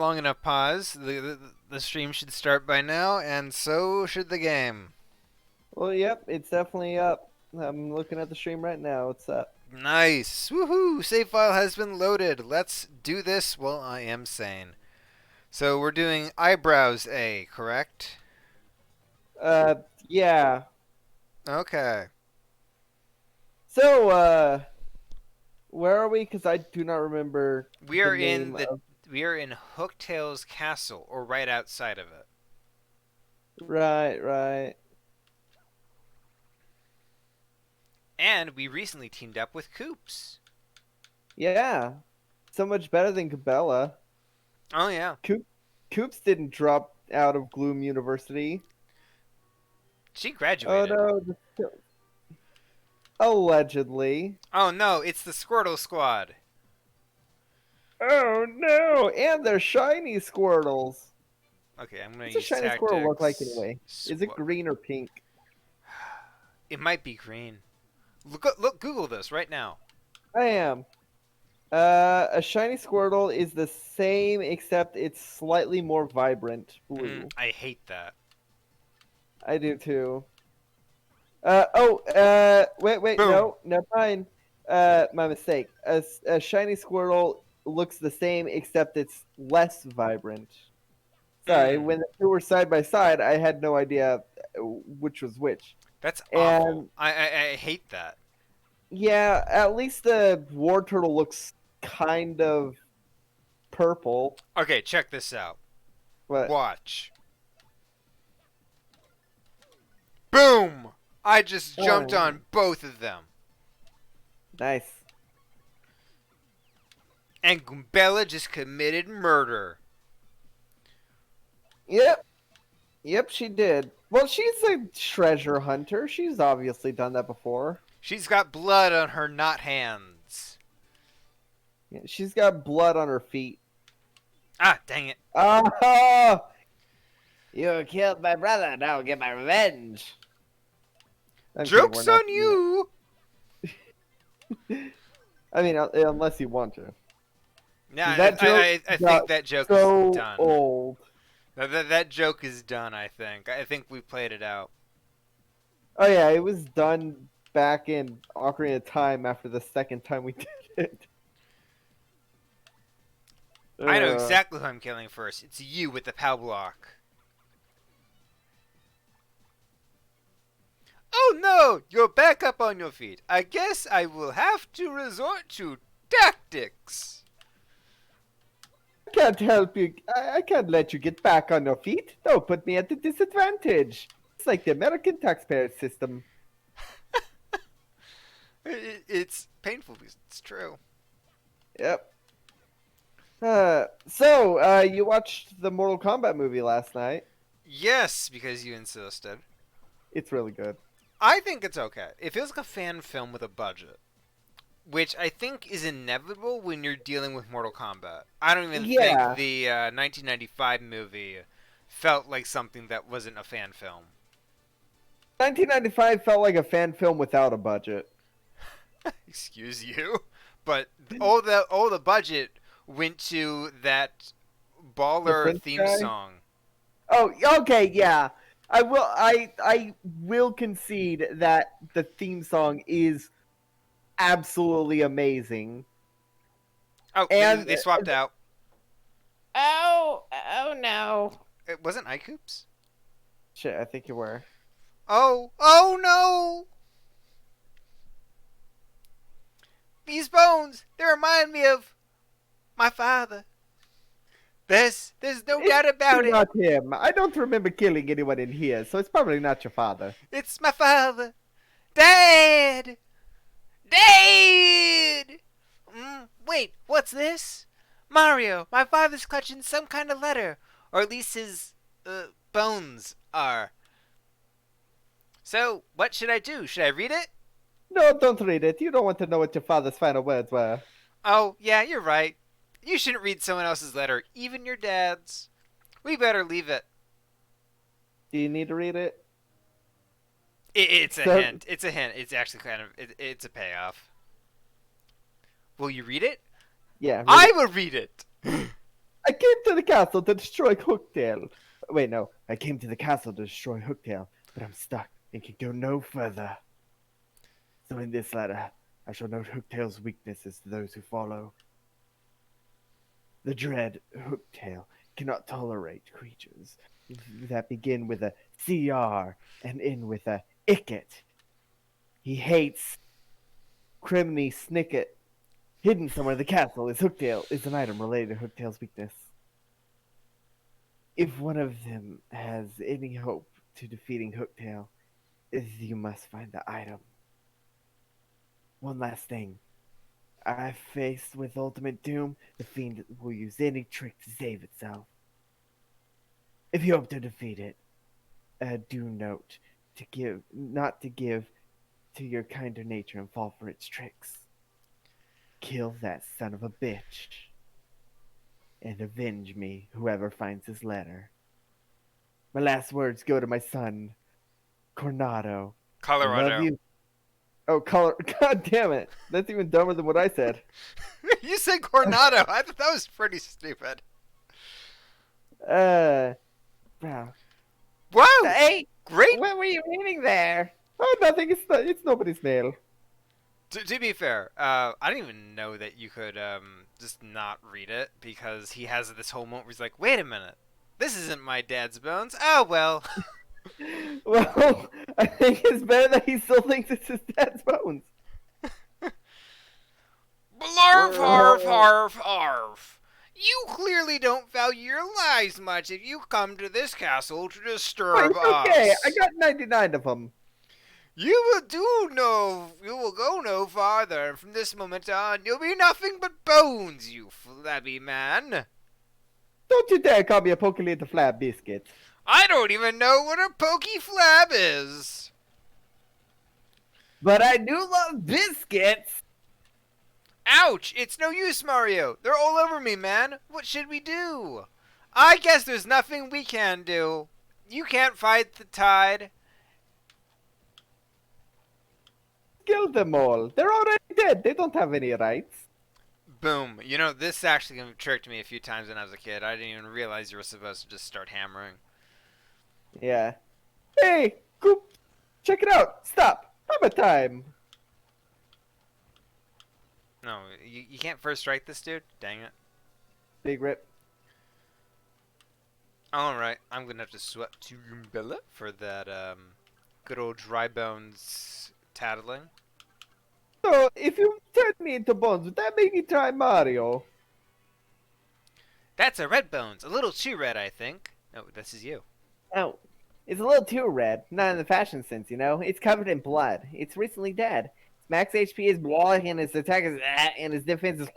Long enough pause. The stream should start by now, and so should the game. Well, yep, it's definitely up. I'm looking at the stream right now. It's up. Nice. Woohoo! Save file has been loaded. Let's do this while I am sane. So we're doing eyebrows A, correct? Uh, yeah. Okay. So, where are we? Because I do not remember We the are in name the of. we are in Hooktails Castle, or right outside of it. Right, right. And we recently teamed up with Coops. Yeah. So much better than Cabela. Oh yeah. Coop, Coops didn't drop out of Gloom University. She Oh graduated. no. Allegedly. Oh no, it's the Squirtle Squad. Oh no! And they're shiny Squirtles. Okay, I'm gonna What's a use shiny Squirtle look like tactics. anyway? Is it green or pink? It might be green. Look, Google this right now. I am. A shiny Squirtle is the same except it's slightly more vibrant blue. I hate that. I do too. Wait, Boom. no, never mind. My mistake. A shiny Squirtle looks the same except it's less vibrant. Sorry, Mm, when the two were side by side, I had no idea which was which. that's awful. And I hate that. yeah, at least the War Turtle looks kind of purple. Okay, check this out. But Watch. Boom! I just jumped oh, on both of them. nice. And Gumbella just committed murder. Yep. Yep, she did. Well, she's a treasure hunter. She's obviously done that before. She's got blood on her not hands. Yeah, she's got blood on her feet. Ah, dang it. Oh! You killed my brother. Now I'll get my revenge. I'm kidding. We're Joke's not on doing you! it. I mean, unless you want to. Yeah, That joke I think got that joke is so done. old. That joke is done, I think. I think we played it out. Oh yeah, it was done back in Ocarina of Time after the second time we did it. I know exactly who I'm killing first. It's you with the POW block. Oh no! You're back up on your feet. I guess I will have to resort to tactics. I can't help you. I can't let you get back on your feet. Don't put me at a disadvantage. It's like the American taxpayer system. It's painful because it's true. Yep. You watched the Mortal Kombat movie last night. Yes, because you insisted. It's really good. I think it's okay. It feels like a fan film with a budget, which I think is inevitable when you're dealing with Mortal Kombat. I don't even think Yeah. the 1995 movie felt like something that wasn't a fan film. 1995 felt like a fan film without a budget. Excuse you, but all the budget went to that The baller French theme guy? song. Oh, okay, yeah. I will concede that the theme song is absolutely amazing. Oh, And they swapped out. Oh no. It wasn't iCoops. shit, I think you were. Oh no! These bones, they remind me of my father. There's no doubt It's about it. not him. I don't remember killing anyone in here, so it's probably not your father. It's my father. Dad! Dad! Wait, what's this? Mario, my father's clutching some kind of letter. Or at least his, bones are. So, what should I do? Should I read it? No, don't read it. You don't want to know what your father's final words were. Oh, yeah, you're right. You shouldn't read someone else's letter, even your dad's. We better leave it. Do you need to read it? It's a So, hint. It's a hint. It's actually kind of it's a payoff. Will you read it? yeah, read I it. will read it. I came to the castle to destroy Hooktail. Wait, no. I came to the castle to destroy Hooktail, but I'm stuck and can go no further. So in this letter, I shall note Hooktail's weaknesses to those who follow. The dread Hooktail cannot tolerate creatures that begin with a CR and end with a icket. He hates Criminy Snicket. Hidden somewhere in the castle is Hooktail is an item related to Hooktail's weakness. If one of them has any hope to defeating Hooktail, you must find the item. One last thing. Faced with ultimate doom, the fiend will use any trick to save itself. If you hope to defeat it, do note to give not to give to your kinder nature and fall for its tricks. Kill that son of a bitch and avenge me, whoever finds his letter. My last words go to my son, Coronado. I love Colorado. you. Oh, color. God damn it. That's even dumber than what I said. You said Coronado. I thought that was pretty stupid. Wow. Whoa! Hey, Great. what were you reading there? Oh, nothing. It's nobody's mail. To be fair, I didn't even know that you could just not read it because he has this whole moment where he's like, "Wait a minute, this isn't my dad's bones." Oh well. Well, I think it's better that he still thinks it's his dad's bones. Blarf, harf, harf, harf. You clearly don't value your lives much if you come to this castle to But disturb it's okay. I us. got 99 of them. You will go no farther, and from this moment on, you'll be nothing but bones, you flabby man. Don't you dare call me a pokey little flat biscuit. I don't even know what a pokey flab is. But I do love biscuits. Ouch! It's no use, Mario. They're all over me, man. What should we do? I guess there's nothing we can do. You can't fight the tide. Kill them all. They're already dead. They don't have any rights. Boom. You know, this actually tricked me a few times when I was a kid. I didn't even realize you were supposed to just start hammering. Yeah. Hey, Coop, check it out. Stop. Have a time. No, you can't first strike this dude? Dang it. Big rip. Alright, I'm gonna have to swap to Umbella for that, good old dry bones tattling. So, if you turn me into bones, would that make me try Mario? That's a red bones. A little too red, I think. No, this is you. Oh, it's a little too red. Not in the fashion sense, you know. It's covered in blood. It's recently dead. Its max HP is black, and its attack is and its defense is.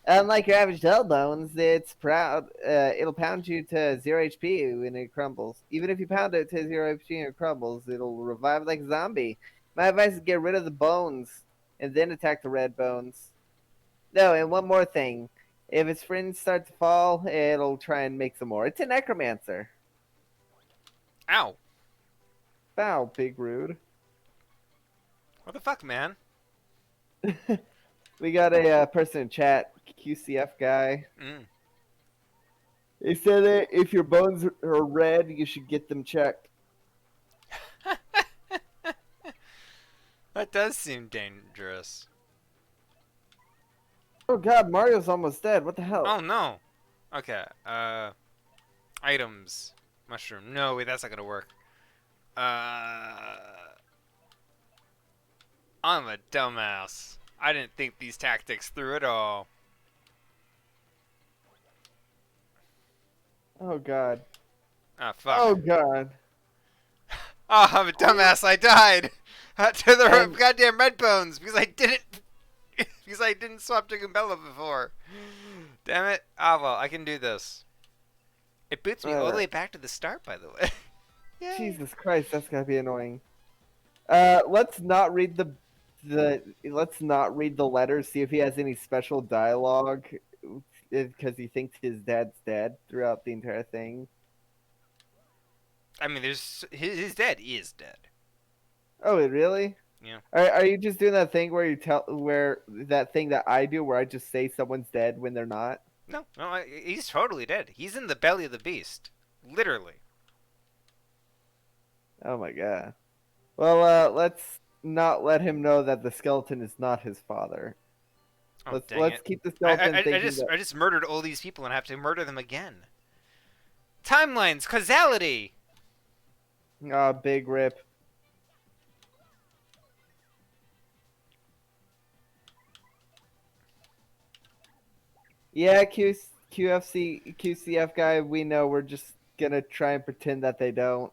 Unlike your average Hellbones, it's proud. It'll pound you to 0 HP when it crumbles. Even if you pound it to 0 HP and it crumbles, it'll revive like a zombie. My advice is get rid of the bones and then attack the red bones. No, and one more thing. If its friends start to fall, it'll try and make some more. It's a necromancer. Ow. Bow, big rude. What the fuck, man? We got a person in chat, QCF guy. Mm. He said that if your bones are red, you should get them checked. That does seem dangerous. Oh god, Mario's almost dead. What the hell? Oh no. Okay, items. Mushroom. No, wait, that's not gonna work. I'm a dumbass. I didn't think these tactics through at all. Oh god. Ah, fuck. Oh god. Oh, I'm a dumbass. I died to the And- goddamn red bones because I didn't swap to Gumbella before. Damn it. Ah, well, I can do this. It boots me all the way back to the start, by the way. Yay. Jesus Christ, that's gotta be annoying. Let's not read the let's not read the letters. See if he has any special dialogue, because he thinks his dad's dead throughout the entire thing. I mean, his dad is dead. Oh, really? Yeah. Are you just doing that thing where that thing that I do, where I just say someone's dead when they're not? No, no, he's totally dead. He's in the belly of the beast, literally. Oh my god. Well, let's not let him know that the skeleton is not his father. Oh Let's dang let's it! keep the I, skeleton I, I thinking just that. I just murdered all these people and have to murder them again. Timelines, causality. Ah, big rip. Yeah, QFC QCF guy. We know we're just gonna try and pretend that they don't.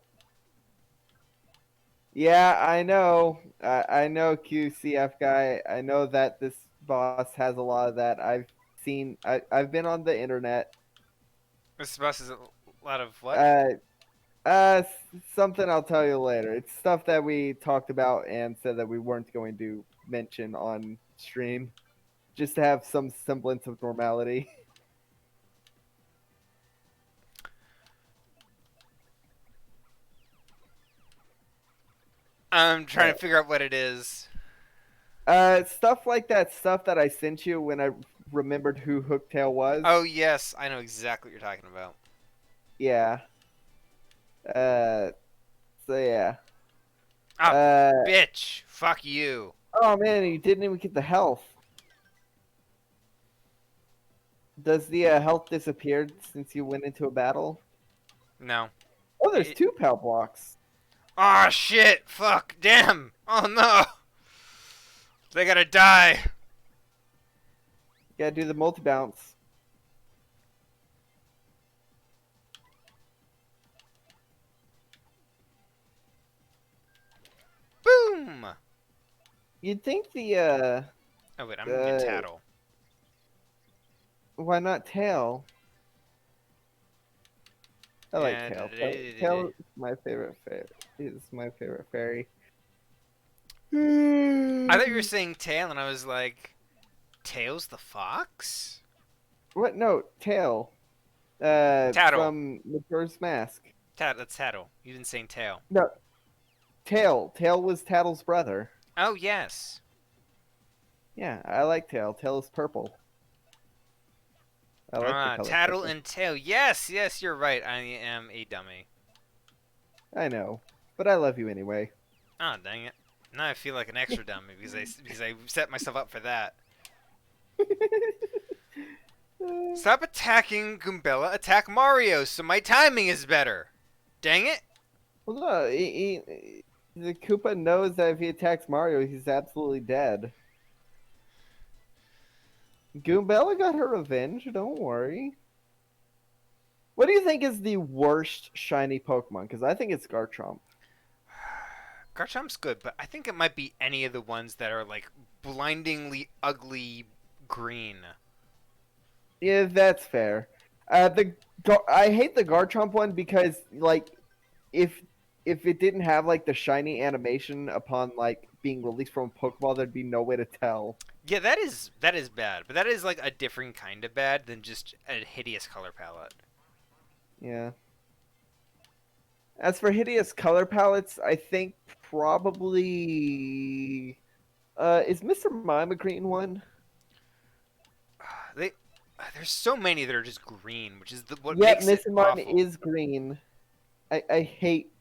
Yeah, I know. I know QCF guy. I know that this boss has a lot of that. I've been on the internet. This bus is a lot of what? Uh, uh, something I'll tell you later. It's stuff that we talked about and said that we weren't going to mention on stream, just to have some semblance of normality. I'm trying to figure out what it is. Stuff like that. Stuff that I sent you when I remembered who Hooktail was. Oh yes, I know exactly what you're talking about. Yeah. Uh. So yeah. Ah, Uh. bitch! Fuck you. Oh man, you didn't even get the health. Does the health disappear since you went into a battle? No. Oh, there's It, two PAL blocks. Ah, shit! Fuck! Damn! Oh no! They gotta die. You gotta do the multi bounce. Boom! You'd think Oh wait, I'm gonna get uh Tattle. why not tail? I like And tail. Tail is my favorite is my favorite fairy. I thought you were saying tail, and I was like, Tails the fox? What? No, tail. Tattle. From Majora's Mask. That's Tattle. You didn't say tail. No, tail. Tail was Tattle's brother. Oh yes. Yeah, I like tail. Tail is purple. I like the Ah, color Tattle purple. and tail. Yes, yes, you're right. I am a dummy. I know, but I love you anyway. Oh dang it. Now I feel like an extra dummy because I set myself up for that. Stop attacking Goombella. Attack Mario, so my timing is better. Dang it. Well, no, the Koopa knows that if he attacks Mario, he's absolutely dead. Goombella got her revenge. Don't worry. What do you think is the worst shiny Pokemon? Because I think it's Garchomp. Garchomp's good, but I think it might be any of the ones that are like blindingly ugly green. Yeah, that's fair. I hate the Garchomp one because like if it didn't have like the shiny animation upon like being released from a Pokeball, there'd be no way to tell. Yeah, that is bad, but that is like a different kind of bad than just a hideous color palette. Yeah. As for hideous color palettes, I think probably is Mr. Mime a green one? They there's so many that are just green, which is what Yep, makes it Mr. Mime awful. is green. I hate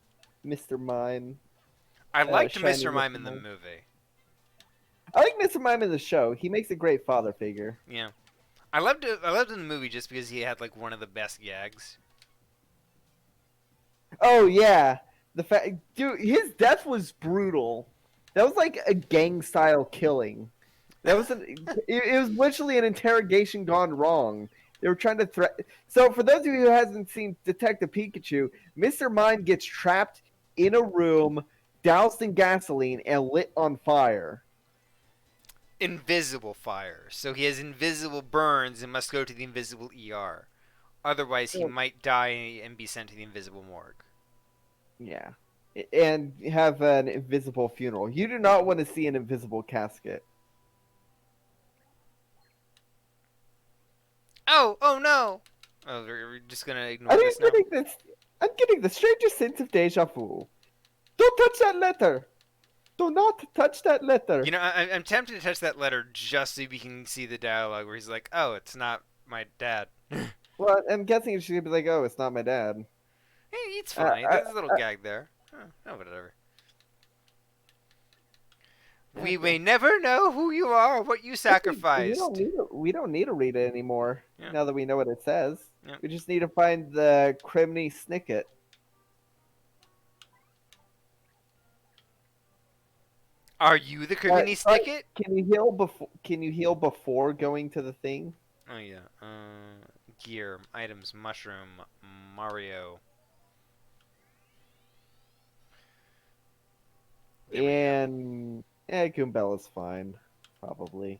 Mr. Mime. I liked Shiny Mr. Mime Mr. in the Mime. movie. I like Mr. Mime in the show. He makes a great father figure. Yeah, I loved it. I loved it in the movie just because he had like one of the best gags. Oh yeah, the fact, dude, his death was brutal. That was like a gang style killing. That was it was literally an interrogation gone wrong. They were trying to threat. So for those of you who hasn't seen Detective Pikachu, Mr. Mime gets trapped in a room, doused in gasoline, and lit on fire. Invisible fire, so he has invisible burns and must go to the invisible ER. Otherwise, he might die and be sent to the invisible morgue. Yeah, and have an invisible funeral. You do not want to see an invisible casket. Oh, oh no! Oh, we're just gonna ignore I'm this now. getting this. I'm getting the strangest sense of deja vu. Don't touch that letter. Do not touch that letter. You know, I'm tempted to touch that letter just so we can see the dialogue where he's like, "Oh, it's not my dad. Hey, Well, I'm guessing she's gonna be like, "Oh, it's not my dad." it's Uh, funny. uh, There's a little uh, gag there. Oh, whatever. We okay. may never know who you are, or what you Actually, we don't sacrificed. need to, we don't need to read it anymore. Yeah, Now that we know what it says, yeah. we just need to find the Criminy Snicket. Are you the Criminy Sorry, Snicket? can you heal before? Can you heal before going to the thing? Oh yeah. Gear, items, mushroom, Mario. There we go. And Goombella's fine, probably.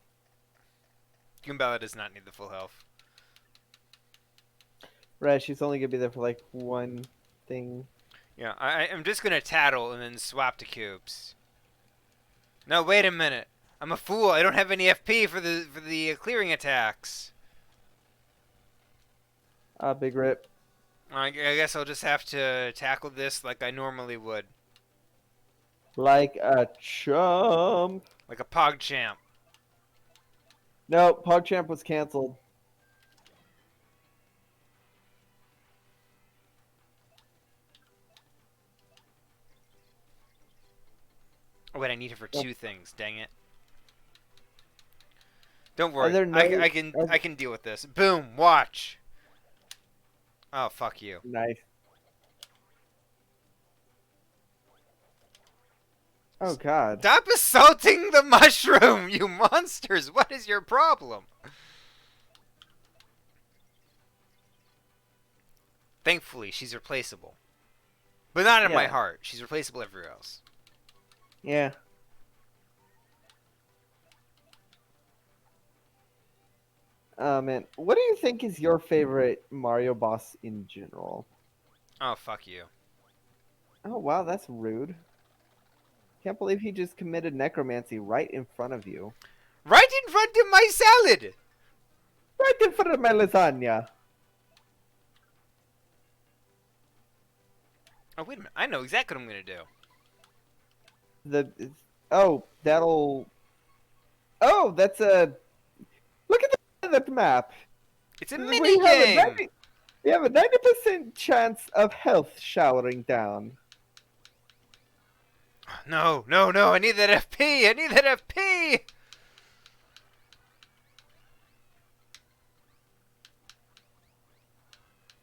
Goombella does not need the full health. Right, she's only gonna be there for like one thing. Yeah, I'm just gonna tattle and then swap to cubes. No, wait a minute. I'm a fool. I don't have any FP for the clearing attacks. Big rip. I guess I'll just have to tackle this like I normally would, Like a chump. like a PogChamp. No, PogChamp was canceled. Oh wait, I need her for Oh, two things. Dang it. Don't Are worry. there no? I can deal with this. Boom. Watch. Oh fuck you. Nice. Oh God. Stop assaulting the mushroom, you monsters! What is your problem? Thankfully, she's replaceable. But not in my Yeah. heart. She's replaceable everywhere else. Yeah. Man, what do you think is your favorite Mario boss in general? Oh, fuck you. Oh wow, that's rude. Can't believe he just committed necromancy right in front of you. Right in front of my salad! Right in front of my lasagna. Oh, wait a minute. I know exactly what I'm gonna do. The oh, that'll. Oh, that's a. Look at that map. It's a We mini have a game! 90% chance of health showering down. No, no, no, I need that FP! I need that FP!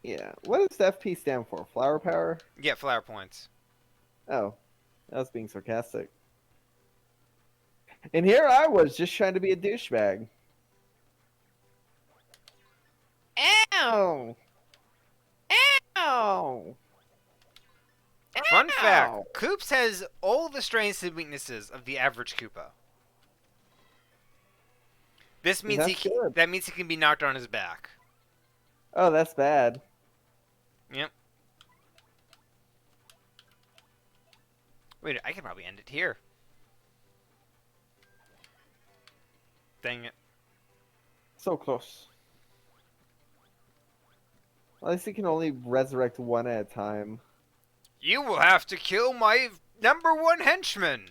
Yeah. What does FP stand for? Flower power? Get flower points. Oh, I was being sarcastic. And here I was just trying to be a douchebag. Ow! Ow! Fun fact, Ow! Koops has all the strengths and weaknesses of the average Koopa. This means That's good. that means he can be knocked on his back. Oh, that's bad. Yep. Wait, I can probably end it here. Dang it. So close. At least he can only resurrect one at a time. You will have to kill my #1 henchman.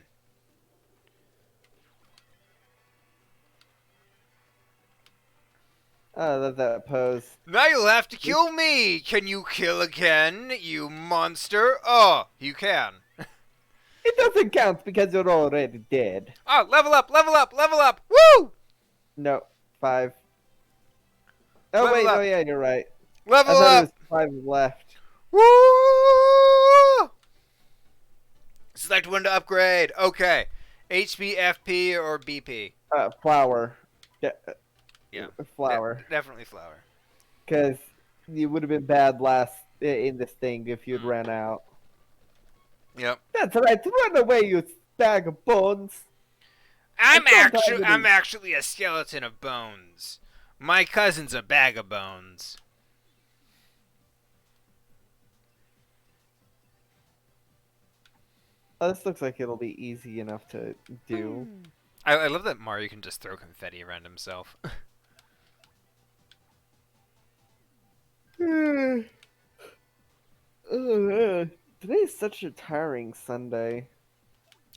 That pose. Now you'll have to kill me. Can you kill again, you monster? Oh, you can. It doesn't count because you're already dead. Oh, level up, level up, level up. Woo! No, 5. Oh Level wait, up. oh yeah, you're right. I Level thought up. it was 5 left. Woo! Select one to upgrade. Okay. HP, FP, or BP. Flower. Yeah. Flower. Definitely flower. Because you would have been bad last in this thing if you'd ran out. Yep. That's right. Run away, you bag of bones. I'm Sometimes it is. actually a skeleton of bones. My cousin's a bag of bones. Oh, this looks like it'll be easy enough to do. I love that Mario can just throw confetti around himself. Today is such a tiring Sunday.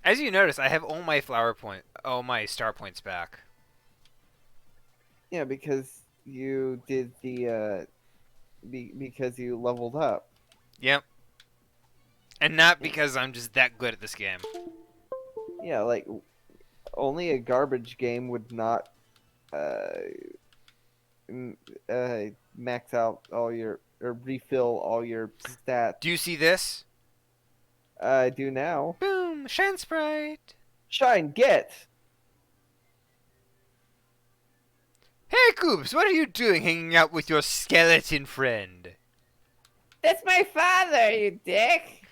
As you notice, I have all my all my star points back. Yeah, because you did the because you leveled up. Yep. And not because I'm just that good at this game. Yeah, like only a garbage game would not uh, m- max out all your or refill all your stats. Do you see this? I do now. Boom! Shine Sprite! Shine, get. Hey, Coops, what are you doing hanging out with your skeleton friend? That's my father, you dick.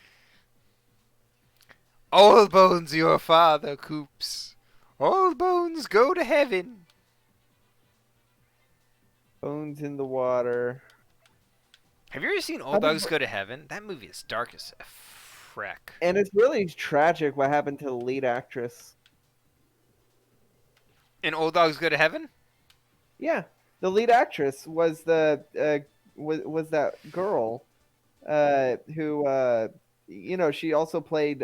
All bones your father, Coops. All bones go to heaven. Bones in the water. Have you ever seen How Old did, Dogs Go to Heaven? That movie is dark as a freck. and it's really tragic what happened to the lead actress. In Old Dogs Go to Heaven? Yeah, the lead actress was the was that girl who she also played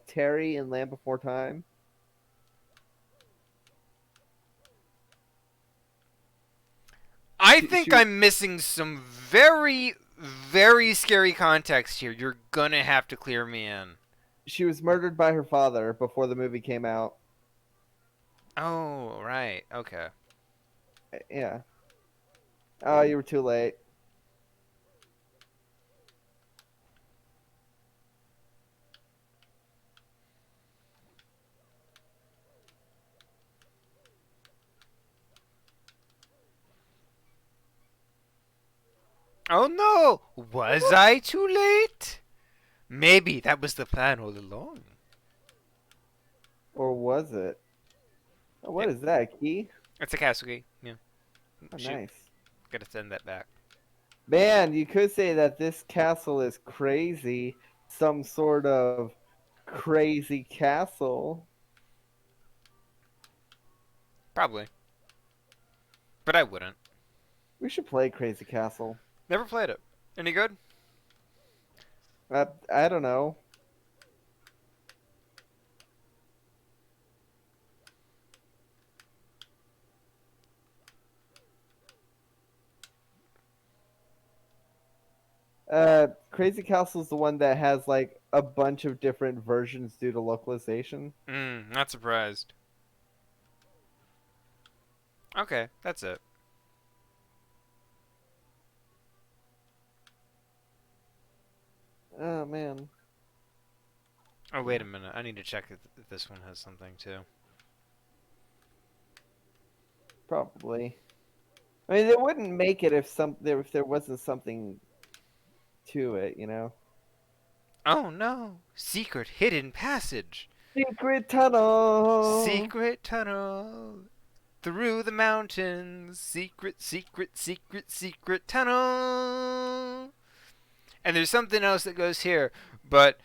Terry in Land Before Time. I She, think she I'm missing some very, very scary context here. You're gonna have to clear me in. she was murdered by her father before the movie came out. Oh, right. Okay. Yeah. Oh, you were too late. Oh no! Was I too late? Maybe that was the plan all along. Or was it? Oh, what Yep. is that? A key? It's a castle key. Yeah. Oh, Shoot. nice. Gotta send that back. Man, you could say that this castle is crazy. Some sort of crazy castle. Probably. But I wouldn't. We should play Crazy Castle. Never played it. Any good? I don't know. Crazy Castle is the one that has like a bunch of different versions due to localization. Not surprised. Okay, that's it. Oh man, Oh, wait a minute. I need to check if this one has something too. probably. I mean, they wouldn't make it if there wasn't something to it, you know. Oh no! Secret hidden passage! Secret tunnel. Secret tunnel! Through the mountains! Secret, secret, secret, secret tunnel! And there's something else that goes here, but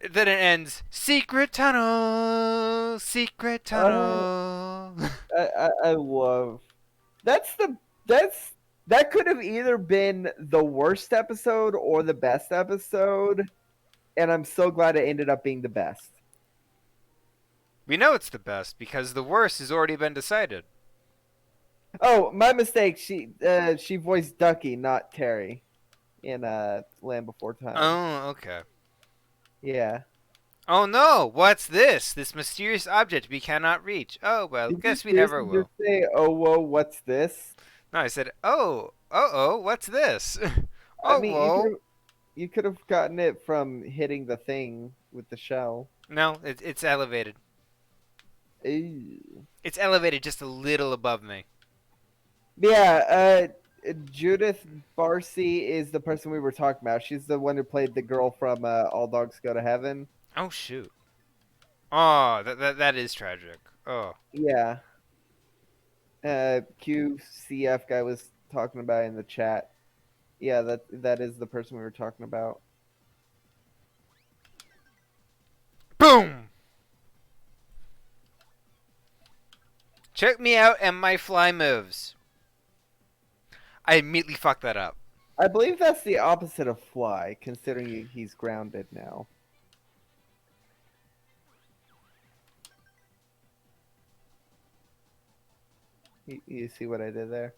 then it ends secret tunnel, secret Uh, tunnel. I love. That's the that's that could have either been the worst episode or the best episode, and I'm so glad it ended up being the best. We know it's the best because the worst has already been decided. Oh, my mistake. She voiced Ducky, not Terry, in Land Before Time. Oh, okay. Yeah. Oh no, what's this? This mysterious object we cannot reach. Oh well, Did you guess we never seriously will. just say, "Oh whoa, what's this"? No, I said, oh, what's this? I Oh, mean, whoa. you could have gotten it from hitting the thing with the shell. No, it's elevated. Ew. It's elevated just a little above me. Yeah, Judith Barcy is the person we were talking about. She's the one who played the girl from All Dogs Go to Heaven. Oh shoot. Oh, that is tragic. Oh. Yeah. QCF guy was talking about it in the chat. Yeah, that is the person we were talking about. Boom! Check me out and my fly moves. I immediately fucked that up. I believe that's the opposite of fly, considering he's grounded now. You see what I did there?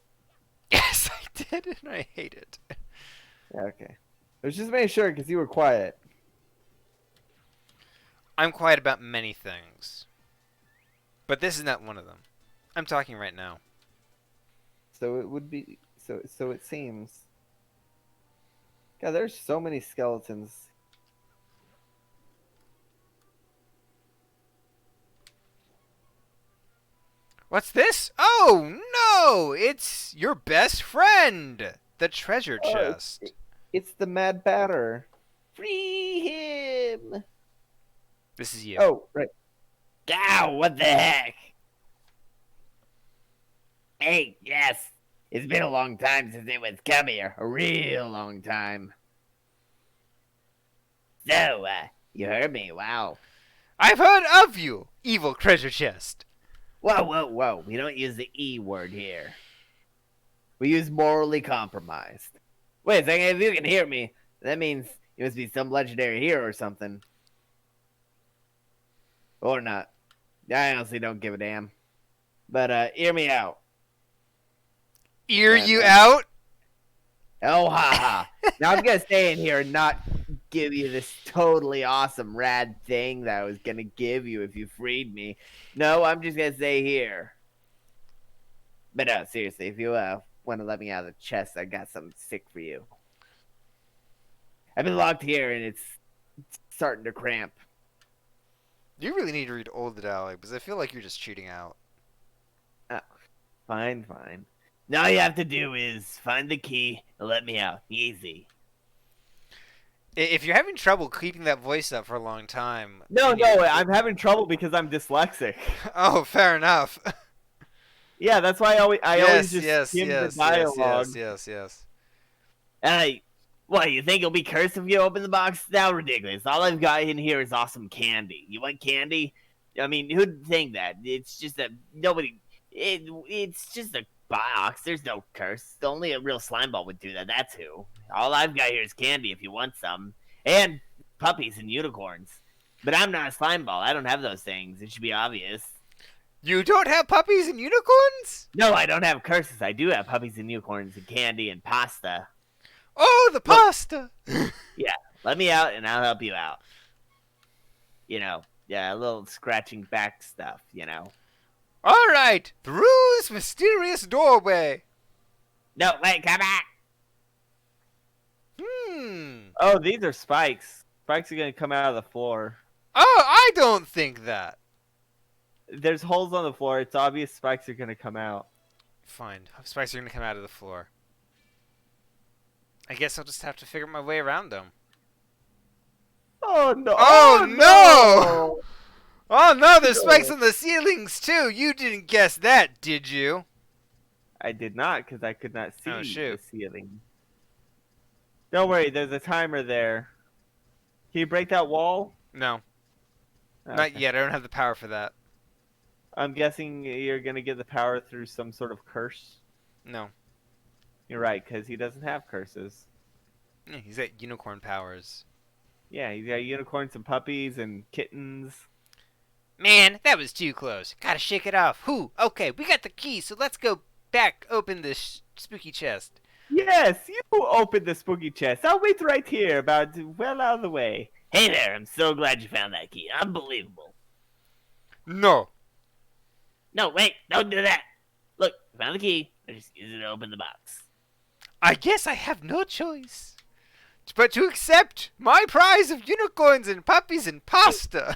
Yes, I did, and I hate it. Yeah, okay. I was just making sure because you were quiet. I'm quiet about many things, but this is not one of them. I'm talking right now. So it would be so it seems. God, there's so many skeletons. What's this? Oh no! It's your best friend, the treasure Oh, chest. it's the Mad Batter. Free him! This is you. Oh, right. Ow, what the heck? Hey, yes. It's been a long time since it was come here. A real long time. So, you heard me. Wow. I've heard of you, evil treasure chest. Whoa, whoa, whoa. We don't use the E word here. We use morally compromised. Wait a second, if you can hear me, that means you must be some legendary hero or something. Or not. I honestly don't give a damn. But, hear me out. Ear you out? Oh, ha ha. Now I'm gonna stay in here and not give you this totally awesome, rad thing that I was gonna give you if you freed me. No, I'm just gonna stay here. But no, seriously, if you want to let me out of the chest, I got something sick for you. I've been locked here and it's starting to cramp. You really need to read Old Dialogue because I feel like you're just cheating out. Oh, fine, fine. Now all you have to do is find the key and let me out. Easy. If you're having trouble keeping that voice up for a long time, No, and you- no, I'm having trouble because I'm dyslexic. Oh, fair enough. Yeah, that's why I always just skim the dialogue. yes. What, you think it'll be cursed if you open the box? Now ridiculous. All I've got in here is awesome candy. You want candy? I mean, who'd think that? It's just that nobody. It's just a box. There's no curse. Only a real slime ball would do that. That's who. All I've got here is candy if you want some. And puppies and unicorns. But I'm not a slime ball. I don't have those things. It should be obvious. You don't have puppies and unicorns? No, I don't have curses. I do have puppies and unicorns and candy and pasta. Oh, the pasta. Let me out and I'll help you out. You know, yeah, a little scratching back stuff, you know. All right, through this mysterious doorway. No, wait, come back. Oh, these are spikes. Spikes are gonna come out of the floor. Oh, I don't think that. There's holes on the floor. It's obvious spikes are gonna come out. Fine, spikes are gonna come out of the floor. I guess I'll just have to figure my way around them. Oh no! Oh, no! Oh no, there's spikes on the ceilings too. You didn't guess that, did you? I did not, because I could not see Oh, shoot. the ceiling. Don't worry, there's a timer there. Can you break that wall? No, not Okay. yet. I don't have the power for that. I'm guessing you're gonna get the power through some sort of curse. No. You're right, because he doesn't have curses. Yeah, he's got unicorn powers. Yeah, he's got unicorns and puppies and kittens. Man, that was too close. Gotta shake it off. Whew. Okay, we got the key, so let's go back open this spooky chest. Yes, you open the spooky chest. I'll wait right here, about well out of the way. Hey there, I'm so glad you found that key. Unbelievable. No. No, wait, don't do that. Look, I found the key. I just use it to open the box. I guess I have no choice but to accept my prize of unicorns and puppies and pasta.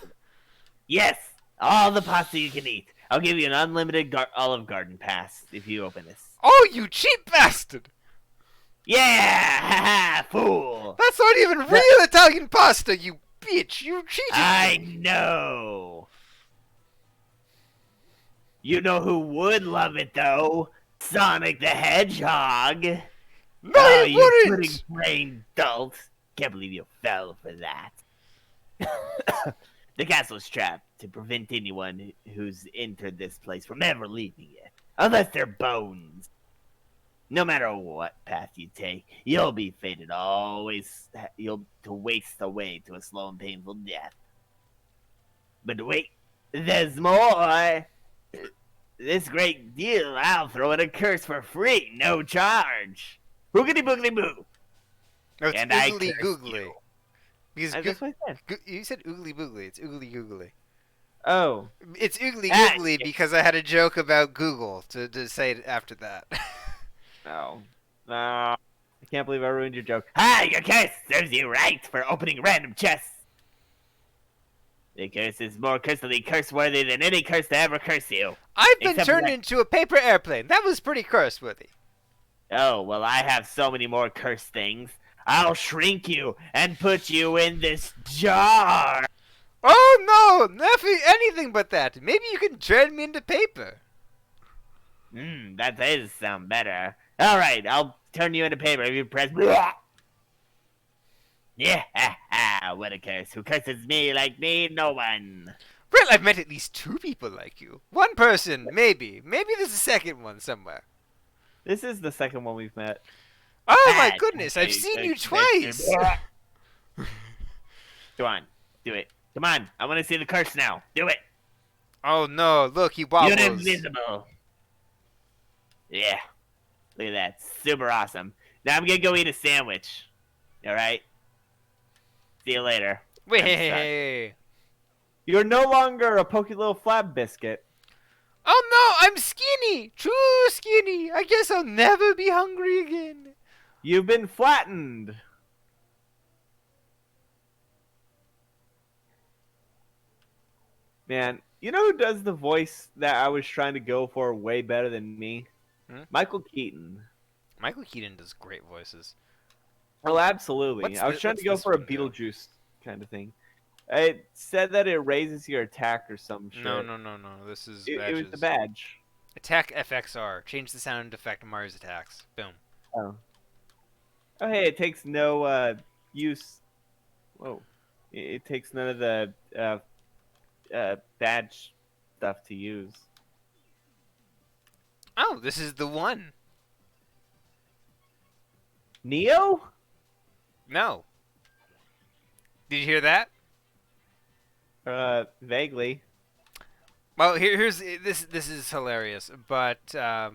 Yes, all the pasta you can eat. I'll give you an unlimited Olive Garden pass if you open this. Oh, you cheap bastard! Yeah, haha, fool. That's not even real Italian pasta, you bitch! You cheated I me! know. You know who would love it though? Sonic the Hedgehog. No, Oh, you you wouldn't! pudding brain dolt. Can't believe you fell for that. The castle's trapped to prevent anyone who's entered this place from ever leaving it. Unless they're bones. No matter what path you take, you'll be fated always to waste away to a slow and painful death. But wait, there's more! this great deal, I'll throw in a curse for free, no charge. Boogity boogity boo. No, it's And I oogly curse googly. you. Because That's what I said. you said oogly boogly. It's oogly googly. Oh. It's oogly Ah, googly yeah. because I had a joke about Google to say it after that. No. No. I can't believe I ruined your joke. Ah, your curse serves you right for opening random chests. The curse is more cursily curse-worthy than any curse to ever curse you. I've been Except for turned that- into a paper airplane. That was pretty curse-worthy. Oh, well, I have so many more curse things. I'll shrink you and put you in this jar. Oh no, nothing, anything but that. Maybe you can turn me into paper. That does sound better. All right, I'll turn you into paper if you press. Blah. Yeah, what a curse. Who curses me like me? No one. Well, I've met at least 2 people like you. One person, maybe. Maybe there's a second one somewhere. This is the second one we've met. Oh my goodness, I've seen you twice. Come on, do it. Come on, I want to see the curse now. Do it. Oh no, look, he You're wobbles. invisible. Yeah, look at that. Super awesome. Now I'm gonna go eat a sandwich. All right. See you later. Wait, I'm hey, stuck. hey. You're no longer a pokey little flab biscuit. Oh no, I'm skinny. Too skinny. I guess I'll never be hungry again. You've been flattened. Man, you know who does the voice that I was trying to go for way better than me? Hmm? Michael Keaton. Michael Keaton does great voices. Oh, absolutely. What's I was trying what's to go this for a one do? Beetlejuice kind of thing. It said that it raises your attack or some shit. No. This is It was the badges. badge. Attack FXR. Change the sound effect of Mario's attacks. Boom. Oh. Oh, hey, it takes no use. Whoa. It takes none of the badge stuff to use. Oh, this is the one. Neo? No. Did you hear that? Vaguely. Well, here's this. This is hilarious, but the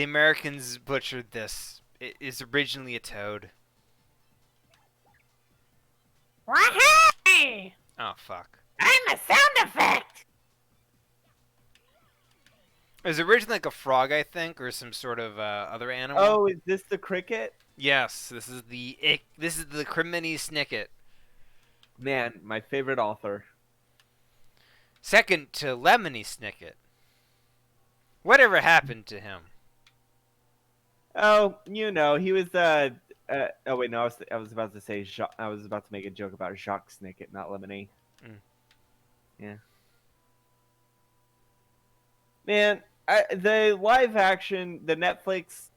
Americans butchered this. It is originally a toad. Wahey! Oh fuck! I'm a sound effect! It was originally like a frog, I think, or some sort of other animal. Oh, is this the cricket? Yes, this is the Criminy Snicket. Man, my favorite author. Second to Lemony Snicket. Whatever happened to him? Oh, you know, he was oh wait, no, I was about to say I was about to make a joke about Jacques Snicket, not Lemony. Mm. Yeah. Man, the live action, the Netflix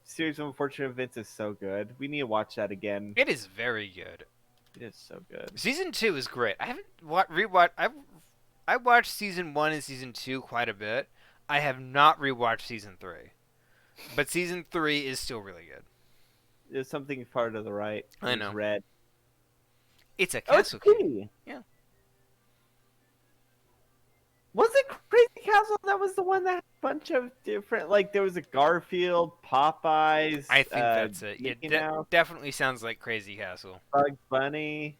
series of unfortunate events is so good. We need to watch that again. It is very good. It is so good. Season 2 is great. I haven't rewatched. I watched season 1 and season 2 quite a bit. I have not rewatched season 3, but season 3 is still really good. There's something far to the right. I It's know. red. It's a Oh, it's castle key. Kitty. Yeah. Was it Crazy Castle that was the one that had a bunch of different, like there was a Garfield, Popeyes. I think that's it. Mickey It Mouse, definitely sounds like Crazy Castle. Bugs Bunny.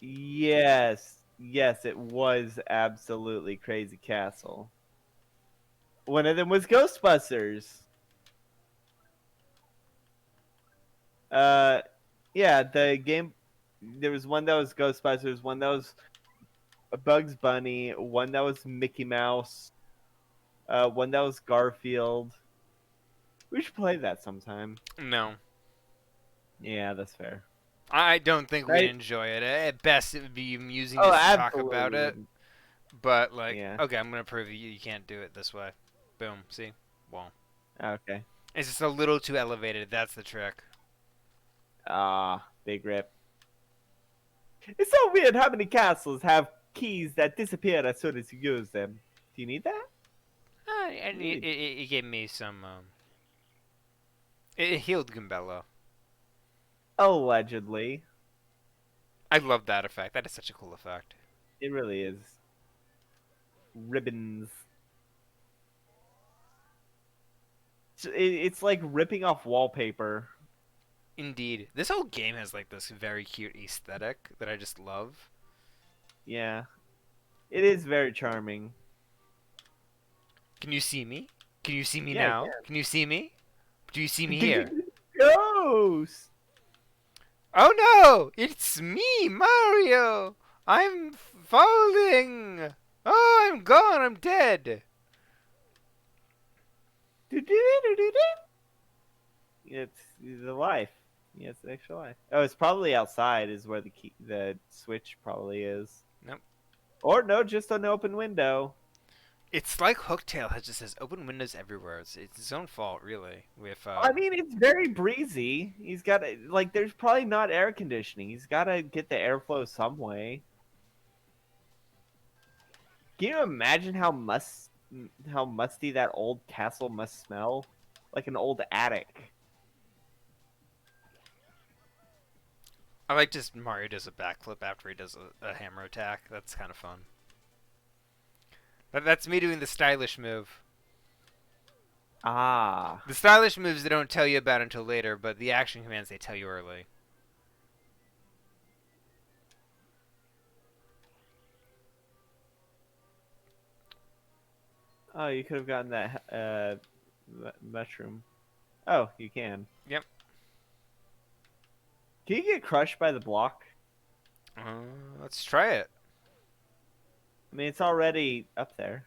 Yes, it was absolutely Crazy Castle. One of them was Ghostbusters. Yeah, the game. There was one that was Ghostbusters, one that was Bugs Bunny, one that was Mickey Mouse, one that was Garfield. We should play that sometime. No, Yeah, that's fair. I don't think Right? we'd enjoy it. At best, it would be amusing Oh, just to talk absolutely. about it. But like, Yeah. okay, I'm gonna prove you can't do it this way. Boom. See? Well, Okay. it's just a little too elevated. That's the trick. Ah, big rip. It's so weird how many castles have keys that disappear as soon as you use them. Do you need that? And it gave me some. It healed Gumbello. Allegedly. I love that effect. That is such a cool effect. It really is. Ribbons. It's like ripping off wallpaper. Indeed. This whole game has like this very cute aesthetic that I just love. Yeah. It is very charming. Can you see me? Can you see me Yeah, I now? Can you see me? Do you see me can. here? Ghost! Oh no! It's me, Mario! I'm falling! Oh, I'm gone! I'm dead! It's the life. Yeah, it's the actual life. Oh, it's probably outside is where the switch probably is. Nope. Or no, just an open window. It's like Hooktail has just has open windows everywhere. It's his own fault, really. With I mean, it's very breezy. He's got like, there's probably not air conditioning. He's got to get the airflow some way. Can you imagine how musty that old castle must smell? Like an old attic. I like just Mario does a backflip after he does a hammer attack. That's kind of fun. That's me doing the stylish move. Ah. The stylish moves they don't tell you about until later, but the action commands they tell you early. Oh, you could have gotten that mushroom. Oh, you can. Yep. Can you get crushed by the block? Let's try it. I mean, it's already up there.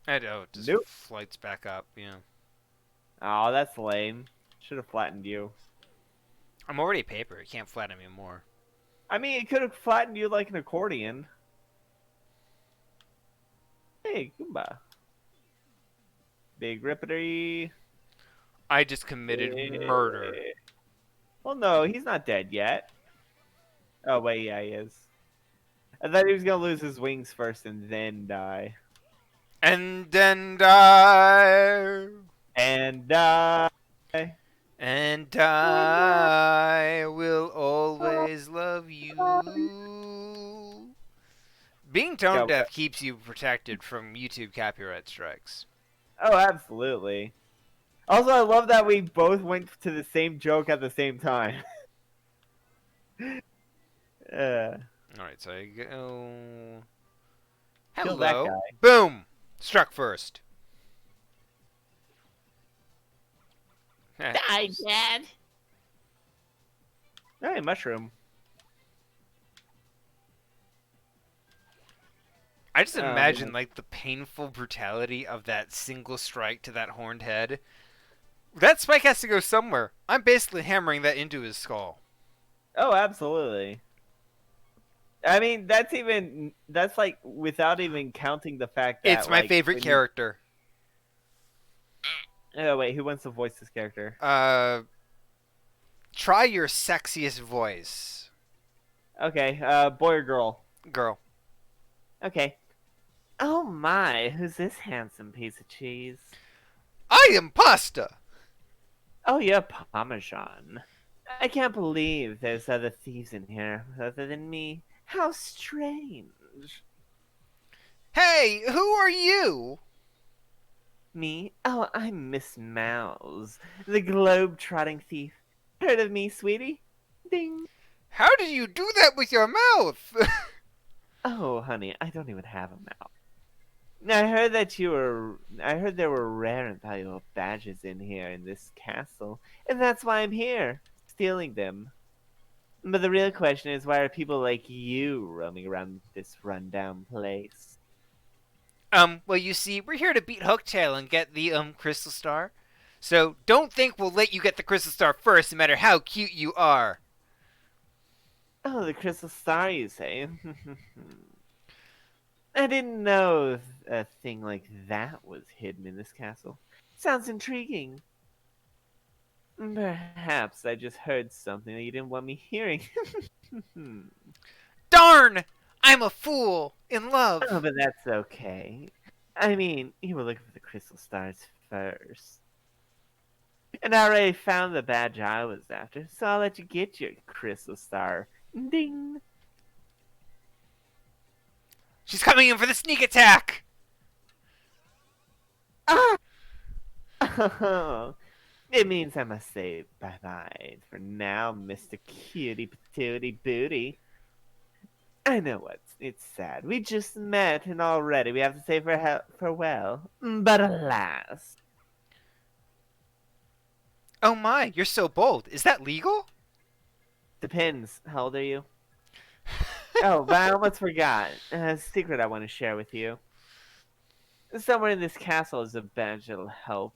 Oh, it just Nope. flights back up, yeah. Oh, that's lame. Should have flattened you. I'm already paper. It can't flatten me more. I mean, it could have flattened you like an accordion. Hey, Goomba. Big Rippity. I just committed murder. Well, no, he's not dead yet. Oh, wait, yeah, he is. I thought he was going to lose his wings first and then die. And then die. And die. And I will always love you. Being tone deaf keeps you protected from YouTube copyright strikes. Oh, absolutely. Also, I love that we both went to the same joke at the same time. Alright, so I go... Kill that Hello. guy. Boom! Struck first. Die, Dad. Hey, mushroom. I just Oh, imagine, man. like, the painful brutality of that single strike to that horned head. That spike has to go somewhere. I'm basically hammering that into his skull. Oh, absolutely. I mean, that's like without even counting the fact that It's my like, favorite character. Oh wait, who wants to voice this character? Try your sexiest voice. Okay, boy or girl? Girl. Okay. Oh my, who's this handsome piece of cheese? I am pasta! Oh, you're Parmesan. I can't believe there's other thieves in here other than me. How strange. Hey, who are you? Me? Oh, I'm Miss Mouse, the globe-trotting thief. Heard of me, sweetie? Ding. How did you do that with your mouth? Oh, honey, I don't even have a mouth. I heard there were rare and valuable badges in here in this castle, and that's why I'm here, stealing them. But the real question is, why are people like you roaming around this rundown place? Well, you see, we're here to beat Hooktail and get the, Crystal Star. So, don't think we'll let you get the Crystal Star first, no matter how cute you are. Oh, the crystal star, you say? I didn't know a thing like that was hidden in this castle. Sounds intriguing. Perhaps I just heard something that you didn't want me hearing. Darn! I'm a fool in love. Oh, but that's okay. I mean, you were looking for the crystal stars first. And I already found the badge I was after, so I'll let you get your crystal star. Ding! She's coming in for the sneak attack! Ah! It means I must say bye-bye for now, Mr. Cutie Patootie Booty. I know it's sad. We just met and already we have to say farewell. But alas. Oh my, you're so bold. Is that legal? Depends. How old are you? Oh, but I almost forgot. A secret I want to share with you. Somewhere in this castle is a badge that'll help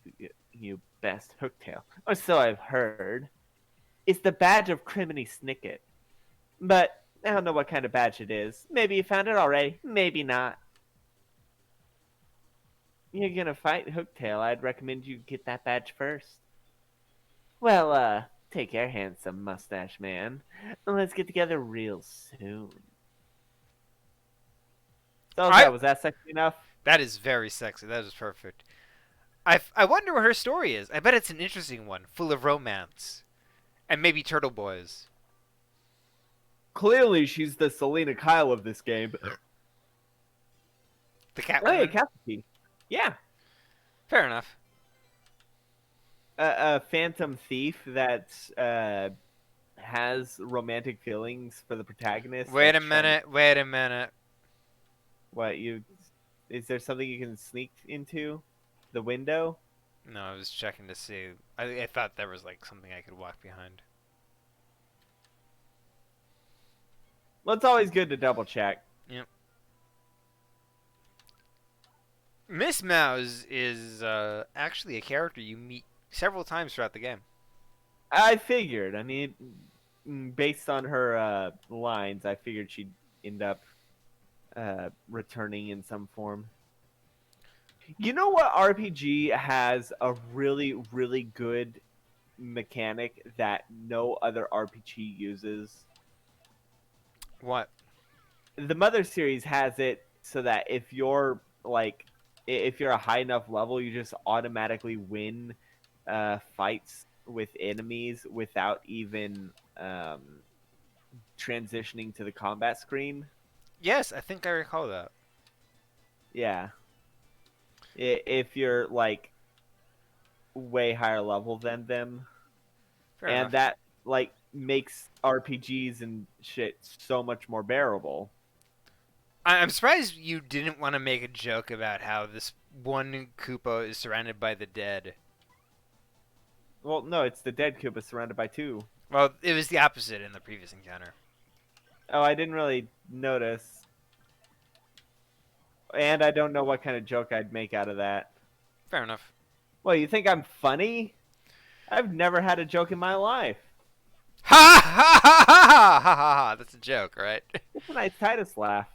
you best Hooktail. Or so I've heard. It's the badge of Criminy Snicket. But I don't know what kind of badge it is. Maybe you found it already. Maybe not. You're gonna fight Hooktail. I'd recommend you get that badge first. Well, take care, handsome mustache man. Let's get together real soon. So was that sexy enough? That is very sexy. That is perfect. I wonder what her story is. I bet it's an interesting one, full of romance. And maybe turtle boys. Clearly, she's the Selena Kyle of this game. The cat Oh, yeah, woman? Cassidy. Yeah. Fair enough. A phantom thief that has romantic feelings for the protagonist. Wait a minute. What, is there something you can sneak into the window? No, I was checking to see. I thought there was like something I could walk behind. Well, it's always good to double check. Yep. Miss Mouse is actually a character you meet several times throughout the game. I figured. I mean, based on her lines, I figured she'd end up returning in some form. You know what RPG has a really, really good mechanic that no other RPG uses? What? The Mother series has it so that if you're a high enough level, you just automatically win fights with enemies without even transitioning to the combat screen. Yes, I think I recall that. Yeah. If you're like way higher level than them. Fair And enough. that like makes RPGs and shit so much more bearable. I'm surprised you didn't want to make a joke about how this one Koopa is surrounded by the dead. Well, no, it's the dead Koopa surrounded by two. Well, it was the opposite in the previous encounter. Oh, I didn't really notice. And I don't know what kind of joke I'd make out of that. Fair enough. Well, you think I'm funny? I've never had a joke in my life. Ha ha ha ha ha ha ha! That's a joke, right? It's a nice Titus laugh.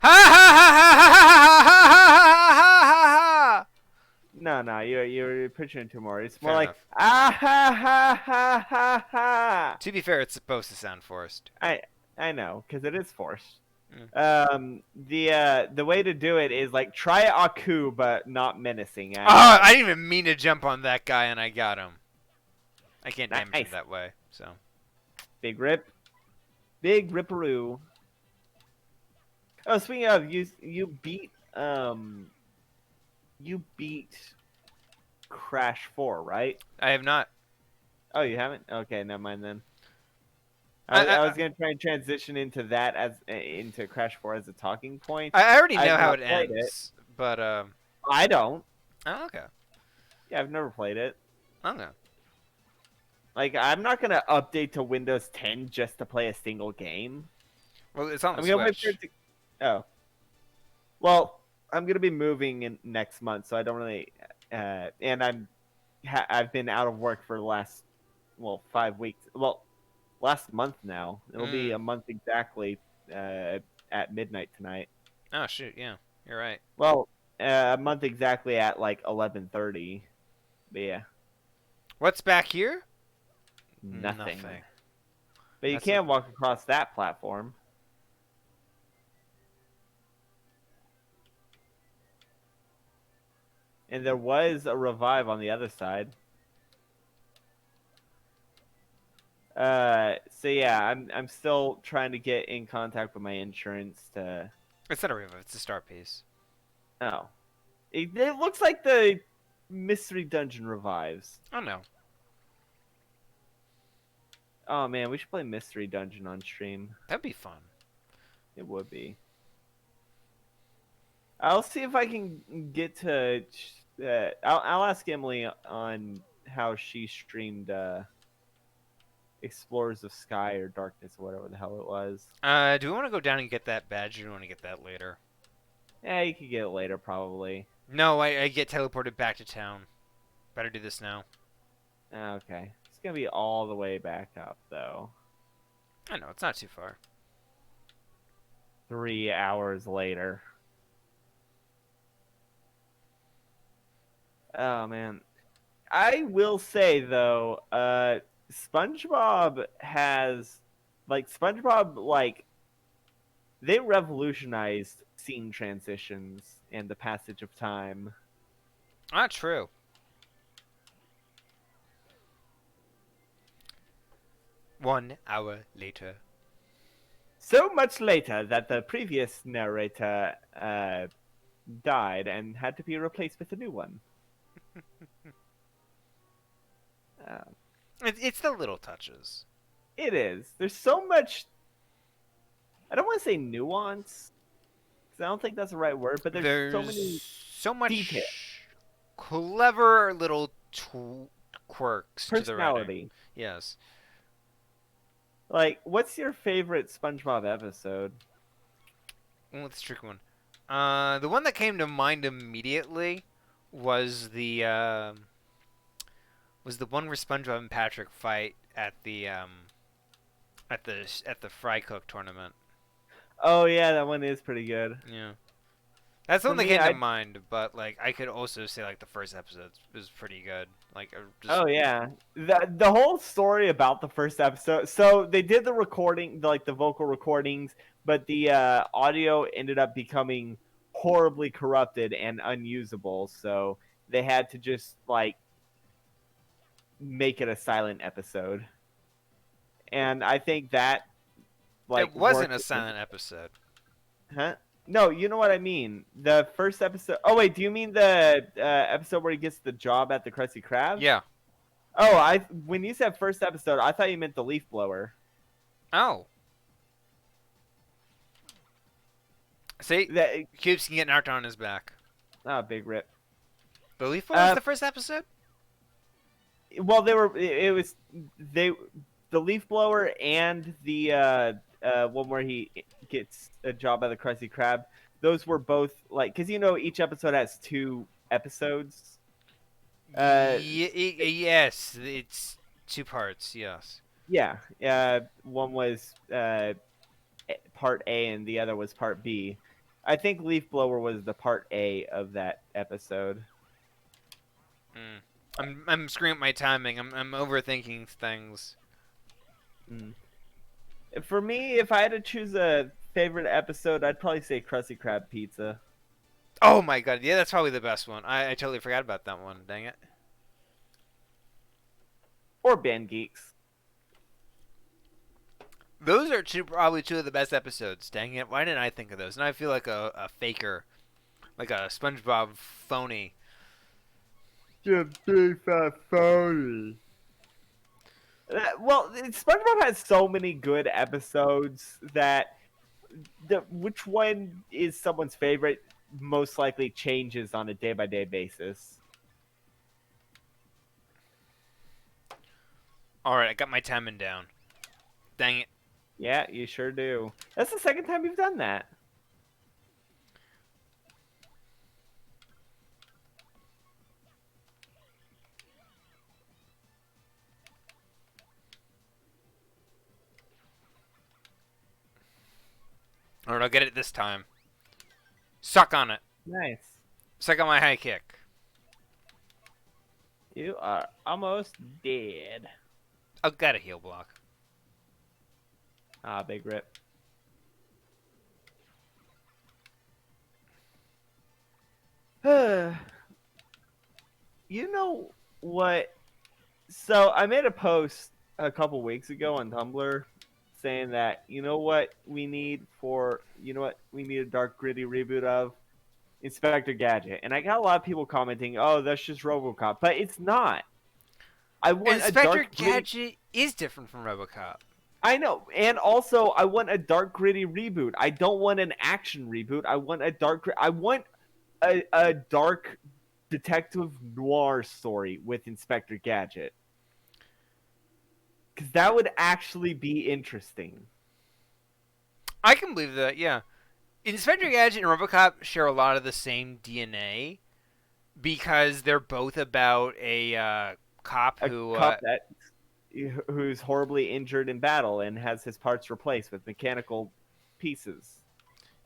Ha ha ha ha ha ha ha ha ha! No, you're picturing too more. It's more Fair like enough. ah ha ha ha ha ha. To be fair, it's supposed to sound forced. I know, because it is forced. The way to do it is like try Aku, but not menacing. Oh, I didn't even mean to jump on that guy, and I got him. I can't damage him Nice. that way, so. Big rip, big ripperoo. Oh, speaking of, you beat Crash 4, right? I have not. Oh, you haven't? Okay, never mind then. I I was gonna try and transition into that into Crash 4 as a talking point. I already know I've how not it played ends, but I don't. oh, okay. Yeah, I've never played it. Okay. Like, I'm not gonna update to Windows 10 just to play a single game. Well, it's on the I'm gonna wait Switch. for it to. Oh. Well, I'm gonna be moving in next month, so I don't really. And I've been out of work for the last 5 weeks. Well, last month now. It'll be a month exactly at midnight tonight. Oh shoot, yeah, you're right. Well, a month exactly at like 11:30. But yeah, What's back here? nothing. Nothing. But you That's can walk across that platform. And there was a revive on the other side. So yeah, I'm still trying to get in contact with my insurance to. It's not a revive. It's a start piece. Oh, it looks like the mystery dungeon revives. Oh no. Oh man, we should play mystery dungeon on stream. That'd be fun. It would be. I'll see if I can get to. I'll ask Emily on how she streamed Explorers of Sky or Darkness or whatever the hell it was. Do we want to go down and get that badge, or do we want to get that later? Yeah, you could get it later probably. No, I get teleported back to town. Better do this now. Okay, it's gonna be all the way back up though. I know, it's not too far. 3 hours later. Oh man, I will say though, SpongeBob has SpongeBob they revolutionized scene transitions and the passage of time. Not true. One hour later. So much later that the previous narrator died and had to be replaced with a new one. It's the little touches. It is. There's so much. I don't want to say nuance, because I don't think that's the right word. But there's so many. so much detail. clever little quirks to the writing. Personality. Yes. Like, what's your favorite SpongeBob episode? Well, that's a tricky one. The one that came to mind immediately was the one where SpongeBob and Patrick fight at the fry cook tournament. Oh yeah, that one is pretty good. Yeah. That's the For one that me, came to I'd- mind, but like I could also say like the first episode was pretty good. Like just, Oh yeah, the whole story about the first episode. So they did the recording, the vocal recordings, but the audio ended up becoming horribly corrupted and unusable. So they had to just make it a silent episode. And I think that it wasn't a worked- silent episode. Huh? No, you know what I mean. The first episode. Oh wait, do you mean the episode where he gets the job at the Krusty Krab? Yeah. Oh, when you said first episode, I thought you meant the leaf blower. Oh. See, That Cubes can get knocked on his back. big rip. The Leaf Blower was the first episode? Well, they were. It was the leaf blower and the one where he gets a job at the Krusty Krab. Those were both because each episode has 2 episodes. Yes, it's 2 parts. Yes. Yeah. One was part A and the other was part B. I think leaf blower was the part A of that episode. I'm screwing up my timing. I'm overthinking things. For me, if I had to choose a favorite episode, I'd probably say Krusty Krab Pizza. Oh my god, yeah, that's probably the best one. I totally forgot about that one. Dang it. Or Band Geeks. Those are probably 2 of the best episodes. Dang it, why didn't I think of those? And I feel like a faker, like a SpongeBob phony. You big fat phony. Well, SpongeBob has so many good episodes that which one is someone's favorite most likely changes on a day-by-day basis. Alright, I got my timing down. Dang it. Yeah, you sure do. That's the second time you've done that. Alright, I'll get it this time. Suck on it. Nice. Suck on my high kick. You are almost dead. I'll get a heal block. Big rip. You know what? So I made a post a couple weeks ago on Tumblr saying that we need a dark gritty reboot of Inspector Gadget, and I got a lot of people commenting, "Oh, that's just RoboCop," but it's not. I want a Inspector dark gritty. Gadget is different from RoboCop. I know, and also I want a dark gritty reboot. I don't want an action reboot. I want a I want a dark detective noir story with Inspector Gadget. Because that would actually be interesting. I can believe that. Yeah, Inspector Gadget and RoboCop share a lot of the same DNA because they're both about a cop A who. cop who's horribly injured in battle and has his parts replaced with mechanical pieces.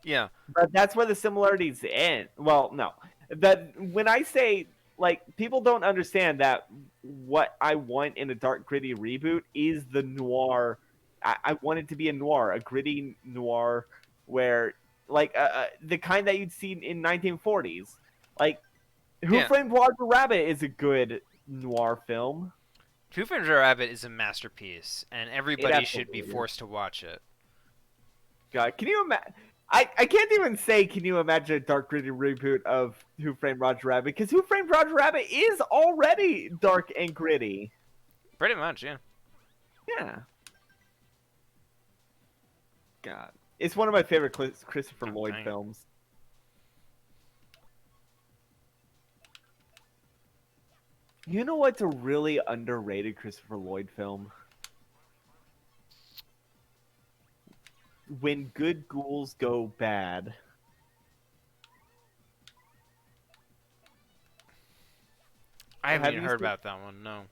Yeah. But that's where the similarities end. Well, no. That when I say like people don't understand that what I want in a dark gritty reboot is the noir. I want it to be a noir, a gritty noir where like the kind that you'd see in 1940s. Like Who Yeah. Framed Roger Rabbit is a good noir film. Who Framed Roger Rabbit is a masterpiece, and everybody should be absolutely is. forced to watch it. God, can you imagine? I can't even say, can you imagine a dark gritty reboot of Who Framed Roger Rabbit? Because Who Framed Roger Rabbit is already dark and gritty. Pretty much, yeah. Yeah. God. It's one of my favorite Christopher Oh, Lloyd dang. films. You know what's a really underrated Christopher Lloyd film? When Good Ghouls Go Bad. I haven't Have even you heard seen- about that one. No.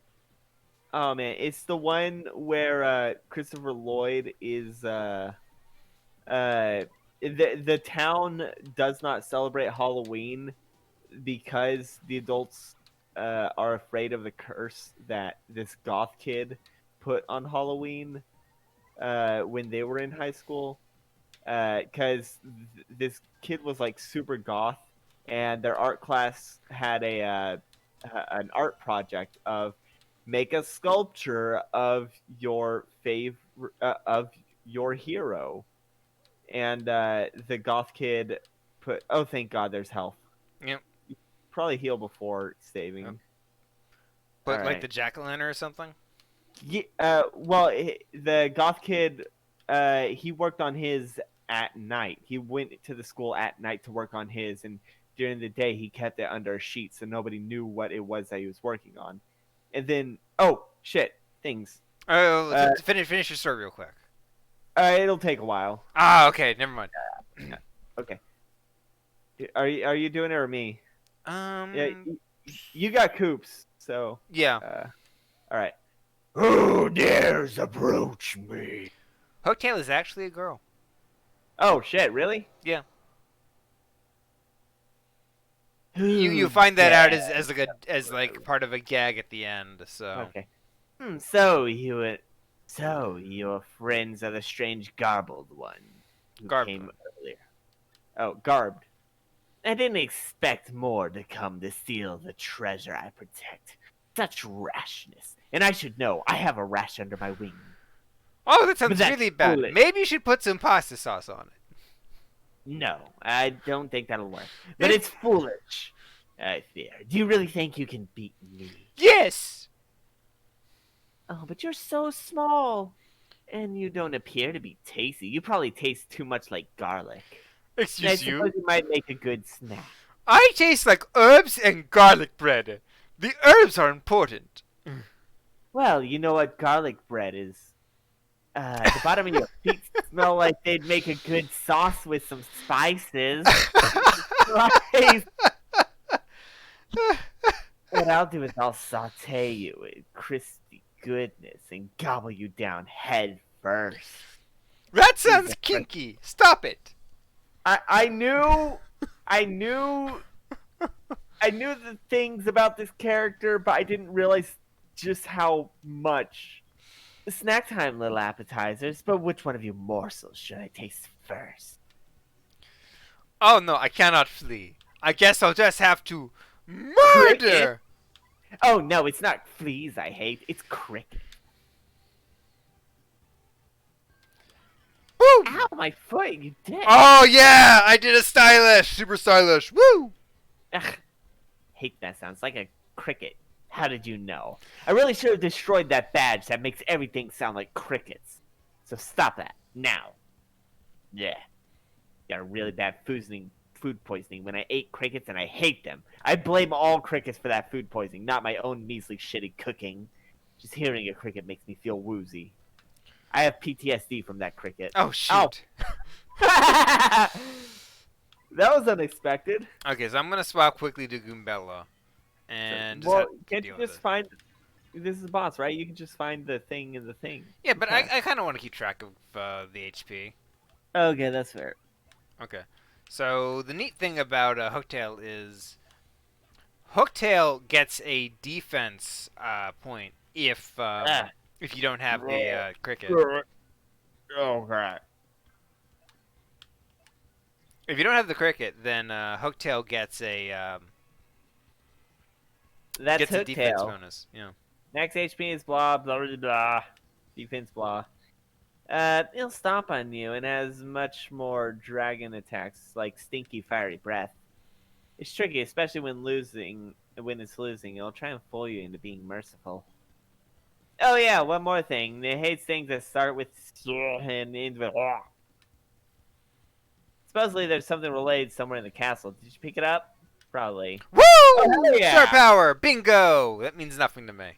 Oh man, it's the one where Christopher Lloyd is the town does not celebrate Halloween because the adults are afraid of the curse that this goth kid put on Halloween when they were in high school. Because this kid was like super goth, and their art class had an art project of make a sculpture of your of your hero, and the goth kid put. Oh, thank God, there's health. Yep. Probably heal before saving. Yep. But like Alright. the jack-o'-lantern or something? Yeah, well, the goth kid, he worked on his at night. He went to the school at night to work on his, and during the day he kept it under a sheet so nobody knew what it was that he was working on. And then, oh shit, things. Oh, finish your story real quick. It'll take a while. Ah, okay, never mind. Okay. Are you doing it or me? Um, Yeah, you got coops, so. yeah. All right. Who dares approach me? Hooktail is actually a girl. Oh shit! Really? Yeah. You find that out as like part of a gag at the end. So Okay. So you're friends of the strange garbled one who Garbed came one. earlier. Oh, garbed. I didn't expect more to come to steal the treasure I protect. Such rashness. And I should know, I have a rash under my wing. oh, that sounds But that's really bad. foolish. Maybe you should put some pasta sauce on it. No, I don't think that'll work. But it's foolish, I fear. Do you really think you can beat me? Yes. Oh, but you're so small. And you don't appear to be tasty. You probably taste too much like garlic. I Excuse suppose you. you might make a good snack. I taste like herbs and garlic bread. The herbs are important. Well, you know what garlic bread is. The bottom of your feet smell like they'd make a good sauce with some spices. Right. What I'll do is I'll saute you with crispy goodness and gobble you down head first. That sounds kinky. Stop it. I knew the things about this character, but I didn't realize just how much. Snack time, little appetizers, but which one of you morsels should I taste first? Oh no, I cannot flee. I guess I'll just have to murder. Oh no, it's not fleas I hate. It's crickets. Woo! Ow, my foot, you dick. Oh yeah, I did a stylish, super stylish. Woo! Ugh, hate that sound. It's like a cricket. How did you know? I really should have destroyed that badge that makes everything sound like crickets. So stop that now. Yeah. Got a really bad food poisoning when I ate crickets, and I hate them. I blame all crickets for that food poisoning, not my own measly shitty cooking. Just hearing a cricket makes me feel woozy. I have PTSD from that cricket. Oh shoot. That was unexpected. Okay, so I'm gonna swap quickly to Goombella, and just Well, have to can't deal you with just it. find... This is the boss, right? You can just find the thing in the thing. Yeah, but Okay. I kind of want to keep track of the HP. Okay, that's fair. Okay, so the neat thing about Hooktail is Hooktail gets a defense point if you don't have the cricket. Okay. If you don't have the cricket, then Hooktail gets a That's defense Hooktail. bonus. Yeah. Max HP is blah, blah, blah, blah. Defense blah. It'll stomp on you and has much more dragon attacks, like stinky fiery breath. It's tricky, especially when it's losing. It'll try and fool you into being merciful. Oh yeah, one more thing. It hates things that start with and end with. Supposedly there's something related somewhere in the castle. Did you pick it up? Probably. Woo! hell yeah! Star power! Bingo! That means nothing to me.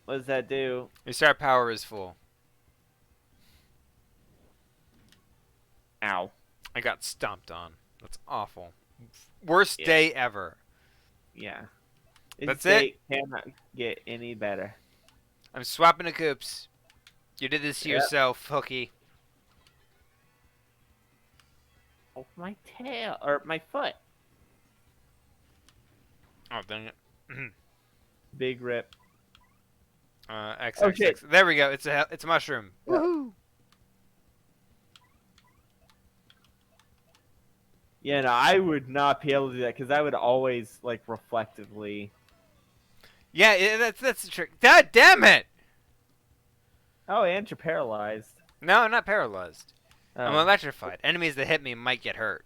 What does that do? Your star power is full. Ow. I got stomped on. That's awful. Worst Yeah. day ever. Yeah. That's This it? day cannot get any better. I'm swapping the coops. You did this to Yep. yourself, Hooky. Oh, my tail. Or my foot. Oh, dang it. Big rip. X, Oh, X, shit. X. There we go. It's a mushroom. Yeah. Woohoo! Yeah, no, I would not be able to do that because I would always, like, reflectively. Yeah, that's the trick. God damn it! Oh, and you're paralyzed. No, I'm not paralyzed. I'm Oh. electrified. Enemies that hit me might get hurt.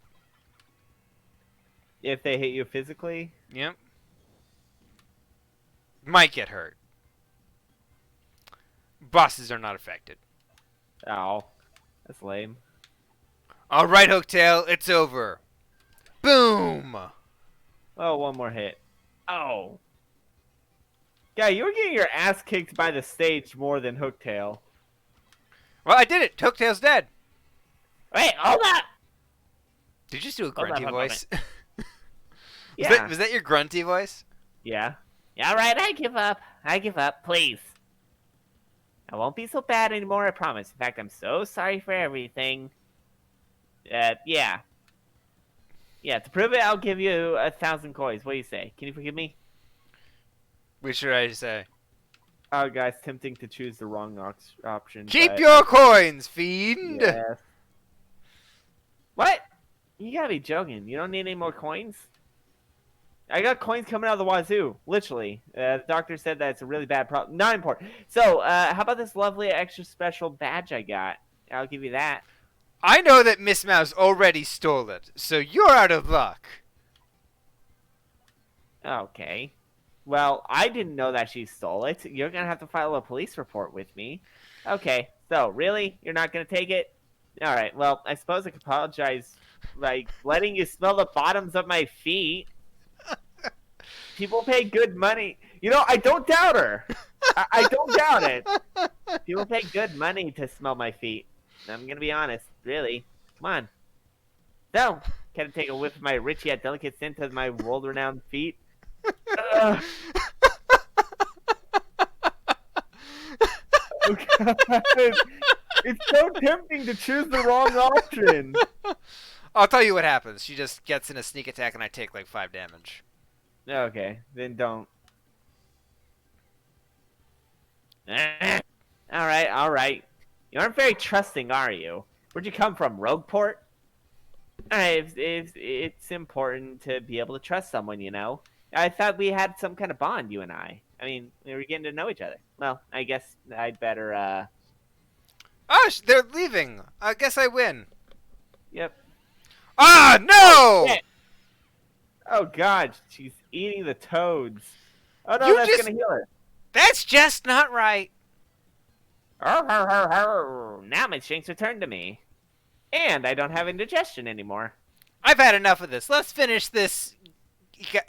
If they hit you physically? Yep. Might get hurt. Bosses are not affected. Ow. That's lame. Alright, Hooktail, it's over. Boom! Oh, one more hit. Oh. Yeah, you were getting your ass kicked by the stage more than Hooktail. Well, I did it! Hooktail's dead! Wait, hold up! Did you just do a Hold on grunty one voice? Yeah. Was that your grunty voice? Yeah. All right, I give up. I give up, please. I won't be so bad anymore, I promise. In fact, I'm so sorry for everything. Yeah. Yeah, to prove it, I'll give you 1,000 coins. What do you say? Can you forgive me? What should I say? Oh, guys, tempting to choose the wrong option. Keep but- your coins, fiend! Yes. What? You gotta be joking. You don't need any more coins? I got coins coming out of the wazoo. Literally. The doctor said that it's a really bad problem. Not important. So, how about this lovely extra special badge I got? I'll give you that. I know that Miss Mouse already stole it, so you're out of luck. Okay. Well, I didn't know that she stole it. You're gonna have to file a police report with me. Okay. So, really? You're not gonna take it? Alright, well, I suppose I could apologize, like, letting you smell the bottoms of my feet. People pay good money. You know, I don't doubt her. I don't doubt it. People pay good money to smell my feet. I'm gonna be honest, really. Come on. So, can I take a whiff of my rich yet delicate scent of my world-renowned feet? Ugh. Oh, God. It's so tempting to choose the wrong option. I'll tell you what happens. She just gets in a sneak attack and I take like 5 damage. Okay, then don't. Alright. You aren't very trusting, are you? Where'd you come from, Rogueport? Alright, it's important to be able to trust someone, you know? I thought we had some kind of bond, you and I. I mean, we were getting to know each other. Well, I guess I'd better. Oh, they're leaving. I guess I win. Yep. Ah, no! Shit. Oh God, she's eating the toads. Oh no, You that's just- gonna heal her. That's just not right. Arr, arr, arr, arr. Now my strength's returned to me, and I don't have indigestion anymore. I've had enough of this. Let's finish this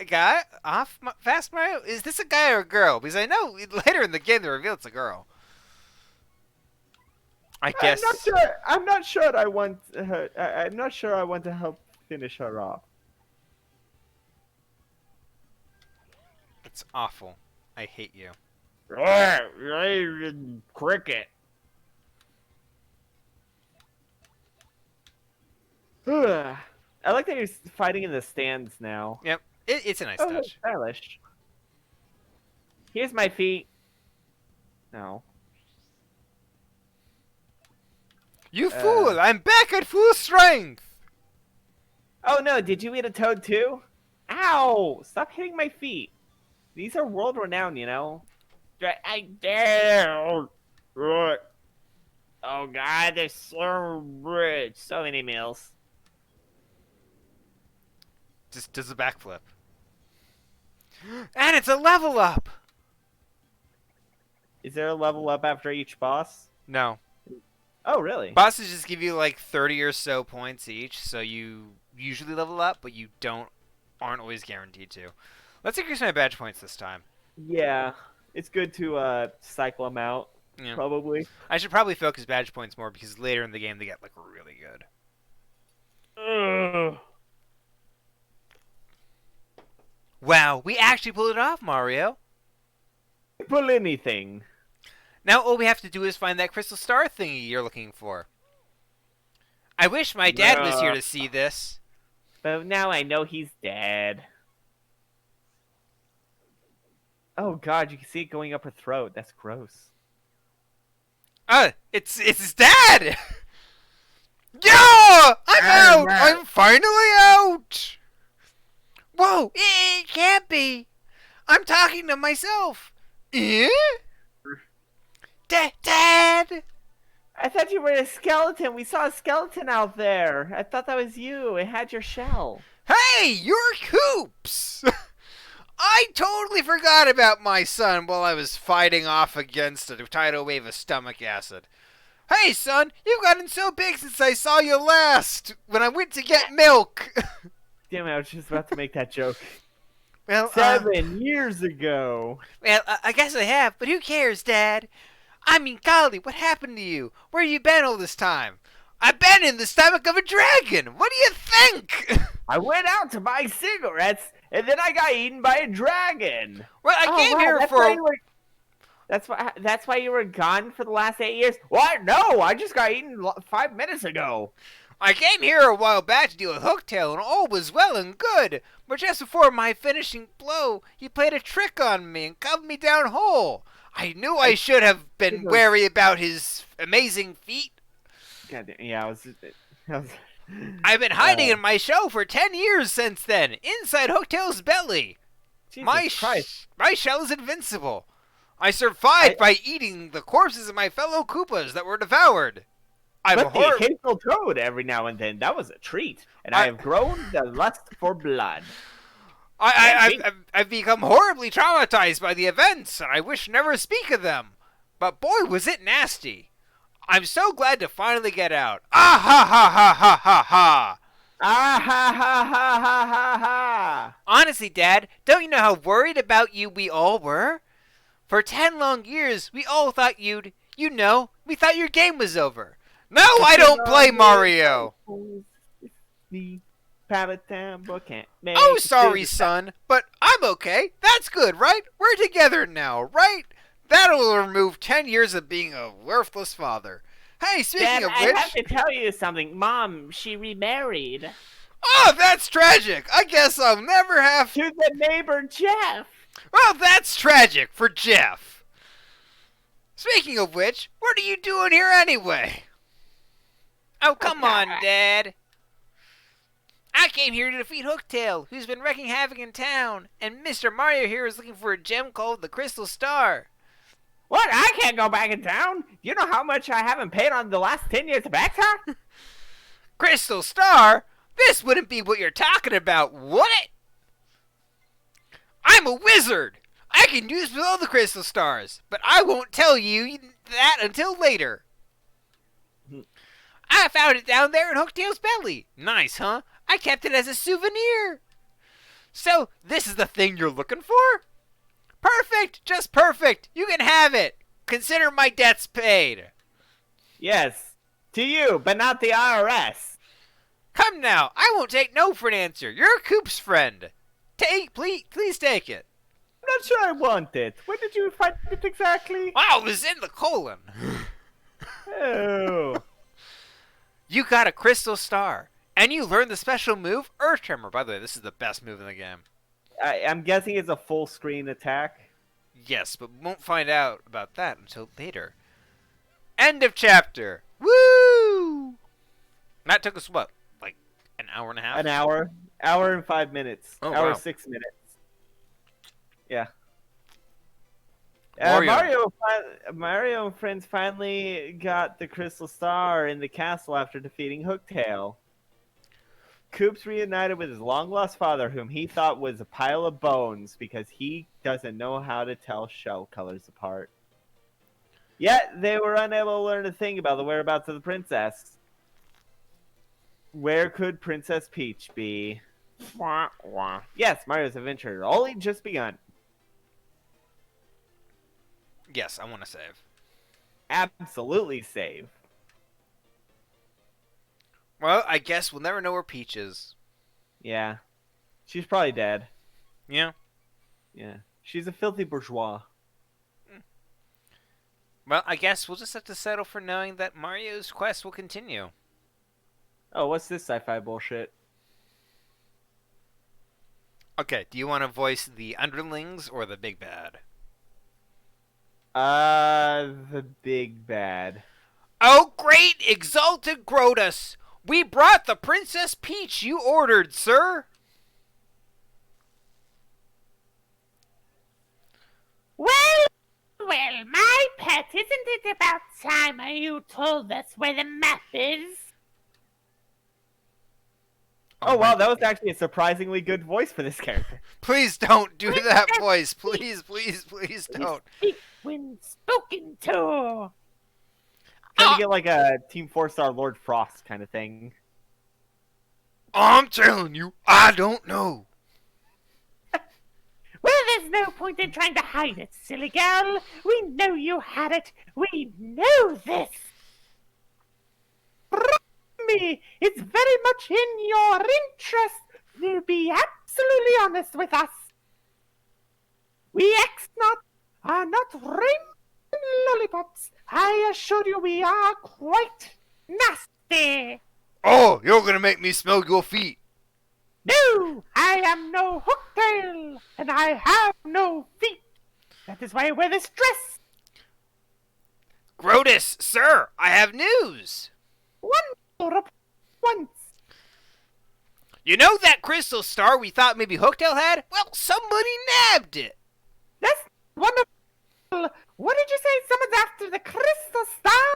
guy off fast, Mario. Is this a guy or a girl? Because I know later in the game they reveal it's a girl. I guess. I'm not sure. I'm not sure. I want her. I'm not sure. I want to help finish her off. It's awful. I hate you. Cricket. I like that he's fighting in the stands now. Yep. It's a nice Oh, touch. stylish. Here's my feet. No. You fool! I'm back at full strength! Oh no, did you eat a toad too? Ow! Stop hitting my feet. These are world renowned, you know. I dare. Oh God, they're so rich. So many meals. Just does a backflip. And it's a level up! Is there a level up after each boss? No. Oh, really? Bosses just give you like 30 or so points each, so you usually level up, but you aren't always guaranteed to. Let's increase my badge points this time. Yeah, it's good to cycle them out. Yeah. Probably. I should probably focus badge points more because later in the game they get like really good. Ugh. Wow, we actually pulled it off, Mario. Pull anything. Now all we have to do is find that crystal star thingy you're looking for. I wish my dad was here to see this. But now I know he's dead. Oh God, you can see it going up her throat. That's gross. It's his dad! Yeah! I'm out! I'm finally out! Whoa, it can't be! I'm talking to myself! Eh? Dad! I thought you were a skeleton. We saw a skeleton out there. I thought that was you. It had your shell. Hey, you're Coops! I totally forgot about my son while I was fighting off against a tidal wave of stomach acid. Hey, son, you've gotten so big since I saw you last when I went to get milk. Damn it, I was just about to make that joke. Well, 7 years ago. Well, I guess I have, but who cares, Dad? I mean, golly, what happened to you? Where you been all this time? I've been in the stomach of a dragon. What do you think? I went out to buy cigarettes, and then I got eaten by a dragon. Well, I came here that's for. Why you were, that's why you were gone for the last 8 years. What? No, I just got eaten 5 minutes ago. I came here a while back to deal with Hooktail, and all was well and good. But just before my finishing blow, he played a trick on me and covered me down whole. I knew I should have been wary about his amazing feat. God damn, yeah, I was I've been hiding in my shell for 10 years since then, inside Hooktail's belly. Jesus Christ. My shell is invincible. I survived by eating the corpses of my fellow Koopas that were devoured. But the occasional toad every now and then, that was a treat. And I have grown the lust for blood. I've become horribly traumatized by the events, and I wish never speak of them. But boy, was it nasty. I'm so glad to finally get out. Ah ha ha ha ha ha ha! Ah ha ha ha ha ha ha! Honestly, Dad, don't you know how worried about you we all were? For 10 long years, we all thought we thought your game was over. No, I don't play Mario! Oh, sorry, son, but I'm okay. That's good, right? We're together now, right? That'll remove 10 years of being a worthless father. Hey, speaking Dad, of which... I have to tell you something. Mom, she remarried. Oh, that's tragic. I guess I'll never have... To the neighbor, Jeff. Well, that's tragic for Jeff. Speaking of which, what are you doing here anyway? Oh, come on, Dad. I came here to defeat Hooktail, who's been wreaking havoc in town, and Mr. Mario here is looking for a gem called the Crystal Star. What? I can't go back in town? You know how much I haven't paid on the last 10 years of extra? Crystal Star? This wouldn't be what you're talking about, would it? I'm a wizard. I can do this with all the crystal stars, but I won't tell you that until later. I found it down there in Hooktail's belly. Nice, huh? I kept it as a souvenir. So, this is the thing you're looking for? Perfect, just perfect. You can have it. Consider my debts paid. Yes, to you, but not the IRS. Come now, I won't take no for an answer. You're Coop's friend. Please take it. I'm not sure I want it. Where did you find it exactly? Oh, it was in the colon. Oh. You got a crystal star, and you learned the special move, Earth Tremor. By the way, this is the best move in the game. I'm guessing it's a full screen attack. Yes, but we won't find out about that until later. End of chapter. Woo! That took us, what, like an hour and a half? An hour. Hour and 5 minutes. Oh, hour wow. 6 minutes. Yeah. Mario and friends finally got the Crystal Star in the castle after defeating Hooktail. Coop's reunited with his long-lost father, whom he thought was a pile of bones because he doesn't know how to tell shell colors apart. Yet, they were unable to learn a thing about the whereabouts of the princess. Where could Princess Peach be? Wah, wah. Yes, Mario's adventure had only just begun. Yes, I want to save. Absolutely save. Well, I guess we'll never know where Peach is. Yeah. She's probably dead. Yeah. Yeah. She's a filthy bourgeois. Well, I guess we'll just have to settle for knowing that Mario's quest will continue. Oh, what's this sci-fi bullshit? Okay, do you want to voice the underlings or the big bad? The big bad. Oh, great exalted Grotus! We brought the Princess Peach you ordered, sir! Well, my pet, isn't it about time you told us where the map is? Oh, wow, that was actually a surprisingly good voice for this character. Please don't do that voice. Please, please, please don't. Speak when spoken to. Trying to get like a Team 4-star Lord Frost kind of thing. I'm telling you, I don't know. Well, there's no point in trying to hide it, silly girl. We know you had it. We know this. Me, it's very much in your interest to be absolutely honest with us. We X-Not are not rainbow lollipops. I assure you we are quite nasty. Oh, you're gonna make me smell your feet. No, I am no Hooktail, and I have no feet. That is why I wear this dress. Grotus, sir, I have news. Once. You know that crystal star we thought maybe Hooktail had? Well, somebody nabbed it. That's wonderful. What did you say? Someone's after the crystal star?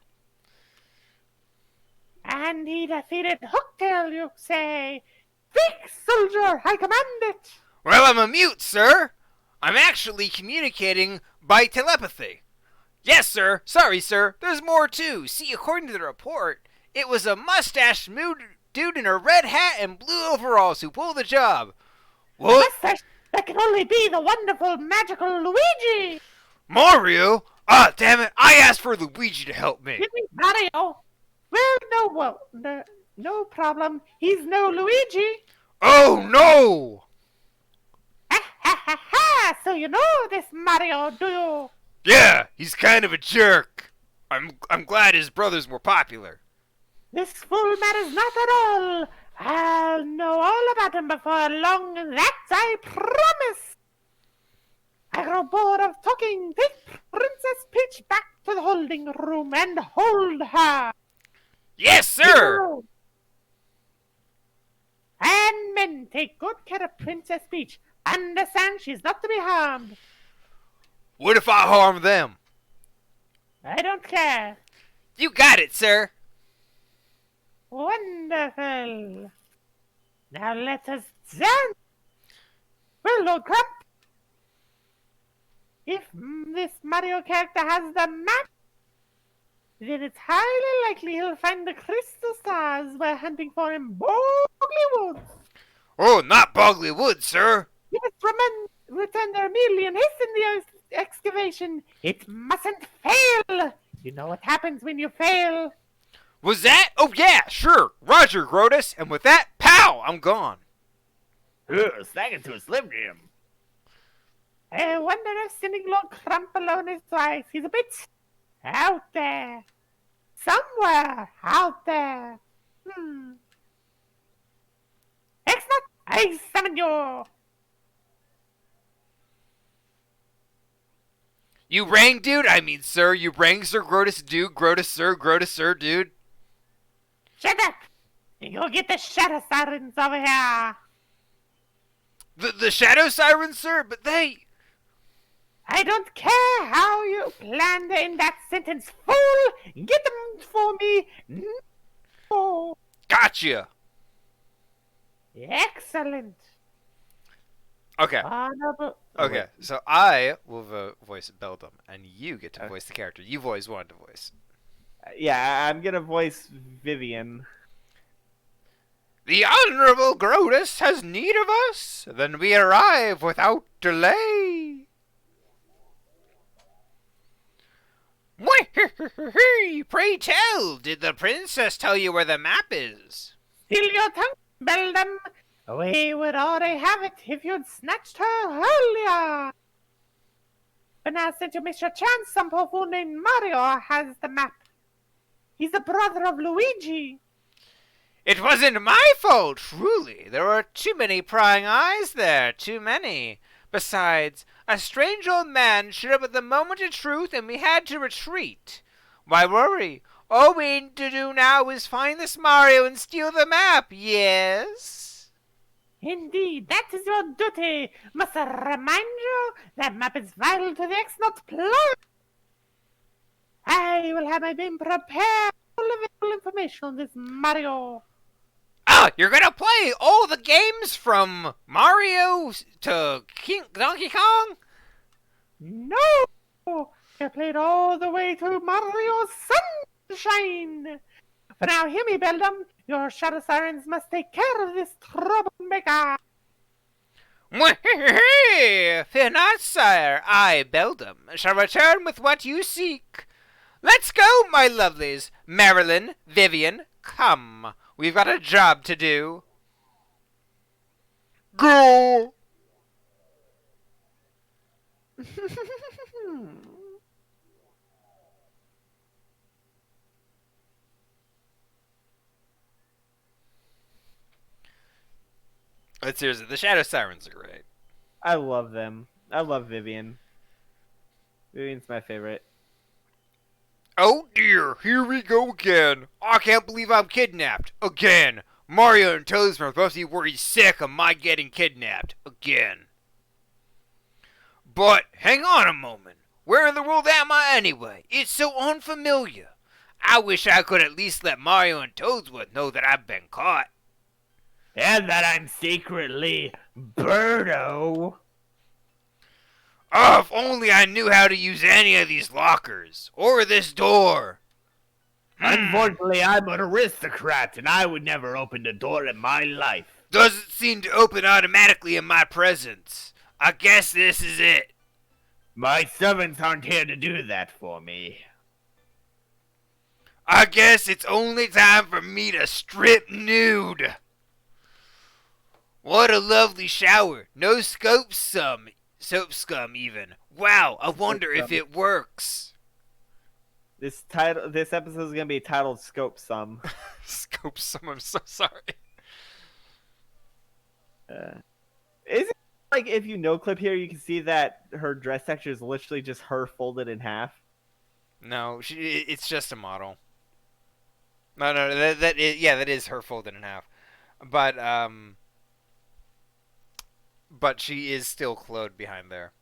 And he defeated Hooktail, you say? Speak, soldier, I command it. Well, I'm a mute, sir. I'm actually communicating by telepathy. Yes, sir. Sorry, sir. There's more, too. See, according to the report, it was a mustached dude in a red hat and blue overalls who pulled the job. What? Mustache, that can only be the wonderful, magical Luigi. Mario? Ah, damn it. I asked for Luigi to help me. Give me Mario. Well, no problem. He's no Luigi. Oh, no! Ha! So you know this Mario, do you? Yeah, he's kind of a jerk. I'm glad his brother's more popular. This fool matters not at all. I'll know all about him before long, that I promise. I grow bored of talking. Take Princess Peach back to the holding room and hold her. Yes, sir! And care of Princess Peach. Understand? She's not to be harmed. What if I harm them? I don't care. You got it, sir. Wonderful. Now let us dance. Well, Lord Crump, if this Mario character has the map, then it's highly likely he'll find the crystal stars we're hunting for in Bogley Woods. Oh, not Bogley Woods, sir. You must return there immediately and hasten the excavation. It mustn't fail. You know what happens when you fail. Was that? Oh, yeah, sure. Roger, Grotus. And with that, pow, I'm gone. Snag it to a Slim Jim. I wonder if sending Lord Crump alone is wise. He's a bit out there. Somewhere out there. Excellent. I summon you. You rang, dude? I mean, sir. You rang, Sir Grotus, dude. Grotus, sir, dude. Shut up. You go get the shadow sirens over here. The Shadow Sirens, sir? But they... I don't care how you plan to end that sentence, fool. Get them for me. No. Gotcha. Excellent. Okay. Honorable. Okay, so I will voice Beldum, and you get to voice the character you've always wanted to voice. Yeah, I'm gonna voice Vivian. The Honorable Grotus has need of us. Then we arrive without delay. Pray tell, did the princess tell you where the map is? Steal your tongue, Beldam. We would already have it if you'd snatched her earlier. But now, since you missed your chance, some poor fool named Mario has the map. He's the brother of Luigi. It wasn't my fault, truly. There were too many prying eyes there, too many. Besides, a strange old man showed up at the moment of truth and we had to retreat. Why worry? All we need to do now is find this Mario and steal the map, yes? Indeed, that is your duty. Must remind you that map is vital to the X-Not plan. I will have my men prepare all available information on this Mario. Ah, you're gonna play all the games from Mario to Donkey Kong? No! I played all the way to Mario Sunshine. For now, hear me, Beldam. Your shadow sirens must take care of this troublemaker. Fear not, sire. I, Beldam, shall return with what you seek. Let's go, my lovelies. Marilyn, Vivian, come. We've got a job to do. Go! But seriously, the Shadow Sirens are great. I love them. I love Vivian. Vivian's my favorite. Oh dear, here we go again. I can't believe I'm kidnapped. Again. Mario and Toads are supposed to be worried sick of my getting kidnapped. Again. But, hang on a moment. Where in the world am I anyway? It's so unfamiliar. I wish I could at least let Mario and Toadswood know that I've been caught. And that I'm secretly Birdo. Oh, if only I knew how to use any of these lockers. Or this door. Unfortunately, I'm an aristocrat, and I would never open the door in my life. Doesn't seem to open automatically in my presence. I guess this is it. My servants aren't here to do that for me. I guess it's only time for me to strip nude. What a lovely shower. No soap scum even. Wow, I wonder if it works. This episode is gonna be titled "Scope Sum." Scope some, I'm so sorry. Is it like if you no clip here, you can see that her dress texture is literally just her folded in half? No, it's just a model. No, that is her folded in half. But but she is still clothed behind there.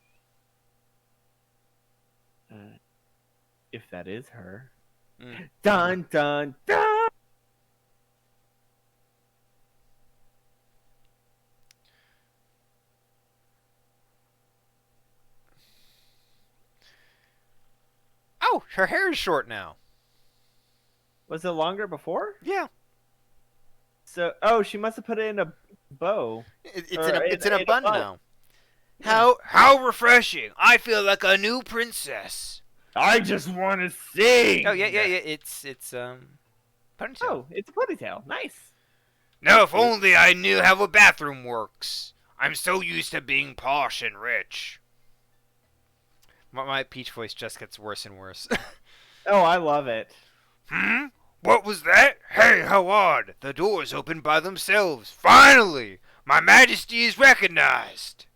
If that is her. Mm. Dun dun dun. Oh, her hair is short now. Was it longer before? Yeah, So, she must have put it in a bow. it's Or in a bun bun. now. Yeah. How refreshing! I feel like a new princess. I just want to sing. Oh yeah. It's ponytail. Oh, it's a ponytail. Nice. Now, if only I knew how a bathroom works. I'm so used to being posh and rich. My Peach voice just gets worse and worse. Oh, I love it. Hmm? What was that? Hey, how odd! The doors opened by themselves. Finally! My majesty is recognized!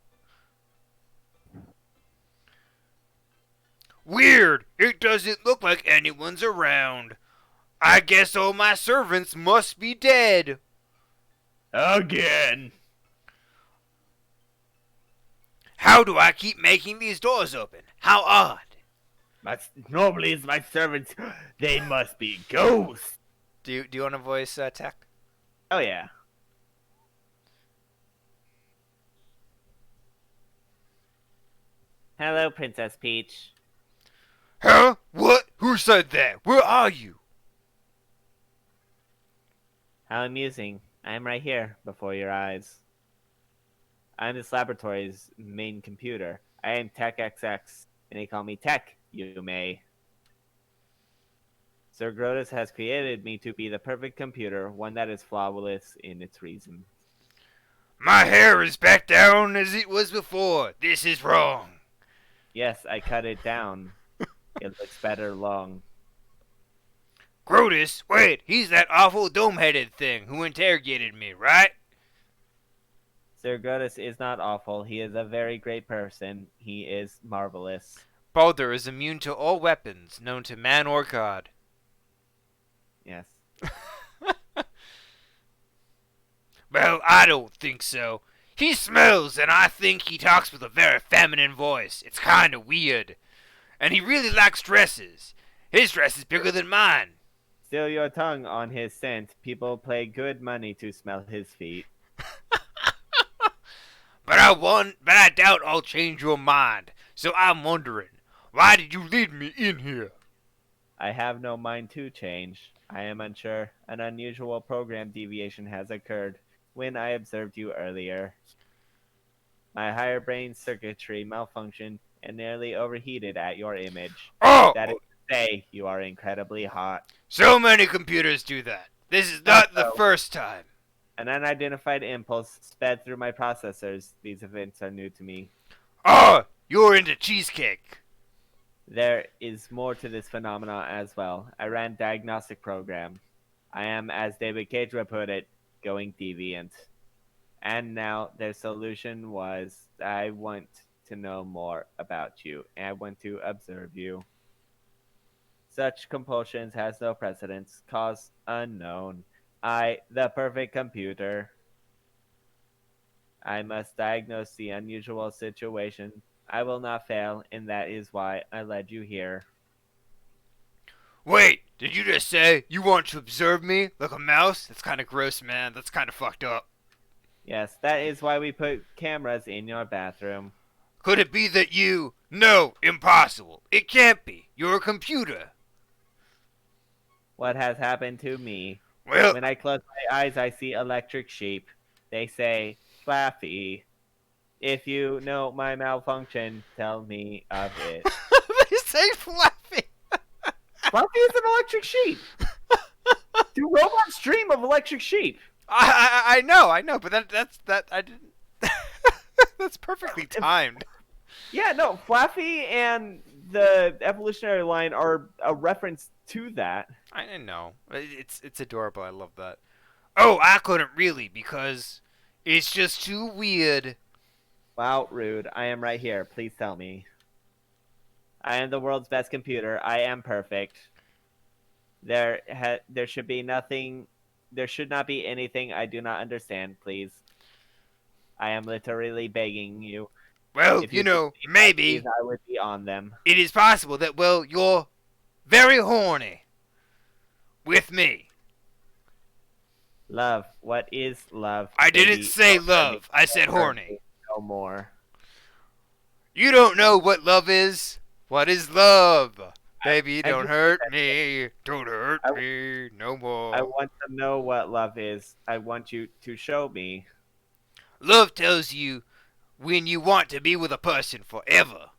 Weird! It doesn't look like anyone's around. I guess all my servants must be dead. Again. How do I keep making these doors open? How odd! Normally, it's my servants. They must be ghosts. Do you want to voice Tech? Oh yeah. Hello, Princess Peach. Huh? What? Who said that? Where are you? How amusing. I am right here, before your eyes. I am this laboratory's main computer. I am Tech XX, and they call me Tech, you may. Sir Grotus has created me to be the perfect computer, one that is flawless in its reason. My hair is back down as it was before. This is wrong. Yes, I cut it down. It looks better long. Grotus, wait, he's that awful dome-headed thing who interrogated me, right? Sir Grotus is not awful. He is a very great person. He is marvelous. Baldur is immune to all weapons known to man or god. Yes. Well, I don't think so. He smells, and I think he talks with a very feminine voice. It's kind of weird. And he really likes dresses. His dress is bigger than mine. Still your tongue on his scent. People pay good money to smell his feet. But I doubt I'll change your mind. So I'm wondering, why did you lead me in here? I have no mind to change. I am unsure. An unusual program deviation has occurred when I observed you earlier. My higher brain circuitry malfunctioned and nearly overheated at your image. Oh! That is to say, you are incredibly hot. So many computers do that. This is not the Uh-oh. first time. An unidentified impulse sped through my processors. These events are new to me. Oh, you're into cheesecake. There is more to this phenomena as well. I ran diagnostic program. I am, as David Cage would put it, going deviant. And now their solution was, I want to know more about you, and I want to observe you. Such compulsions has no precedence, cause unknown. I, the perfect computer. I must diagnose the unusual situation. I will not fail, and that is why I led you here. Wait, did you just say you want to observe me like a mouse? That's kind of gross, man. That's kind of fucked up. Yes, that is why we put cameras in your bathroom. Could it be that you... No, impossible. It can't be. You're a computer. What has happened to me? Well, When I close my eyes, I see electric sheep. They say, Flaffy. If you know my malfunction, tell me of it. they say Fluffy. Fluffy is an electric sheep. Do robots dream of electric sheep? I know, but I didn't. That's perfectly timed. Yeah, no, Flaffy and the evolutionary line are a reference to that. I know. It's adorable. I love that. Oh, I couldn't really because it's just too weird. Wow, rude. I am right here. Please tell me. I am the world's best computer. I am perfect. There should be nothing. There should not be anything I do not understand, please. I am literally begging you. Well, If you you could know, see my teeth, maybe I would be on them. it is possible that, well, you're very horny with me. Love. What is love, I didn't baby? say Don't hurt me. love. I said Don't hurt horny. me no more. You don't know what love is. What is love? Baby, I don't just hurt said me. Don't hurt I, me no I more. want to know what love is. I want you to show me. Love tells you when you want to be with a person forever.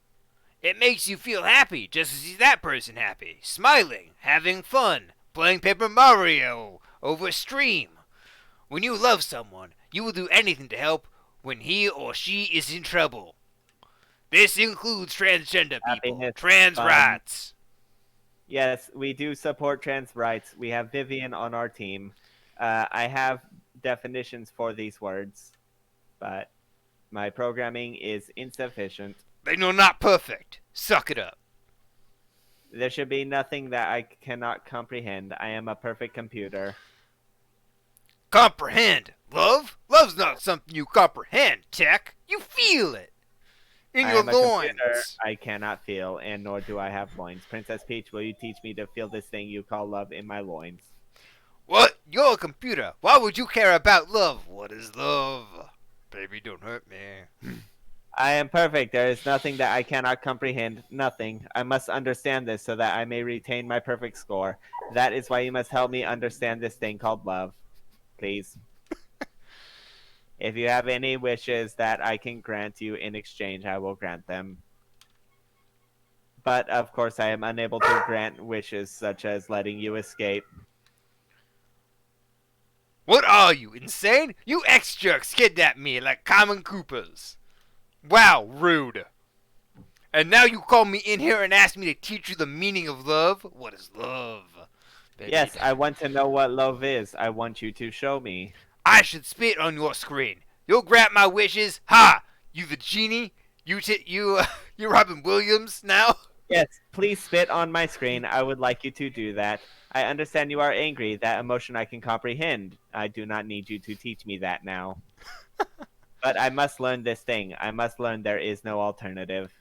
It makes you feel happy just to see that person happy, smiling, having fun, playing Paper Mario over stream. When you love someone, you will do anything to help when he or she is in trouble. This includes transgender people, Happiness, trans fun. rights. Yes, we do support trans rights. We have Vivian on our team. I have definitions for these words, but my programming is insufficient. They know not perfect. Suck it up. There should be nothing that I cannot comprehend. I am a perfect computer. Comprehend. Love? Love's not something you comprehend, Tech. You feel it. In I your am a computer. loins. I cannot feel, and nor do I have loins. Princess Peach, will you teach me to feel this thing you call love in my loins? What? You're a computer. Why would you care about love? What is love? Baby, don't hurt me. I am perfect. There is nothing that I cannot comprehend. Nothing. I must understand this so that I may retain my perfect score. That is why you must help me understand this thing called love. Please. If you have any wishes that I can grant you in exchange, I will grant them. But of course, I am unable to grant wishes such as letting you escape. What are you, insane? You ex-jerks kidnapped me like common coopers. Wow, rude. And now you call me in here and ask me to teach you the meaning of love? What is love? Baby, Yes, I want to know what love is. I want you to show me. I should spit on your screen. You'll grant my wishes? Ha! You the genie? You Robin Williams now? Yes, please spit on my screen. I would like you to do that. I understand you are angry. That emotion I can comprehend. I do not need you to teach me that now. But I must learn this thing. I must learn there is no alternative.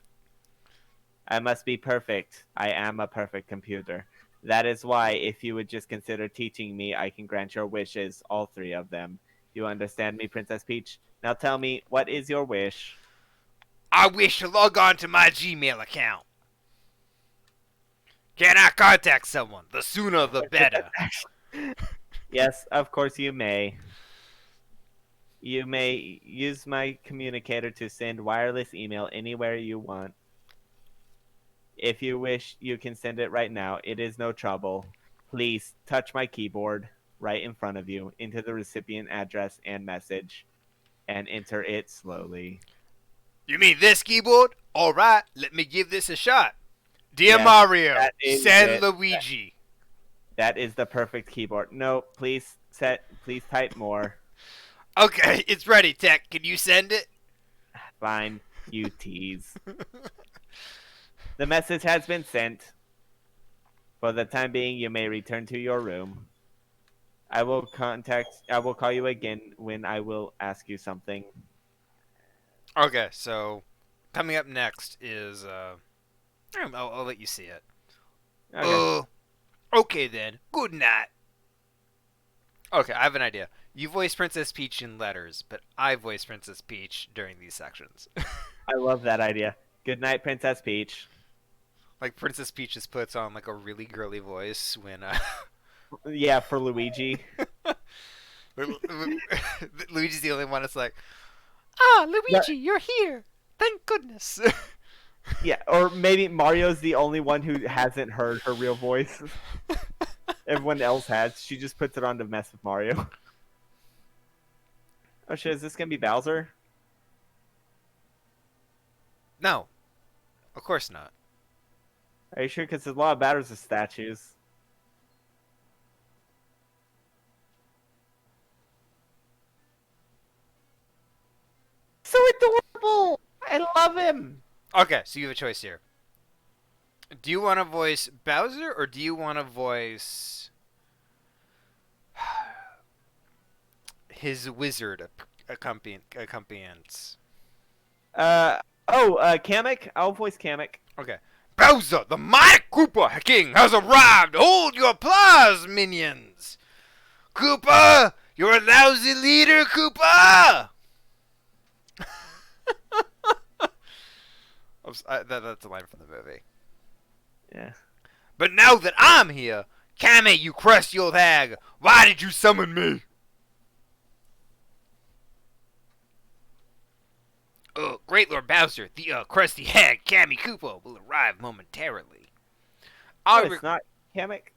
I must be perfect. I am a perfect computer. That is why, if you would just consider teaching me, I can grant your wishes, all three of them. You understand me, Princess Peach? Now tell me, what is your wish? I wish to log on to my Gmail account. Can I contact someone? The sooner the better. Yes, of course you may. You may use my communicator to send wireless email anywhere you want. If you wish, you can send it right now. It is no trouble. Please touch my keyboard right in front of you into the recipient address and message and enter it slowly. You mean this keyboard? Alright, let me give this a shot. Dear Yes, Mario, that is send it. Luigi. That is the perfect keyboard. No, please type more. Okay, it's ready, Tech. Can you send it? Fine, you tease. The message has been sent. For the time being, you may return to your room. I will call you again when I will ask you something. Okay, so coming up next is I'll let you see it. Okay. Okay then. Good night. Okay, I have an idea. You voice Princess Peach in letters, but I voice Princess Peach during these sections. I love that idea. Good night, Princess Peach. Like Princess Peach just puts on like a really girly voice when Yeah, for Luigi. Luigi's the only one that's like, ah, Luigi, you're here. Thank goodness. Yeah, or maybe Mario's the only one who hasn't heard her real voice. Everyone else has. She just puts it on to mess with Mario. Oh shit, is this gonna be Bowser? No, of course not. Are you sure? Because there's a lot of Bowser statues. So adorable! I love him! Okay, so you have a choice here. Do you want to voice Bowser or do you want to voice his wizard accompaniments. Kamek. I'll voice Kamek. Okay. Bowser, the mighty Koopa King has arrived. Hold your applause, minions. Koopa, you're a lousy leader, Koopa. That's a line from the movie. Yeah. But now that I'm here, Kami, you crusty old hag, why did you summon me? Great Lord Bowser, the crusty hag, Kami Koopa, will arrive momentarily. It's not Kamek.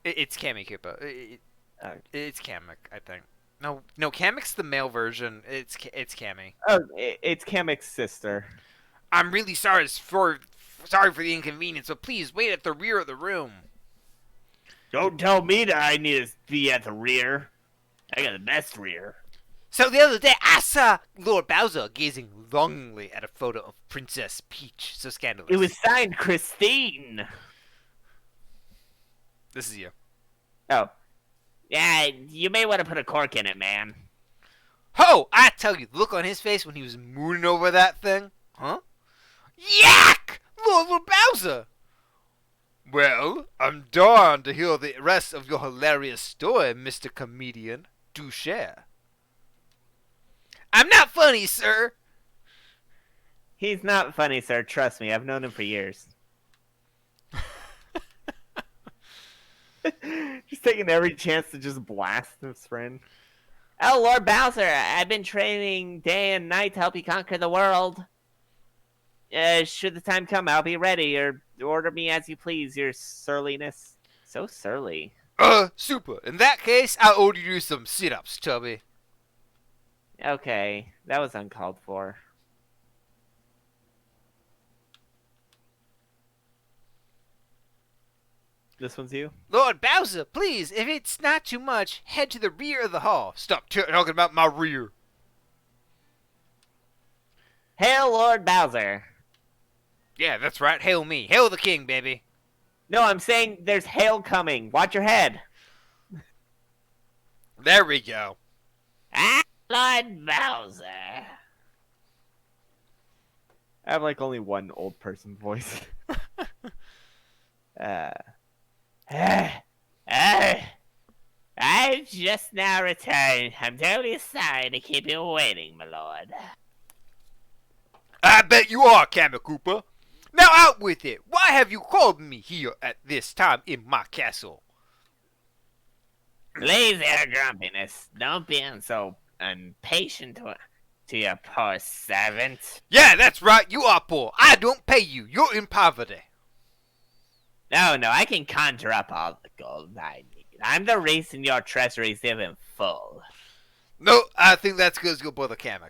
It's Kami Koopa. Oh. It's Kamek, I think. No, Kamek's the male version. It's Kami. Oh, it's Kamek's sister. I'm really sorry for the inconvenience, but please wait at the rear of the room. Don't tell me that I need to be at the rear. I got the best rear. So the other day, I saw Lord Bowser gazing longingly at a photo of Princess Peach. So scandalous. It was signed Christine. This is you. Oh. Yeah, you may want to put a cork in it, man. Ho! I tell you, the look on his face when he was mooning over that thing. Huh? Yak! Lord Bowser! Well, I'm darned to hear the rest of your hilarious story, Mr. Comedian. Do share. I'm not funny, sir. He's not funny, sir. Trust me. I've known him for years. Just taking every chance to just blast his friend. Oh, Lord Bowser, I've been training day and night to help you conquer the world. Should the time come, I'll be ready, or order me as you please, your surliness. So surly. Super. In that case, I'll order you some sit-ups, Tubby. Okay, that was uncalled for. This one's you? Lord Bowser, please, if it's not too much, head to the rear of the hall. Stop talking about my rear. Hail, Lord Bowser. Yeah, that's right. Hail me. Hail the king, baby. No, I'm saying there's hail coming. Watch your head. There we go. Ah, Lord Bowser. I have like only one old person voice. I've just now returned. I'm terribly sorry to keep you waiting, my lord. I bet you are, Kami Koopa. Now out with it. Why have you called me here at this time in my castle? Lazy grumpiness. Don't be so impatient to your poor servant. Yeah, that's right. You are poor. I don't pay you. You're in poverty. No, I can conjure up all the gold I need. I'm the reason your treasury is even full. No, I think that's because your brother Kamek.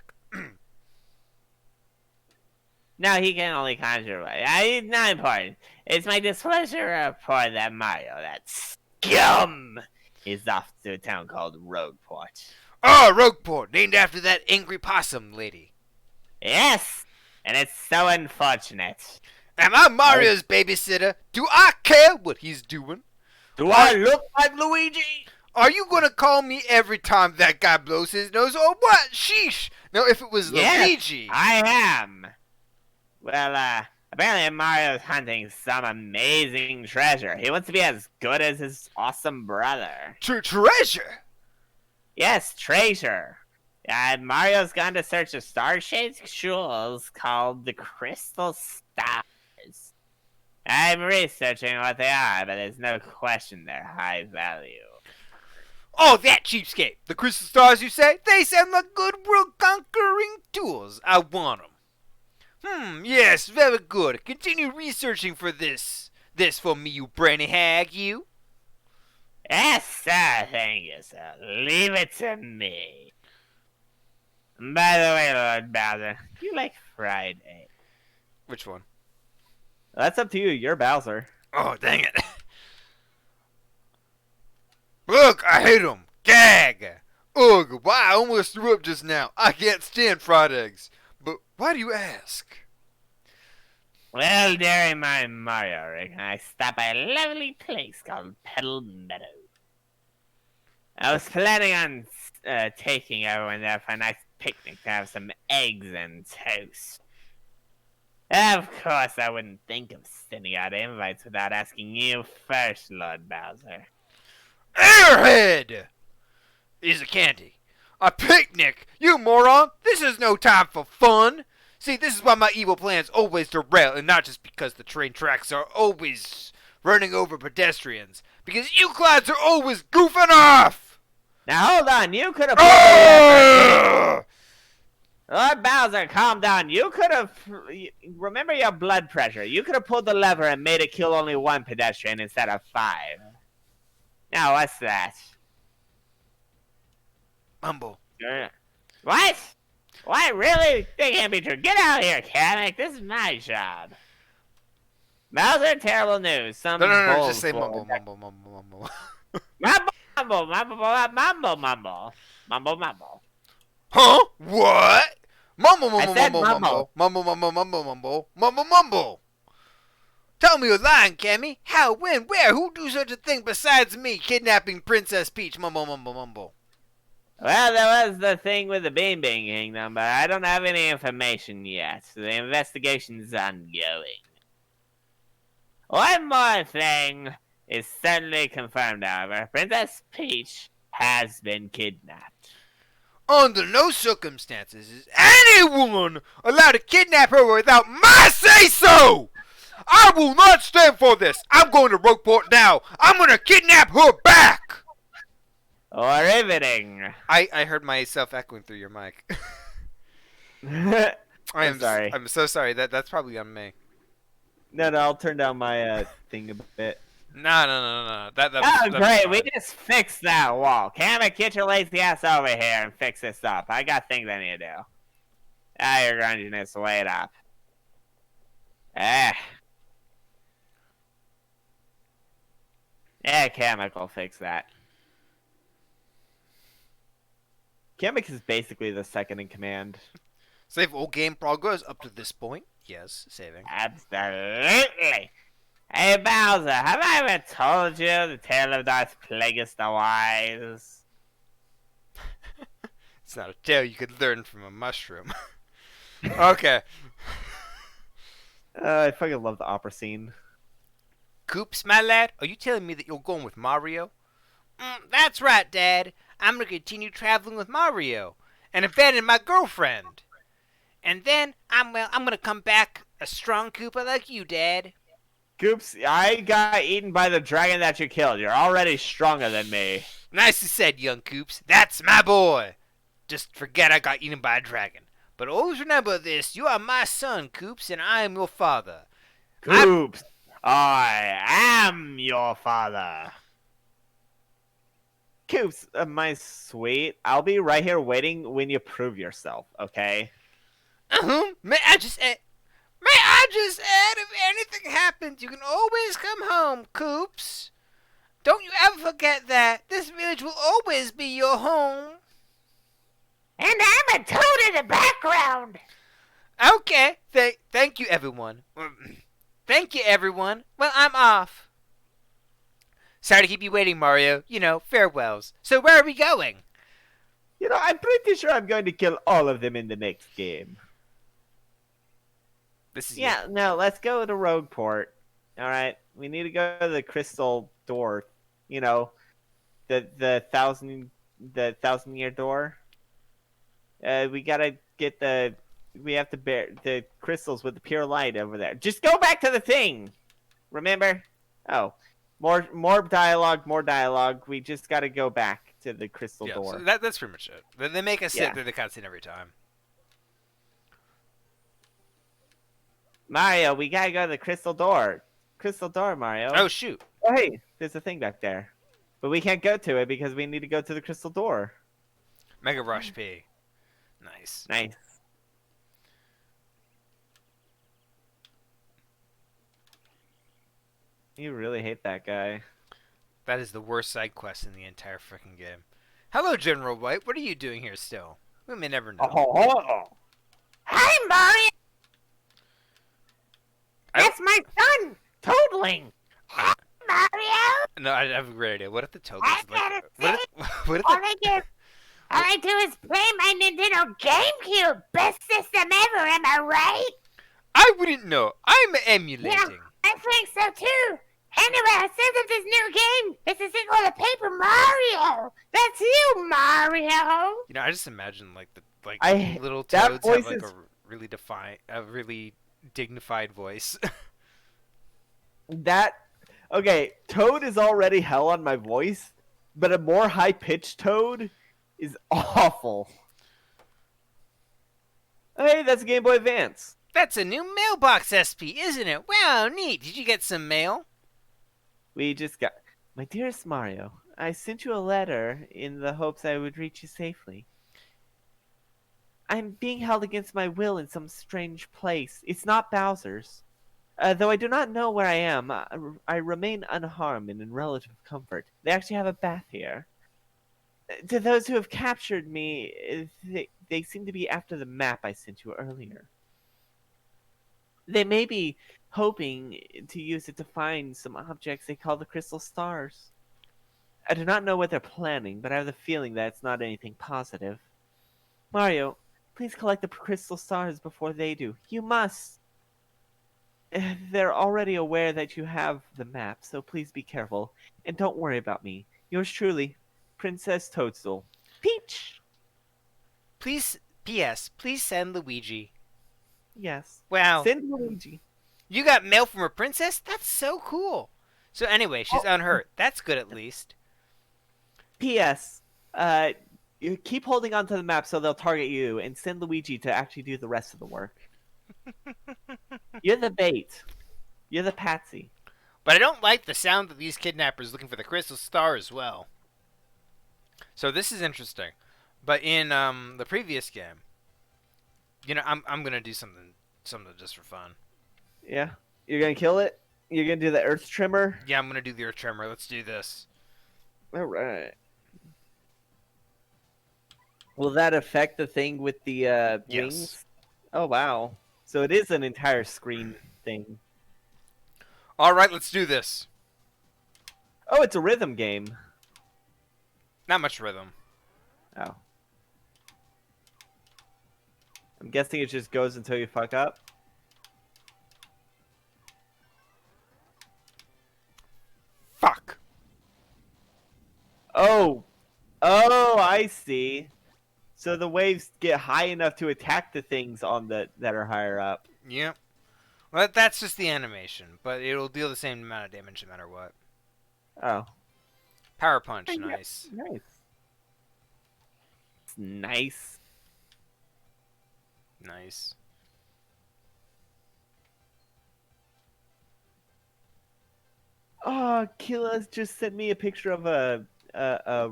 No, he can only conjure one. It's not important. It's my displeasure to report that Mario, that scum, is off to a town called Rogueport. Oh, Rogueport, named after that angry possum lady. Yes, and it's so unfortunate. Am I Mario's babysitter? Do I care what he's doing? Do I look like Luigi? Are you gonna call me every time that guy blows his nose or what? Sheesh! Now, if it was Luigi... I am. Well, apparently Mario's hunting some amazing treasure. He wants to be as good as his awesome brother. Treasure? Yes, treasure. Mario's gone to search the star-shaped jewels called the Crystal Stars. I'm researching what they are, but there's no question they're high value. Oh, that cheapskate! The crystal stars, you say? They sound like good world-conquering tools. I want them. Yes, very good. Continue researching for this. This for me, you brainy hag, you. Yes, sir, thank you, sir. Leave it to me. By the way, Lord Bowser, do you like fried egg? Which one? That's up to you. You're Bowser. Oh, dang it. Look, I hate them. Gag. Ugh, why? I almost threw up just now. I can't stand fried eggs. But why do you ask? Well, during my Mario rig, I stopped by a lovely place called Petal Meadow. I was planning on taking everyone there for a nice picnic to have some eggs and toast. Of course, I wouldn't think of sending out invites without asking you first, Lord Bowser. Airhead! Easy candy. A picnic! You moron! This is no time for fun! See, this is why my evil plans always derail, and not just because the train tracks are always running over pedestrians. Because you clowns are always goofing off! Now hold on, you could have pulled the lever. Lord Bowser, calm down. You could have... Remember your blood pressure. You could have pulled the lever and made it kill only one pedestrian instead of 5. Now, what's that? Mumble. What? What? Really? That can't be true. Get out of here, Kamek. This is my job. Bowser, terrible news. Some No, bulls just say will- mumble. Mumble, mumble, mumble, mumble, mumble, mumble. Huh? What? Mumble, I said mumble. mumble. Tell me you're lying, Cammy. How, when, where, who do such a thing besides me, kidnapping Princess Peach? Mumble. Well, there was the thing with the Bean Bean Kingdom, but I don't have any information yet. The investigation's ongoing. One more thing is certainly confirmed, however. Princess Peach has been kidnapped. Under no circumstances is anyone allowed to kidnap her without my say-so! I will not stand for this! I'm going to Rogueport now! I'm gonna kidnap her back! Or riveting. I heard myself echoing through your mic. I'm sorry. I'm so sorry. That's probably on me. No, I'll turn down my thing a bit. No. That Oh, that's great. fine. We just fixed that wall. Kamek, get your lazy ass over here and fix this up. I got things I need to do. Ah, your grunginess, wait up. Yeah, Kamek will fix that. Kamek is basically the second in command. Save all game progress up to this point. Yes, saving. Absolutely. Hey, Bowser, have I ever told you the tale of Darth Plagueis the Wise? It's not a tale you could learn from a mushroom. Okay. I fucking love the opera scene. Coops, my lad, are you telling me that you're going with Mario? That's right, Dad. I'm gonna continue traveling with Mario and abandon my girlfriend. And then I'm gonna come back a strong Koopa like you, Dad. Goops, I got eaten by the dragon that you killed. You're already stronger than me. Nicely said, young Coops. That's my boy. Just forget I got eaten by a dragon. But always remember this: you are my son, Coops, and I am your father. Goops, I am your father. Coops, my sweet, I'll be right here waiting when you prove yourself, okay? May I just add, if anything happens, you can always come home, Coops. Don't you ever forget that. This village will always be your home. And I'm a toad in the background. Okay, thank you, everyone. Thank you, everyone. Well, I'm off. Sorry to keep you waiting, Mario. You know, farewells. So where are we going? You know, I'm pretty sure I'm going to kill all of them in the next game. This is Yeah, no, let's go to Rogueport. Alright, we need to go to the crystal door. You know, the thousand-year door. We gotta get we have to bear the crystals with the pure light over there. Just go back to the thing! Remember? Oh, more dialogue. We just gotta go back to the crystal door. So that's pretty much it. They make us sit through the cutscene every time. Mario, we gotta go to the crystal door. Crystal door, Mario. Oh, shoot. Oh, hey, there's a thing back there. But we can't go to it because we need to go to the crystal door. Mega Rush P. Nice. Nice. You really hate that guy. That is the worst side quest in the entire freaking game. Hello, General White. What are you doing here still? We may never know. Oh. Hi, Mario. That's my son, Toadling. Hi, Mario. No, I have a great idea. What if the toad I was like... gotta What if the... All I do is play my Nintendo GameCube. Best system ever, am I right? I wouldn't know. I'm emulating. I think so too. Anyway, I said that this new game is a sequel to Paper Mario. That's you, Mario. You know, I just imagine like the I- little that toads have voice like is- a really dignified voice. Okay, Toad is already hell on my voice, but a more high-pitched Toad is awful. Hey, that's a Game Boy Advance. That's a new mailbox SP, isn't it? Wow, neat. Did you get some mail? We just got... My dearest Mario, I sent you a letter in the hopes I would reach you safely. I'm being held against my will in some strange place. It's not Bowser's. Though I do not know where I am, I remain unharmed and in relative comfort. They actually have a bath here. To those who have captured me, they seem to be after the map I sent you earlier. They may be hoping to use it to find some objects they call the crystal stars. I do not know what they're planning, but I have the feeling that it's not anything positive. Mario, please collect the crystal stars before they do. You must! They're already aware that you have the map, so please be careful, and don't worry about me. Yours truly, Princess Toadstool. Peach! Please, P.S. Please send Luigi. Yes. Wow, Send Luigi. you got mail from a princess? That's so cool. So anyway, she's unhurt. That's good at least. P.S. You keep holding on to the map so they'll target you, and send Luigi to actually do the rest of the work. You're the bait. You're the patsy. But I don't like the sound of these kidnappers looking for the crystal star as well. So this is interesting. But in the previous game, you know, I'm gonna do something just for fun. Yeah. You're gonna kill it? You're gonna do the earth trimmer? Yeah, I'm gonna do the earth tremor. Let's do this. Alright. Will that affect the thing with the wings? Yes. Oh wow. So it is an entire screen thing. All right, let's do this. Oh, it's a rhythm game. Not much rhythm. Oh. I'm guessing it just goes until you fuck up. Fuck. Oh. Oh, I see. So the waves get high enough to attack the things on that are higher up. Yep. Well, that's just the animation, but it'll deal the same amount of damage no matter what. Oh. Power punch, nice. Nice. It's nice. Nice. Oh, Killa just sent me a picture of a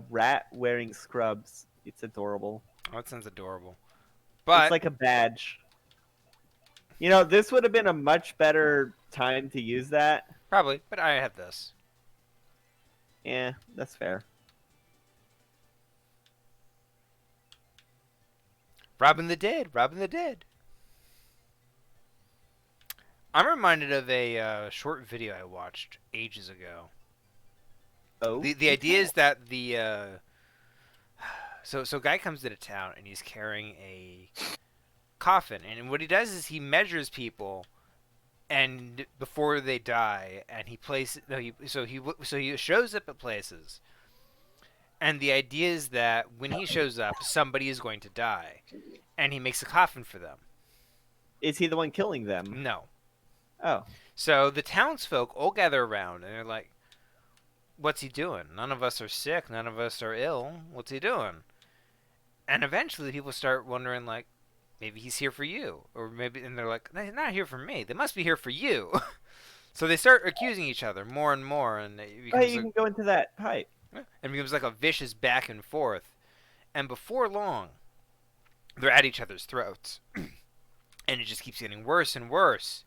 rat wearing scrubs. It's adorable. Oh, that sounds adorable. But It's like a badge. You know, this would have been a much better time to use that. probably, but I have this. Yeah, that's fair. Robin the Dead. Robin the Dead. I'm reminded of a short video I watched ages ago. Oh. The idea is that the so guy comes into town and he's carrying a coffin, and what he does is he measures people and before they die, and he shows up at places, and the idea is that when he shows up somebody is going to die, and he makes a coffin for them. Is he the one killing them? No. Oh. So the townsfolk all gather around and they're like, what's he doing? None of us are sick, none of us are ill, what's he doing? And eventually people start wondering, like, maybe he's here for you, or maybe, and they're like, they're not here for me, they must be here for you. So they start accusing each other more and more, and it Oh, becomes, you can go into that pipe. it becomes like a vicious back and forth. And before long, they're at each other's throats. And it just keeps getting worse and worse,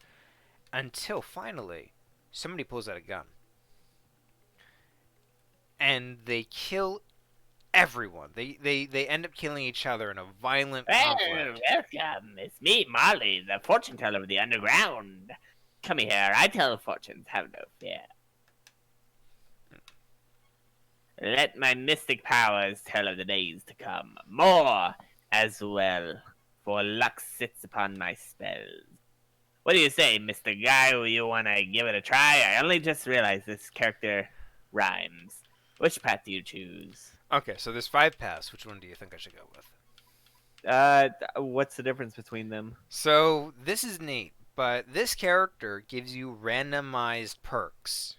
until finally somebody pulls out a gun. And they kill everyone. They end up killing each other in a violent conflict. Welcome. It's me, Marley, the fortune teller of the underground. Come here, I tell fortunes, have no fear. Let my mystic powers tell of the days to come. More as well, for luck sits upon my spells. What do you say, Mr. Guy? Will you want to give it a try? I only just realized this character rhymes. Which path do you choose? Okay, so there's 5 paths. Which one do you think I should go with? What's the difference between them? So this is neat, but this character gives you randomized perks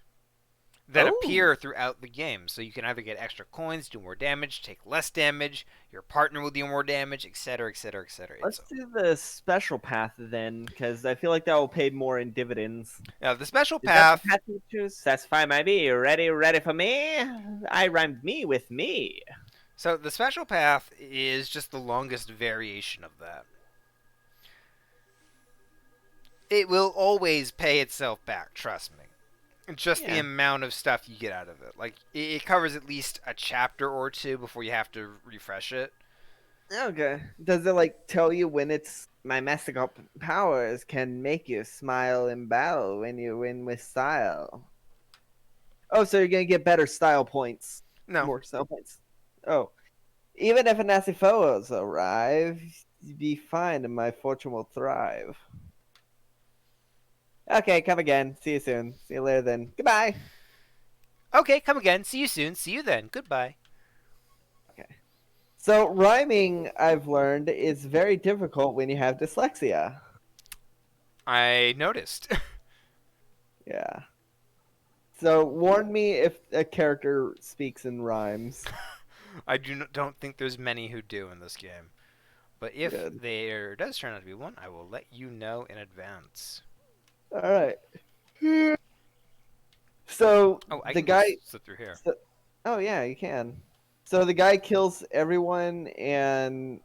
that Oh. appear throughout the game. So you can either get extra coins, do more damage, take less damage, your partner will do more damage, etc., etc., etc. Let's do the special path then, because I feel like that will pay more in dividends. Now the special Is that path. the path you choose? That's fine, my be. Ready for me? I rhymed me with me. So the special path is just the longest variation of that. It will always pay itself back, trust me. Just the Yeah. amount of stuff you get out of it. Like, it covers at least a chapter or two before you have to refresh it. Okay. Does it like tell you when it's my mystical powers can make you smile in battle when you win with style? Oh, so you're gonna get better style points. No. More style points. Oh. Even if a nasty foes arrive, be fine and my fortune will thrive. Okay, come again. See you soon. See you later then. Goodbye. Okay, come again. See you soon. See you then. Goodbye. So rhyming, I've learned, is very difficult when you have dyslexia. I noticed. Yeah. So warn me if a character speaks in rhymes. I don't think there's many who do in this game. But if Good. there does turn out to be one, I will let you know in advance. All right. So Oh, I the can guy. just sit through here. Oh yeah, you can. So the guy kills everyone, and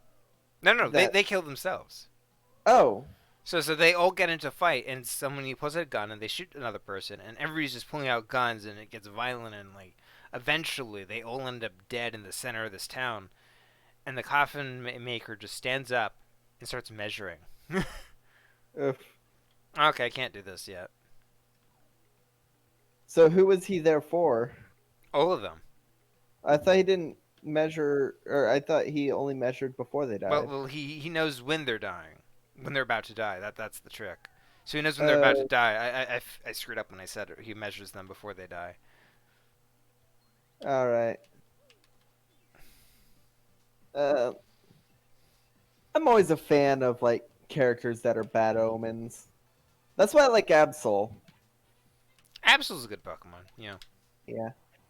No, that. they kill themselves. Oh. So they all get into a fight, and somebody pulls out a gun, and they shoot another person, and everybody's just pulling out guns, and it gets violent, and like eventually they all end up dead in the center of this town, and the coffin maker just stands up and starts measuring. Ugh. Okay, I can't do this yet. So who was he there for? All of them. I thought he didn't measure, or I thought he only measured before they died. Well, he knows when they're dying, when they're about to die. That's the trick. So he knows when they're about to die. I screwed up when I said it. He measures them before they die. All right. I'm always a fan of like characters that are bad omens. That's why I like Absol. Absol's a good Pokemon. Yeah. Yeah.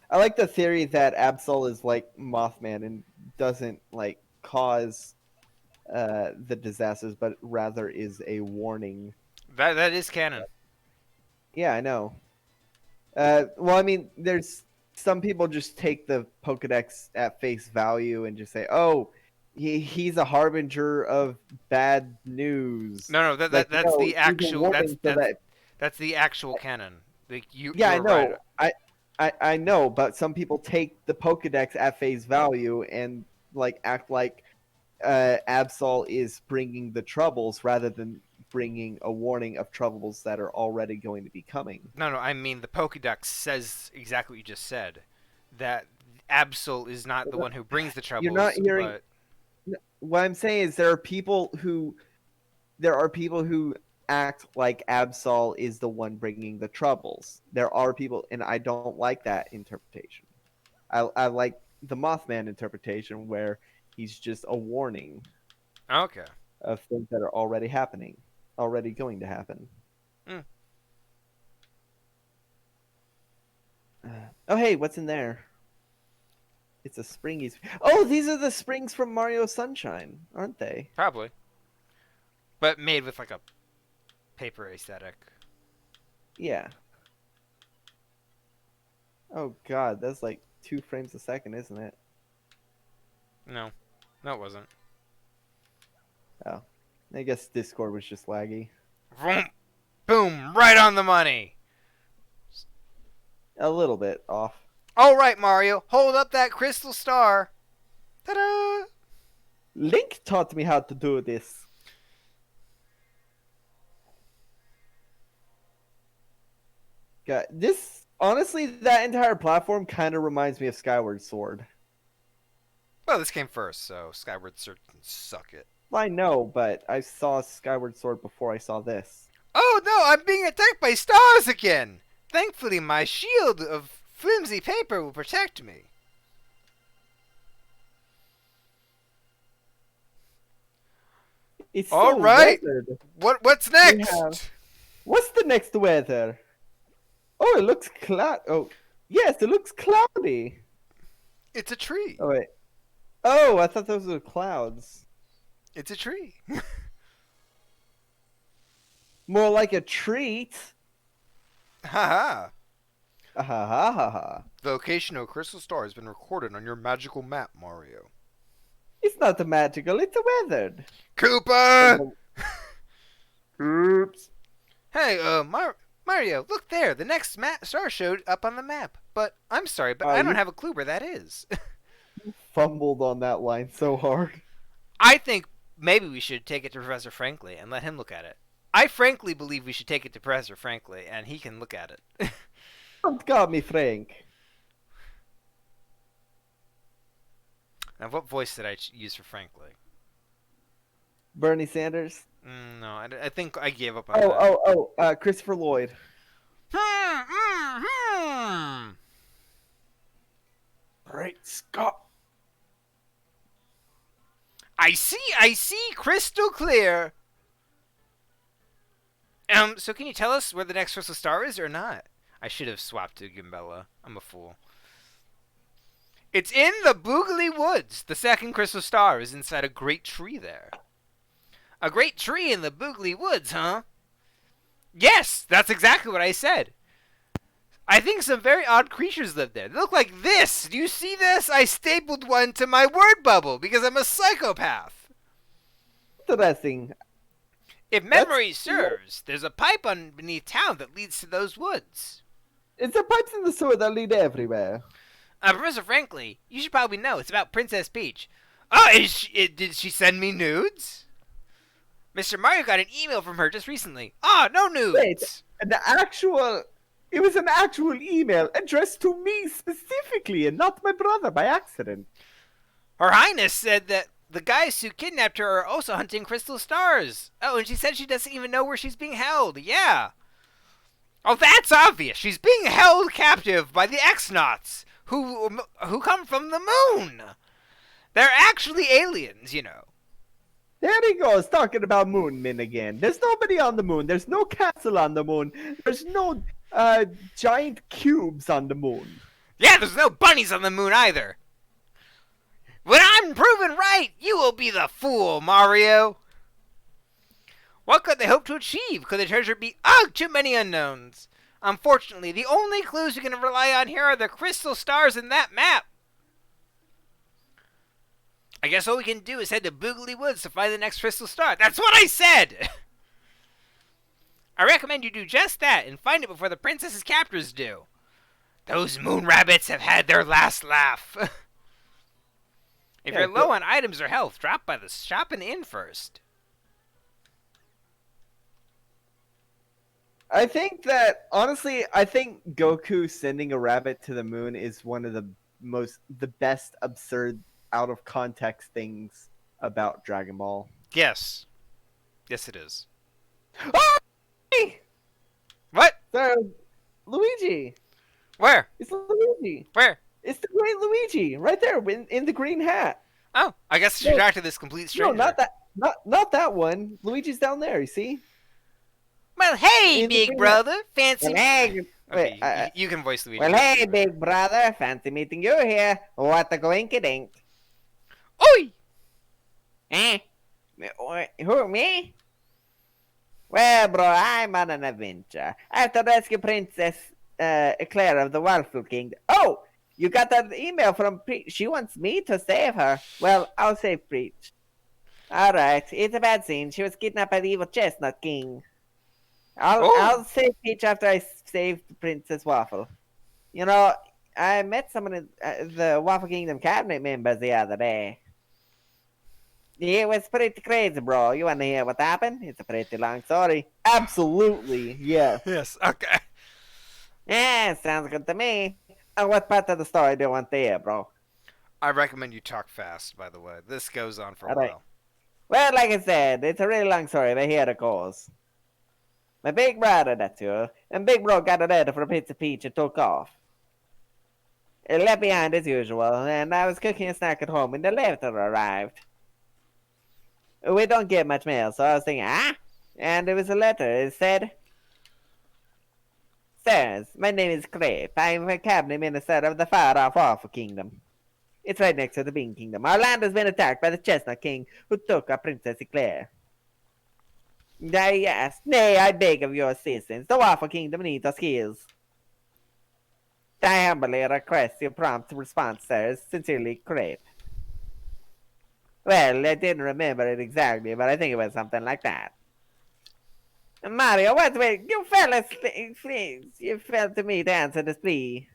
I like the theory that Absol is like Mothman and doesn't like cause the disasters, but rather is a warning. That is canon. Yeah, I know. Well, I mean, there's some people just take the Pokedex at face value and just say, "Oh, he's a harbinger of bad news." No, Like, that's no, the he's a actual warning so that that's the actual canon. Like yeah, I you're know. right. I know, but some people take the Pokedex at face value and like act like Absol is bringing the troubles rather than bringing a warning of troubles that are already going to be coming. No, I mean the Pokédex says exactly what you just said. That Absol is not the one who brings the troubles. You're not hearing. But... What I'm saying is there are people who act like Absol is the one bringing the troubles. There are people, and I don't like that interpretation. I like the Mothman interpretation where he's just a warning Okay. of things that are already happening, already going to happen. Mm. Oh, hey, what's in there? It's a springies. Oh, these are the springs from Mario Sunshine, aren't they? Probably. But made with like a paper aesthetic. Yeah. Oh god, that's like 2 frames a second, isn't it? No, it wasn't. Oh. I guess Discord was just laggy. Vroom, boom, right on the money. A little bit off. All right, Mario, hold up that crystal star. Ta-da! Link taught me how to do this. God, this Honestly, that entire platform kind of reminds me of Skyward Sword. Well, this came first, so Skyward Sword can suck it. I know, but I saw Skyward Sword before I saw this. Oh no, I'm being attacked by stars again! Thankfully, my shield of flimsy paper will protect me. It's All so right. weathered. What's next? What's the next weather? Oh, it looks cloud. Oh, yes, it looks cloudy. It's a tree. Oh wait. Oh, I thought those were clouds. It's a tree. More like a treat. Haha. Ha ha ha ha ha. The location of a crystal star has been recorded on your magical map, Mario. It's not the magical, it's the weathered. Koopa! Oops. Hey, Mario, look there. The next star showed up on the map. But I'm sorry, but I don't have a clue where that is. Fumbled on that line so hard. I think maybe we should take it to Professor Franklin and let him look at it. I frankly believe we should take it to Professor Franklin and he can look at it. Don't call me Frank. Now, what voice did I use for Franklin? Bernie Sanders. No, I think I gave up on that. Christopher Lloyd. Great Scott. I see, crystal clear. So can you tell us where the next crystal star is or not? I should have swapped to Gimbella. I'm a fool. It's in the Boogly Woods. The second crystal star is inside a great tree there. A great tree in the Boogly Woods, huh? Yes, that's exactly what I said. I think some very odd creatures live there. They look like this. Do you see this? I stapled one to my word bubble because I'm a psychopath. Interesting. If memory serves, there's a pipe beneath town that leads to those woods. It's the pipes in the sewer that lead everywhere. Professor Franklin, you should probably know. It's about Princess Peach. Oh, did she send me nudes? Mr. Mario got an email from her just recently. Ah, no nudes. Wait, it was an actual email addressed to me specifically and not my brother by accident. Her Highness said that the guys who kidnapped her are also hunting crystal stars. Oh, and she said she doesn't even know where she's being held. Yeah. Oh, that's obvious. She's being held captive by the X-Nauts, who come from the moon. They're actually aliens, you know. There he goes, talking about moon men again. There's nobody on the moon. There's no castle on the moon. There's no giant cubes on the moon. Yeah, there's no bunnies on the moon either. When I'm proven right, you will be the fool, Mario. What could they hope to achieve? Could the treasure be... Oh, too many unknowns. Unfortunately, the only clues we can rely on here are the crystal stars in that map. I guess all we can do is head to Boogly Woods to find the next crystal star. That's what I said! I recommend you do just that and find it before the princess's captors do. Those moon rabbits have had their last laugh. If you're low on items or health, drop by the shop and inn first. I think that, honestly, Goku sending a rabbit to the moon is one of the best absurd out of context things about Dragon Ball. Yes. Yes, it is. Oh! What? Luigi. Where? It's Luigi. Where? It's the great Luigi, right there in the green hat. Oh, I guess I should talk to this complete stranger. No, not that one. Luigi's down there. You see? Well, hey, In the big green brother, fancy. Well, hey, Okay, you can voice Luigi. well, hey, big brother. Fancy meeting you here. What a coinkydink. Oi! Eh? Who, me? Well, bro, I'm on an adventure. I have to rescue Princess Claire of the Waffle Kingdom. Oh! You got that email from Preach. She wants me to save her. Well, I'll save Preach. Alright, it's a bad scene. She was kidnapped by the evil Chestnut King. I'll save Peach after I save Princess Waffle. You know, I met someone in the Waffle Kingdom cabinet members the other day. It was pretty crazy, bro. You want to hear what happened? It's a pretty long story. Absolutely, yes. Yes, okay. Yeah, sounds good to me. What part of the story do you want to hear, bro? I recommend you talk fast, by the way. This goes on for a Alright. while. Well, like I said, it's a really long story, but here it goes. My big brother, that's you, and Big Bro got a letter from Pizza Peach and took off. It left behind as usual, and I was cooking a snack at home when the letter arrived. We don't get much mail, so I was thinking, And it was a letter. It said, Sirs, my name is Crepe. I am a cabinet minister of the far-off Waffle Kingdom. It's right next to the Bean Kingdom. Our land has been attacked by the Chestnut King, who took our Princess Eclair. Nay, I beg of your assistance. The Waffle Kingdom needs our skills. I humbly request your prompt response, sirs. Sincerely, Crepe. Well, I didn't remember it exactly, but I think it was something like that. Mario, wait, you fell asleep, please. You fell to me to answer this plea.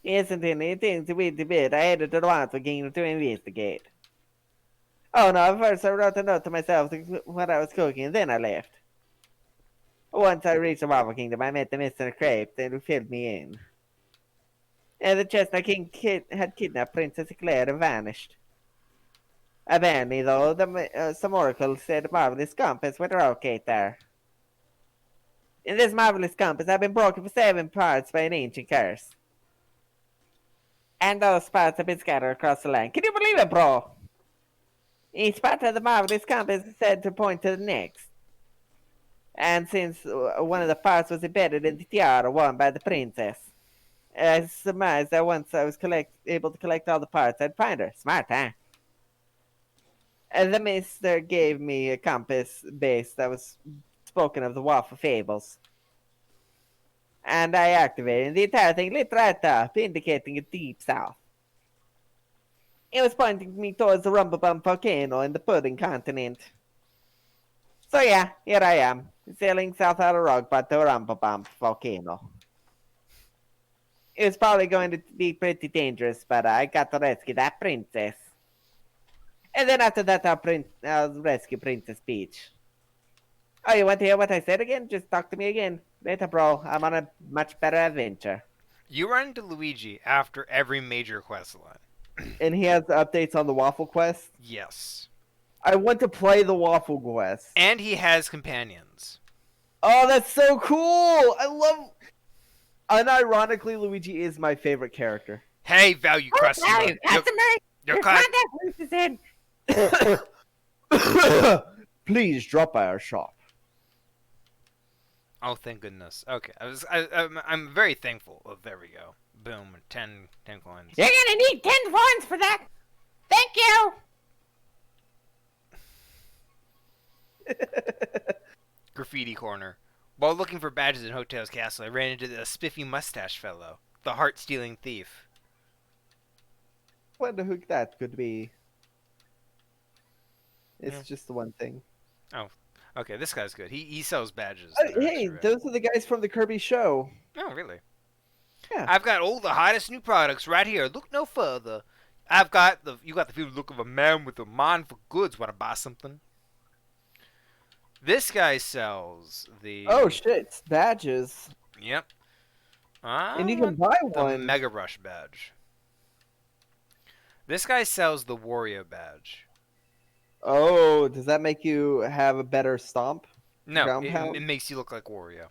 Isn't anything to be debated. I headed to the Waffle Kingdom to investigate. Oh no, first I wrote a note to myself when I was cooking, and then I left. Once I reached the Waffle Kingdom, I met the Mr. Crepe, who filled me in. And the Chestnut King had kidnapped Princess Eclair and vanished. Apparently, though, some oracle said the marvelous compass would relocate there. And this marvelous compass had been broken for 7 parts by an ancient curse. And those parts have been scattered across the land. Can you believe it, bro? Each part of the marvelous compass is said to point to the next. And since one of the parts was embedded in the tiara worn by the princess, I surmised that once I was able to collect all the parts, I'd find her. Smart, huh? And the mister gave me a compass base that was spoken of the Waffle Fables. And I activated, and the entire thing lit right up, indicating a deep south. It was pointing me towards the Rumblebump volcano in the Pudding continent. So yeah, here I am, sailing south out of Rogbot to a Rumblebump volcano. It was probably going to be pretty dangerous, but I got to rescue that princess. And then after that, I'll rescue Princess Peach. Oh, you want to hear what I said again? Just talk to me again. Later, bro. I'm on a much better adventure. You run into Luigi after every major quest line. And he has updates on the Waffle Quest? Yes. I want to play the Waffle Quest. And he has companions. Oh, that's so cool! I love... Unironically, Luigi is my favorite character. Hey, value customer. Value customer, your contact list is in. Please drop by our shop. Oh, thank goodness. Okay, I'm very thankful. Oh, there we go. Boom, 10 coins. You're gonna need 10 coins for that. Thank you. Graffiti corner. While looking for badges in Hooktails Castle, I ran into the spiffy mustache fellow, the heart-stealing thief. Wonder who that could be. It's Yeah. just the one thing. Okay, this guy's good. He sells badges. Oh, that are hey, actually rare. those are the guys from the Kirby show. Oh, really? Yeah. I've got all the hottest new products right here. Look no further. You got the feeling look of a man with a mind for goods. Want to buy something? This guy sells the. Oh shit, badges. Yep. And you can buy the one. Mega Rush badge. This guy sells the Wario badge. Oh, does that make you have a better stomp? No, Ground it pound? makes you look like Wario.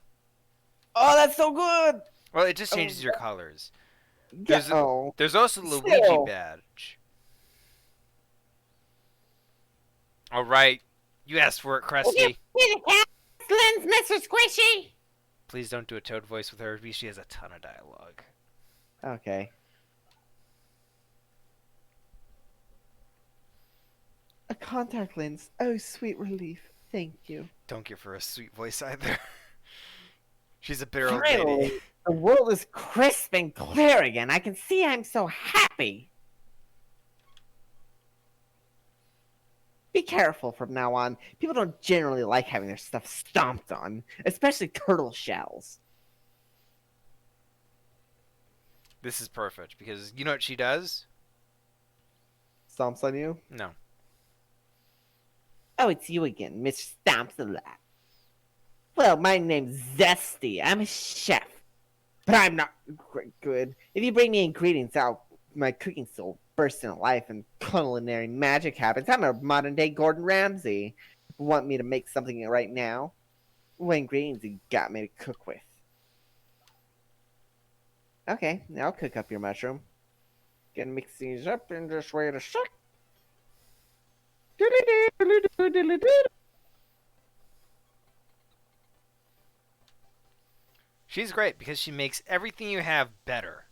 Oh, that's so good! Well, it just changes your colors. There's Oh. There's also the Luigi Still. badge. All right, you asked for it, Krusty. Here's the cat lens, Mr. Squishy. Please don't do a Toad voice with her. She has a ton of dialogue. Okay. A contact lens. Oh, sweet relief. Thank you. Don't give her a sweet voice either. She's a bitter old Finally, lady. the world is crisp and clear again. I can see I'm so happy. Be careful from now on. People don't generally like having their stuff stomped on, especially turtle shells. This is perfect because you know what she does? Stomps on you? No. Oh, it's you again, Miss Stomps a lot. Well, my name's Zesty. I'm a chef. But I'm not good. If you bring me ingredients, my cooking soul burst into life and culinary magic happens. I'm a modern day Gordon Ramsay. Want me to make something right now? What ingredients you got me to cook with? Okay, I'll cook up your mushroom. Gonna mix these up and just wait a sec. She's great because she makes everything you have better.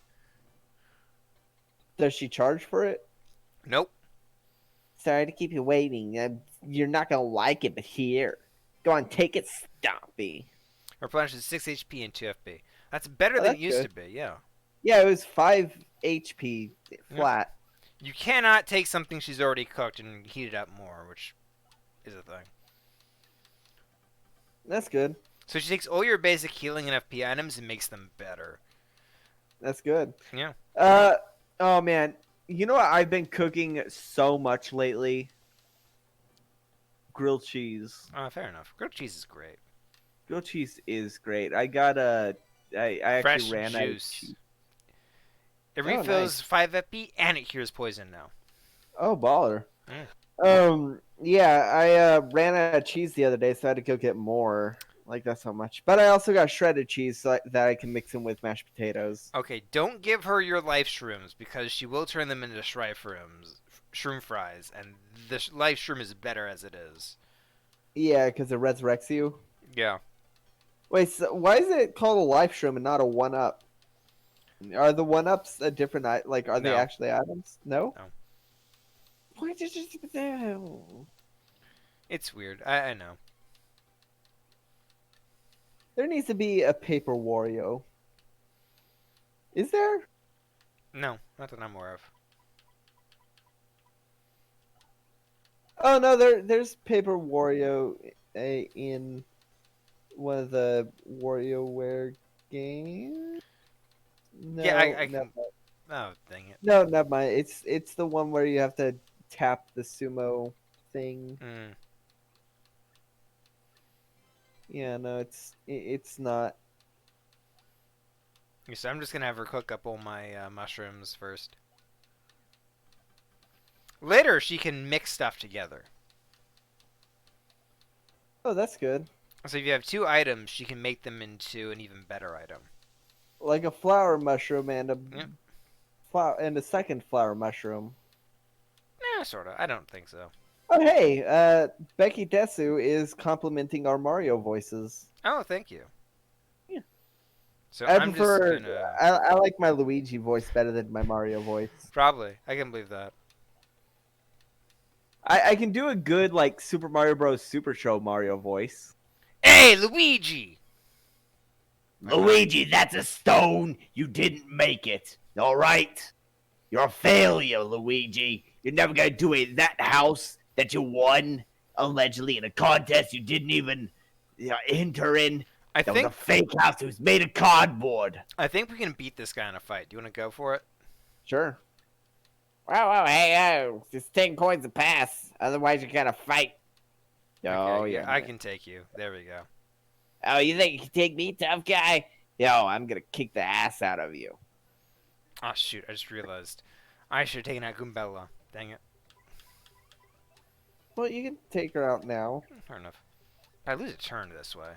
Does she charge for it? Nope. Sorry to keep you waiting. You're not gonna like it, but here. Go on, take it, Stompy. Replenishes 6 HP and 2 FP. That's better Oh, than that's it used good. to be, yeah. Yeah, it was 5 HP flat. You cannot take something she's already cooked and heat it up more, which is a thing. That's good. So she takes all your basic healing and FP items and makes them better. That's good. Yeah. Oh man, you know what I've been cooking so much lately? Grilled cheese. Fair enough. Grilled cheese is great. Grilled cheese is great. I got I Fresh actually ran out of juice. cheese. It Oh, refills nice. 5 FP and it cures poison now. Oh, baller. Mm. Yeah, I ran out of cheese the other day, so I had to go get more. Like that so much. But I also got shredded cheese that I can mix in with mashed potatoes. Okay, don't give her your life shrooms because she will turn them into shroom fries, and the life shroom is better as it is. Yeah, because it resurrects you. Yeah. Wait, so why is it called a life shroom and not a one-up? Are the one-ups a different like? Are they No. actually items? No. No. Why did you? It's weird. I know. There needs to be a paper Wario. Is there? No, not that I'm aware of. Oh no, there's paper Wario in one of the WarioWare games. No, Yeah, I no, can. Oh, dang it. no, never mind. It's the one where you have to tap the sumo thing. Mm. Yeah, no, it's not. So I'm just gonna have her cook up all my mushrooms first. Later, she can mix stuff together. Oh, that's good. So if you have 2 items, she can make them into an even better item. Like a flower mushroom and a Yep. flower and a second flower mushroom. Sorta. I don't think so. Oh, hey, Becky Desu is complimenting our Mario voices. Oh, thank you. Yeah. So I I'm prefer. just gonna... I like my Luigi voice better than my Mario voice. Probably. I can believe that. I can do a good like Super Mario Bros. Super Show Mario voice. Hey, Luigi! Luigi, that's a stone. You didn't make it. All right? You're a failure, Luigi. You're never going to do it in that house that you won, allegedly, in a contest you didn't even enter in. I That was think a fake house. It was made of cardboard. we can beat this guy in a fight. Do you want to go for it? Sure. Whoa, hey, it's 10 coins a pass. Otherwise, you gotta fight. Oh Okay, yeah. I can take you. There we go. Oh, you think you can take me, tough guy? Yo, I'm gonna kick the ass out of you. Oh, shoot. I just realized. I should have taken out Goombella. Dang it. Well, you can take her out now. Fair enough. I lose a turn this way.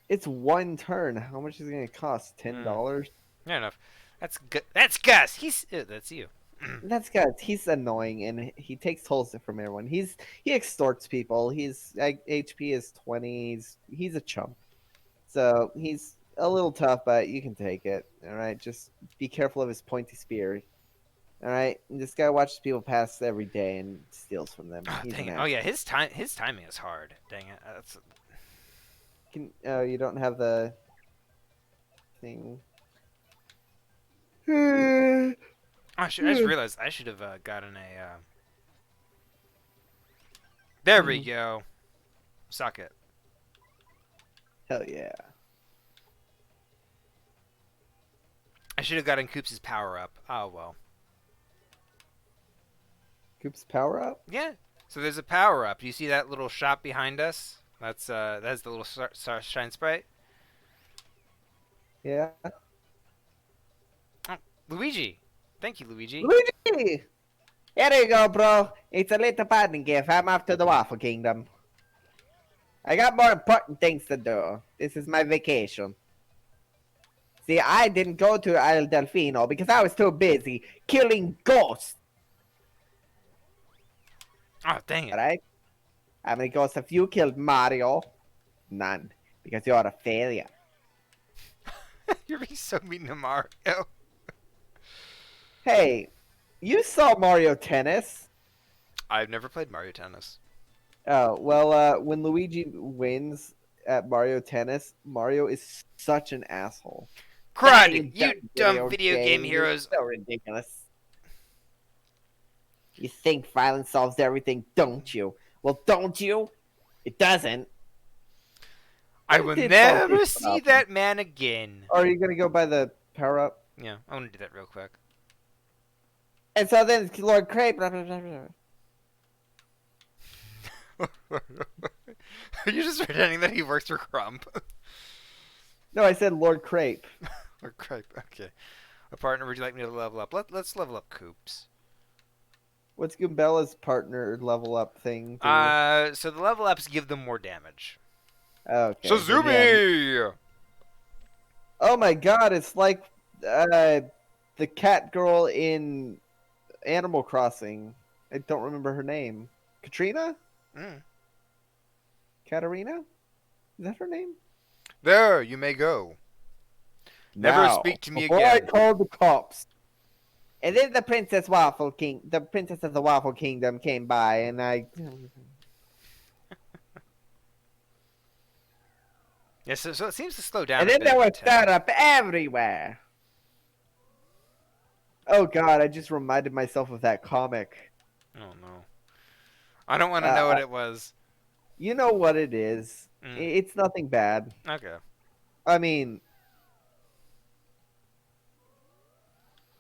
It's one turn. How much is it gonna cost? $10. Fair enough. That's Gus. That's you. That's good. He's annoying and he takes tolls from everyone. He extorts people. He's HP is 20. He's a chump. So he's a little tough, but you can take it. All right, just be careful of his pointy spear. All right, this guy watches people pass every day and steals from them. Oh, He's dang an it. Oh, yeah. His timing is hard. Dang it. That's... Oh, you don't have the thing. I just realized I should have gotten a... There we go. Suck it. Hell yeah. I should have gotten Koops' power up. Oh, well. Coop's power up? Yeah. So there's a power up. Do you see that little shop behind us? That's the little shine sprite. Yeah. Oh, Luigi. Thank you, Luigi. Luigi! Here you go, bro. It's a little parting gift. I'm off to the Waffle Kingdom. I got more important things to do. This is my vacation. See, I didn't go to El Delfino because I was too busy killing ghosts. Oh, dang it. Alright? How many ghosts have you killed, Mario? None. Because you're a failure. You're being so mean to Mario. Hey, you saw Mario Tennis. I've never played Mario Tennis. Oh, well, when Luigi wins at Mario Tennis, Mario is such an asshole. Crud! You dumb video game You're heroes. so ridiculous. You think violence solves everything, don't you? Well, don't you? It doesn't. I will did never something see about that man again. Or are you gonna go by the power up? Yeah, I want to do that real quick. And so then Lord Crape. Blah, blah, blah, blah. Are you just pretending that he works for Crump? No, I said Lord Crape. Or Cripe, okay. A partner, would you like me to level up? Let's level up Coops. What's Goombella's partner level up thing? So the level ups give them more damage. Okay. Suzumi! Yeah. Oh my god, it's like the cat girl in Animal Crossing. I don't remember her name. Katrina? Mm. Katarina? Is that her name? There, you may go. Never Now, speak to me before again. I called the cops. And then the princess of the Waffle Kingdom came by, and I. Yeah, so it seems to slow down. And a then bit there at was the tempo. startup everywhere. Oh god, I just reminded myself of that comic. Oh no. I don't want to know what it was. You know what it is. Mm. It's nothing bad. Okay. I mean,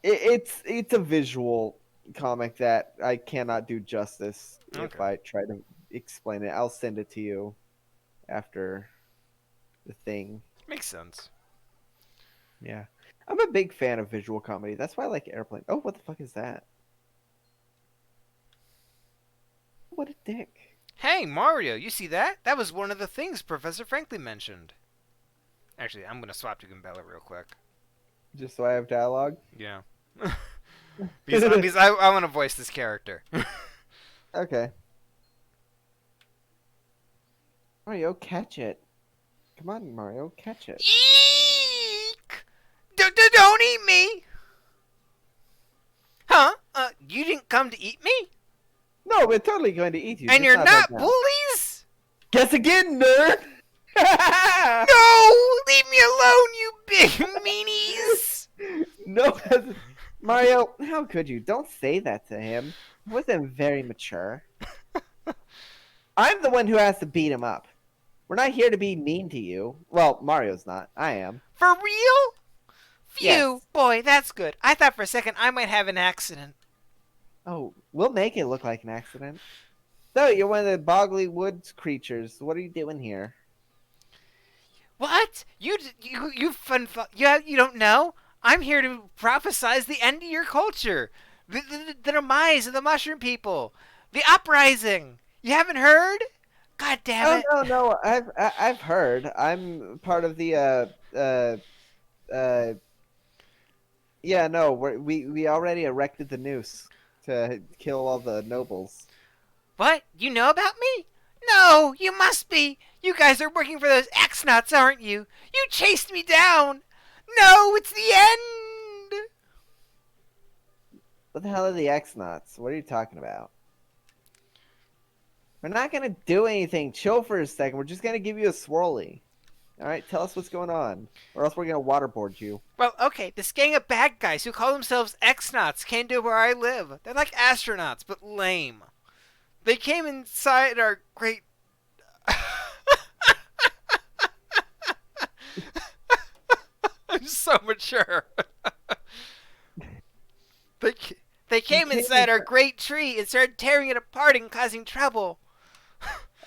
it's a visual comic that I cannot do justice if Okay. I try to explain it. I'll send it to you after the thing. Makes sense. Yeah. I'm a big fan of visual comedy. That's why I like Airplane. Oh, what the fuck is that? What a dick. Hey, Mario, you see that? That was one of the things Professor Franklin mentioned. Actually, I'm going to swap to Goombella real quick. Just so I have dialogue? Yeah. because I want to voice this character. Okay. Mario, catch it. Come on, Mario, catch it. Eek! Don't eat me! Huh? You didn't come to eat me? No, we're totally going to eat you. And just you're right not now. bullies? Guess again, nerd! No! Leave me alone, you big meanies! No, Mario, how could you? Don't say that to him. It wasn't very mature. I'm the one who has to beat him up. We're not here to be mean to you. Well, Mario's not. I am. For real? Phew, Yes. boy, that's good. I thought for a second I might have an accident. Oh, we'll make it look like an accident. So, you're one of the Boggly Woods creatures. What are you doing here? What? You don't know? I'm here to prophesize the end of your culture. The demise of the mushroom people. The uprising. You haven't heard? God damn it. Oh, no. I've heard. I'm part of the, yeah, no, we already erected the noose to kill all the nobles. What? You know about me? No, you must be. You guys are working for those X-Nuts, aren't you? You chased me down. No, it's the end. What the hell are the X-Nuts? What are you talking about? We're not gonna do anything. Chill for a second. We're just gonna give you a swirly. Alright, tell us what's going on. Or else we're gonna waterboard you. Well, okay, this gang of bad guys who call themselves X-Nuts came to where I live. They're like astronauts, but lame. They came inside our great... I'm so mature. They came inside our great tree and started tearing it apart and causing trouble.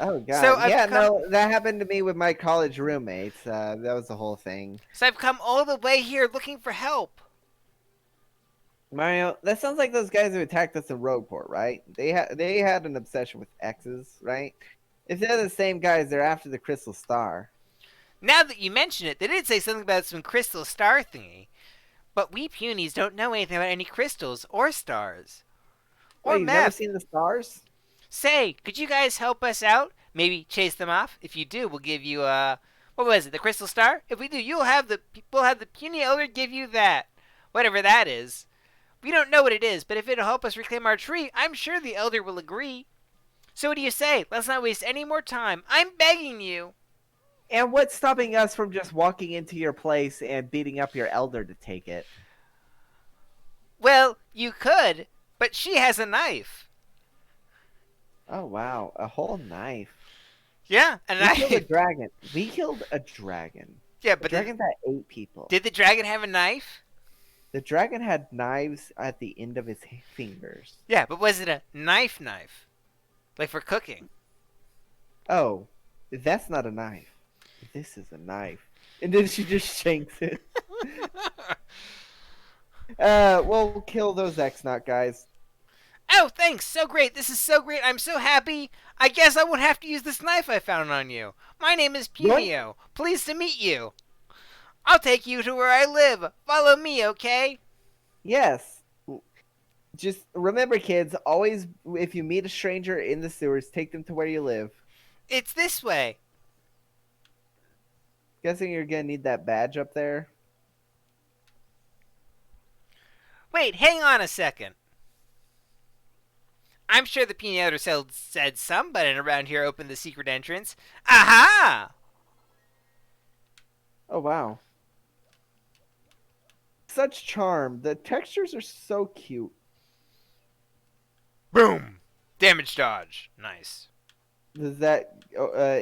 Oh So god. I've Yeah, come. no, that happened to me with my college roommates. That was the whole thing. So I've come all the way here looking for help. Mario, that sounds like those guys who attacked us in Rogueport, right? They had an obsession with X's, right? If they're the same guys, they're after the Crystal Star. Now that you mention it, they did say something about some crystal star thingy. But we punies don't know anything about any crystals or stars. Well, Or you've never meth. seen the stars? Say, could you guys help us out? Maybe chase them off? If you do, we'll give you what was it, the crystal star? If we do, we'll have the puny elder give you that. Whatever that is. We don't know what it is, but if it'll help us reclaim our tree, I'm sure the elder will agree. So what do you say? Let's not waste any more time. I'm begging you. And what's stopping us from just walking into your place and beating up your elder to take it? Well, you could, but she has a knife. Oh wow, a whole knife. Yeah, and We killed a I. dragon. We killed a dragon. Yeah, The but dragon that ate people. did the dragon have a knife? The dragon had knives at the end of his fingers. Yeah, but was it a knife? Like for cooking? Oh, that's not a knife. This is a knife. And then she just shanks it. We'll kill those X-Not guys. Oh, thanks. So great. This is so great. I'm so happy. I guess I won't have to use this knife I found on you. My name is Punio. Pleased to meet you. I'll take you to where I live. Follow me, okay? Yes. Just remember, kids, always, if you meet a stranger in the sewers, take them to where you live. It's this way. Guessing you're gonna need that badge up there. Wait, hang on a second. I'm sure the Pinata said somebody around here opened the secret entrance. Aha! Oh, wow. Such charm. The textures are so cute. Boom! Damage dodge. Nice. Does that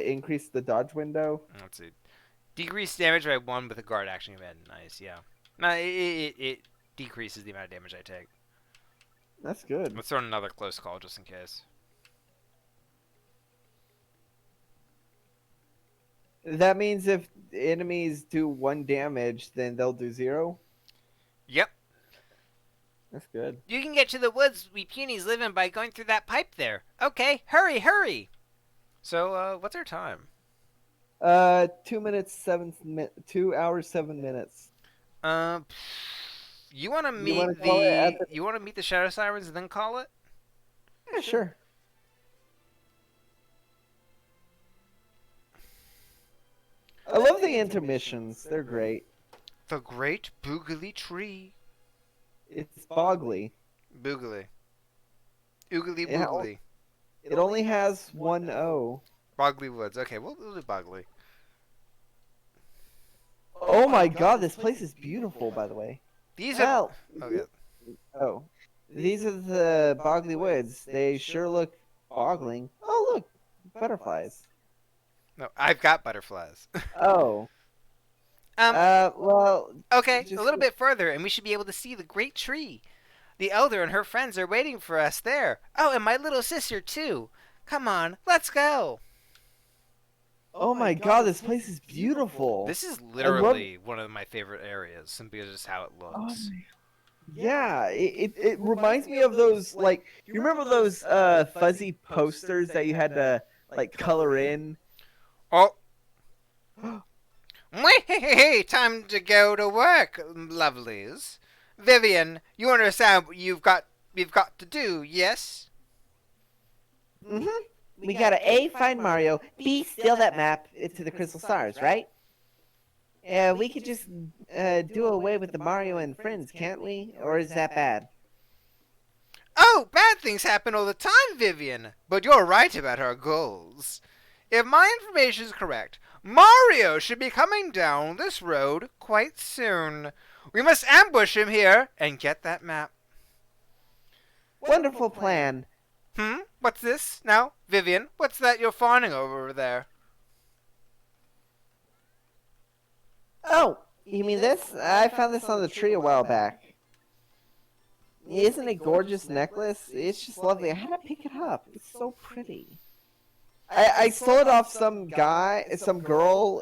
increase the dodge window? Let's see. Decrease damage by 1 with a guard action event. Nice, yeah. No, it decreases the amount of damage I take. That's good. Let's throw in another close call just in case. That means if enemies do 1 damage, then they'll do 0? Yep. That's good. You can get to the woods we punies live in by going through that pipe there. Okay, hurry, hurry! So, what's our time? 2 hours 7 minutes. You want to You meet wanna call it at the- You want to meet the Shadow Sirens and then call it? Yeah, sure. I love the intermissions. They're great. The Great Boogly Tree. It's boggly. Boogly. Oogly Yeah. boogly. It only has 1 O. Bogley Woods. Okay, we'll do Bogley. Oh my god, this place is beautiful, by the way. These Well, are. Okay. oh. These are the Boggly Woods. They sure look boggling. Oh, look. Butterflies. No, I've got butterflies. Oh. Well, Okay, just- a little bit further, and we should be able to see the great tree. The elder and her friends are waiting for us there. Oh, and my little sister, too. Come on, let's go. oh my god, this place is beautiful. This is literally one of my favorite areas, simply because of how it Oh looks. my- yeah, it reminds me of those, like, you remember those fuzzy posters that you had to, like, color in? Oh. Hey, time to go to work, lovelies. Vivian, you understand what we've got to do, yes? Mm-hmm. We gotta A, find Mario, B, steal that map to the Crystal Stars, right? We could just do away with the Mario and friends, can't we? Or is that bad? Oh, bad things happen all the time, Vivian. But you're right about our goals. If my information is correct, Mario should be coming down this road quite soon. We must ambush him here and get that map. Wonderful plan. What's this? Now, Vivian, what's that you're fawning over there? Oh, you mean this? I found this on the tree a while back. Isn't it a gorgeous necklace? It's just lovely. I had to pick it up. It's so pretty. I stole it off some girl,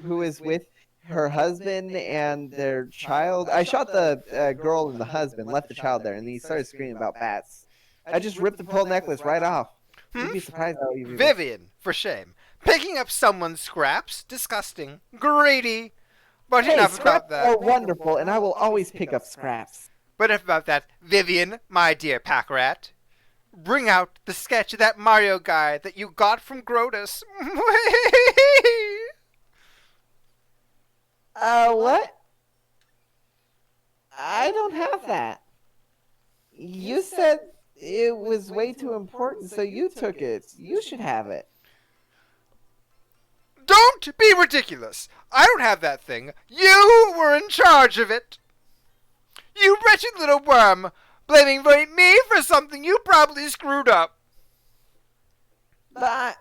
who is with her husband and their child. I shot the girl and the husband, left the child there, and he started screaming about bats. I just ripped the pearl necklace right off. You'd be surprised how easy. Vivian, for shame. Picking up someone's scraps? Disgusting. Greedy. But Hey, enough about scraps that. are wonderful, and I will always pick up scraps. But enough about that. Vivian, my dear pack rat. Bring out the sketch of that Mario guy that you got from Grotus. What? I don't have that. You said it was way too important, so you took it. You should have it. Don't be ridiculous. I don't have that thing. You were in charge of it. You wretched little worm, blaming me for something you probably screwed up. But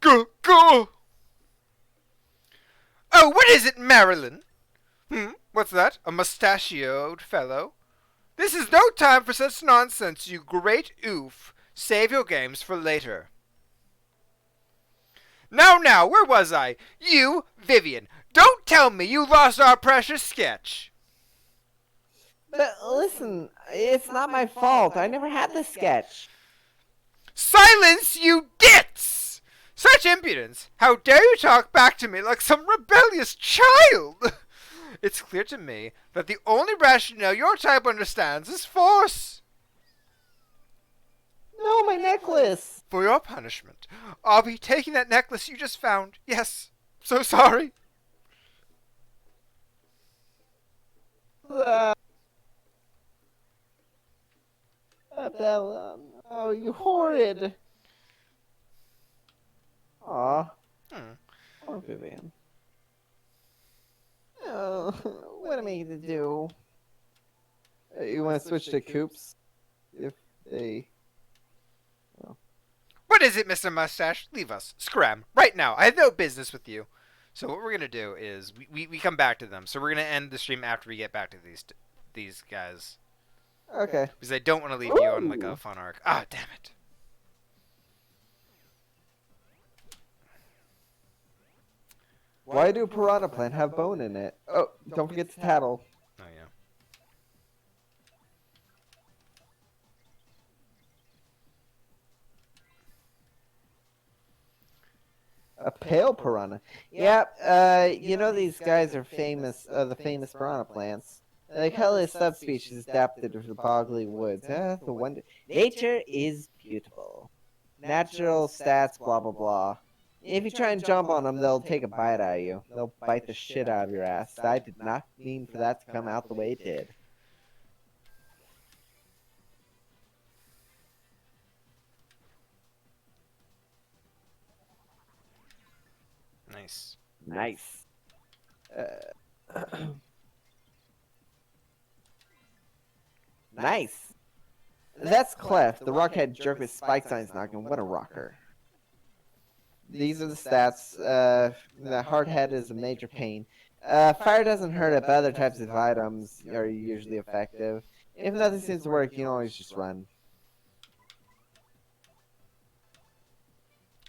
Go. Oh, what is it, Marilyn? What's that? A mustachioed fellow? This is no time for such nonsense, you great oof. Save your games for later. Now, where was I? You, Vivian, don't tell me you lost our precious sketch. But listen, it's not my fault. I never had the sketch. Silence, you dits! Such impudence! How dare you talk back to me like some rebellious child? It's clear to me that the only rationale your type understands is force. No, my necklace. For your punishment, I'll be taking that necklace you just found. Yes, so sorry. Bella, oh, you horrid. Aw. Poor Vivian. Oh, what am I to do? You want to switch to Coops? If they... What is it, Mr. Mustache? Leave us. Scram. Right now. I have no business with you. So what we're going to do is we come back to them. So we're going to end the stream after we get back to these guys. Okay. Because I don't want to leave you on like a fun arc. Ah, damn it. Why do Piranha Plant have bone in it? Oh, don't forget to tattle. Oh, yeah. A pale piranha. Yeah, you know these guys are famous, the famous piranha plants. Like hell is subspecies adapted to the boggly woods. The wonder. Nature is beautiful. Natural stats, blah blah blah. If you try and jump on them, they'll take a bite out of you. They'll bite the shit out of your ass. I did not mean for that to come out the way it did. Nice. Nice. Nice. That's Clef, the rockhead jerk with spike signs knocking. What a rocker. These are the stats. The hard head is a major pain. Fire doesn't hurt it, but other types of items are usually effective. If nothing seems to work, you can always just run.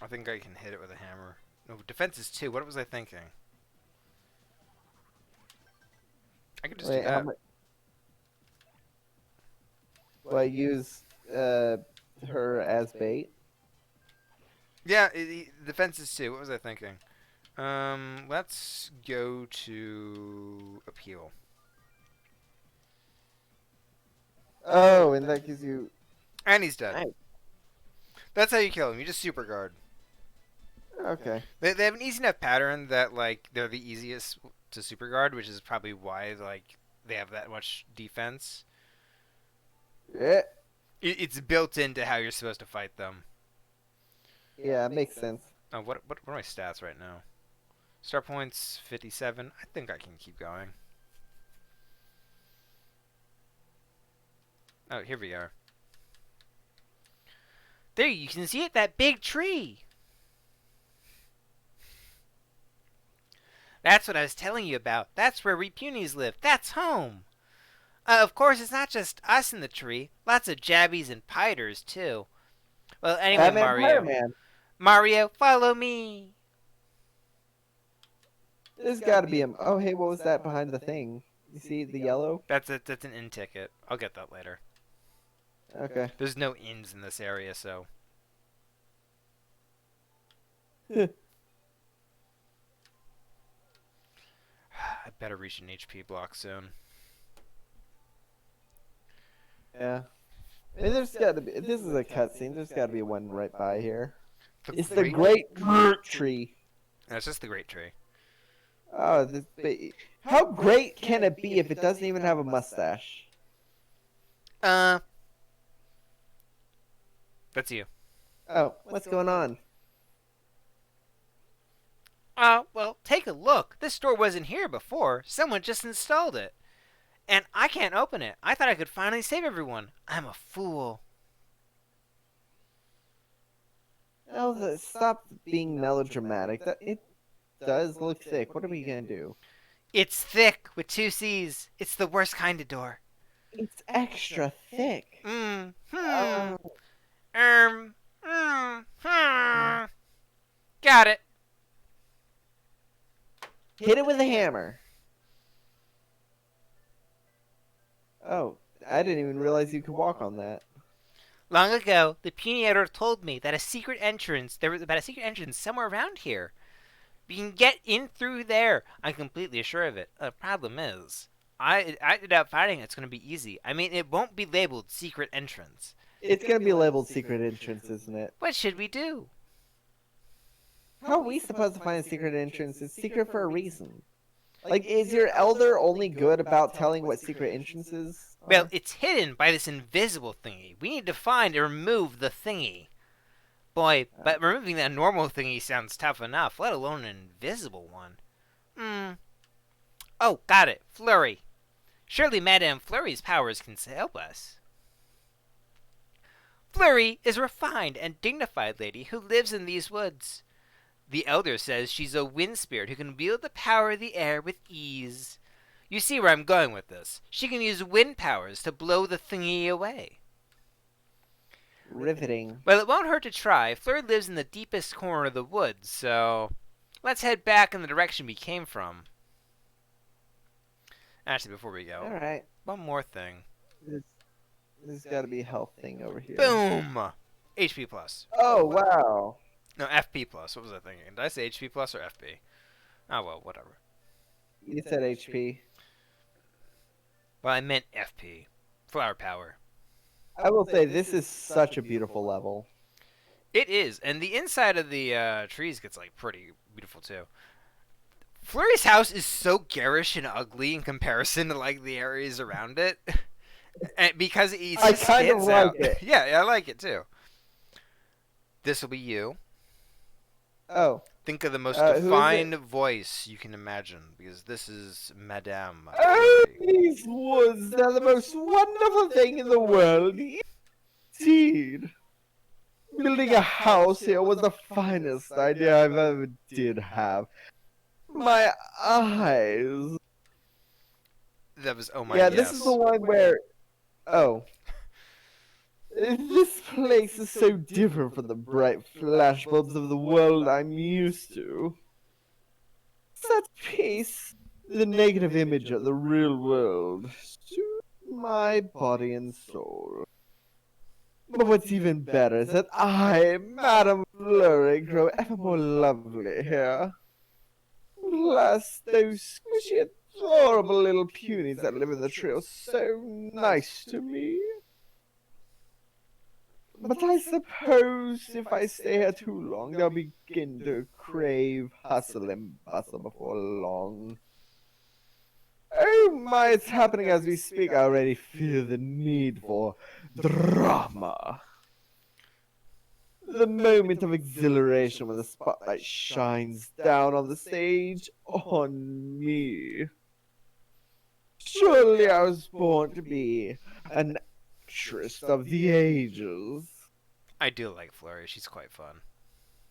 I think I can hit it with a hammer. No, defense is 2. What was I thinking? I could just do that. Well, use her as bait. Yeah, defense is 2. What was I thinking? Let's go to appeal. Oh, and that gives you... And he's dead. Nice. That's how you kill him. You just super guard. Okay. They have an easy enough pattern that like they're the easiest to super guard, which is probably why like they have that much defense. Yeah. It's built into how you're supposed to fight them. Yeah, it makes sense. Oh, what are my stats right now? Star points 57. I think I can keep going. Oh, here we are. There, you can see it, that big tree. That's what I was telling you about. That's where we punies live. That's home. Of course, it's not just us in the tree. Lots of jabbies and piters, too. Well, anyway, Batman, Mario. Fireman. Mario, follow me. There's got to be a. Oh, hey, what was that behind the thing? You see the yellow? That's an in ticket. I'll get that later. Okay. There's no inns in this area, so. I better reach an HP block soon. Yeah. I mean, there's got to be. This is a cutscene. There's got to be one right by here. It's the Great Fruit Tree. No, it's just the Great Tree. Oh, how great can it be if it doesn't even have a mustache? That's you. Oh, what's going on? Well, take a look. This door wasn't here before. Someone just installed it. And I can't open it. I thought I could finally save everyone. I'm a fool. Elsa, stop being melodramatic. It does look thick. What are we gonna do? It's thick with 2 C's. It's the worst kind of door. It's extra thick. Hmm. Uh, Got it. Hit it with a hammer. Oh, I didn't even realize you could walk on that. Long ago, the Puniator told me that there was about a secret entrance somewhere around here. We can get in through there. I'm completely sure of it. The problem is, I doubt finding it's going to be easy. I mean, it won't be labeled secret entrance. It's gonna be labeled secret entrance, isn't it? What should we do? How are we supposed to find a secret entrance? It's secret for a reason. Like, is your elder only good about telling what secret entrances are? Well, it's hidden by this invisible thingy. We need to find and remove the thingy. Boy, but removing that normal thingy sounds tough enough, let alone an invisible one. Oh, got it. Flurry. Surely Madame Flurry's powers can help us. Flurry is a refined and dignified lady who lives in these woods. The elder says she's a wind spirit who can wield the power of the air with ease. You see where I'm going with this. She can use wind powers to blow the thingy away. Riveting. Well, it won't hurt to try. Flurry lives in the deepest corner of the woods, so let's head back in the direction we came from. Actually, before we go, Alright. one more thing. There's gotta be a health thing over here. Boom! HP plus. Oh, wow. No, FP plus. What was I thinking? Did I say HP plus or FP? Oh, well, whatever. You said HP. Well, I meant FP. Flower power. I will say, this is such a beautiful level. It is, and the inside of the trees gets, like, pretty beautiful, too. Flurry's house is so garish and ugly in comparison to, like, the areas around it. And because it I just kind of stands like out. it. Yeah, I like it, too. This will be you. Oh. Think of the most Who is defined voice you can imagine, because this is Madame. Oh, these woods, they're the most wonderful thing in the world. Indeed. Building a house here was the finest idea I've ever did have. My eyes. That was, oh my Yeah, yes. this is the one where... Oh. This place is so different from the bright flashbulbs of the world I'm used to. Such peace, the negative image of the real world, soothes my body and soul. But what's even better is that I, Madame Flurry, grow ever more lovely here. Plus, those squishy, adorable little punies that live in the tree are so nice to me. But I suppose if I stay here too long, they'll begin to crave hustle and bustle before long. Oh my, it's happening as we speak. I already feel the need for drama. The moment of exhilaration when the spotlight shines down on the stage on me. Surely I was born to be an actress of the ages. I do like Flurry. She's quite fun.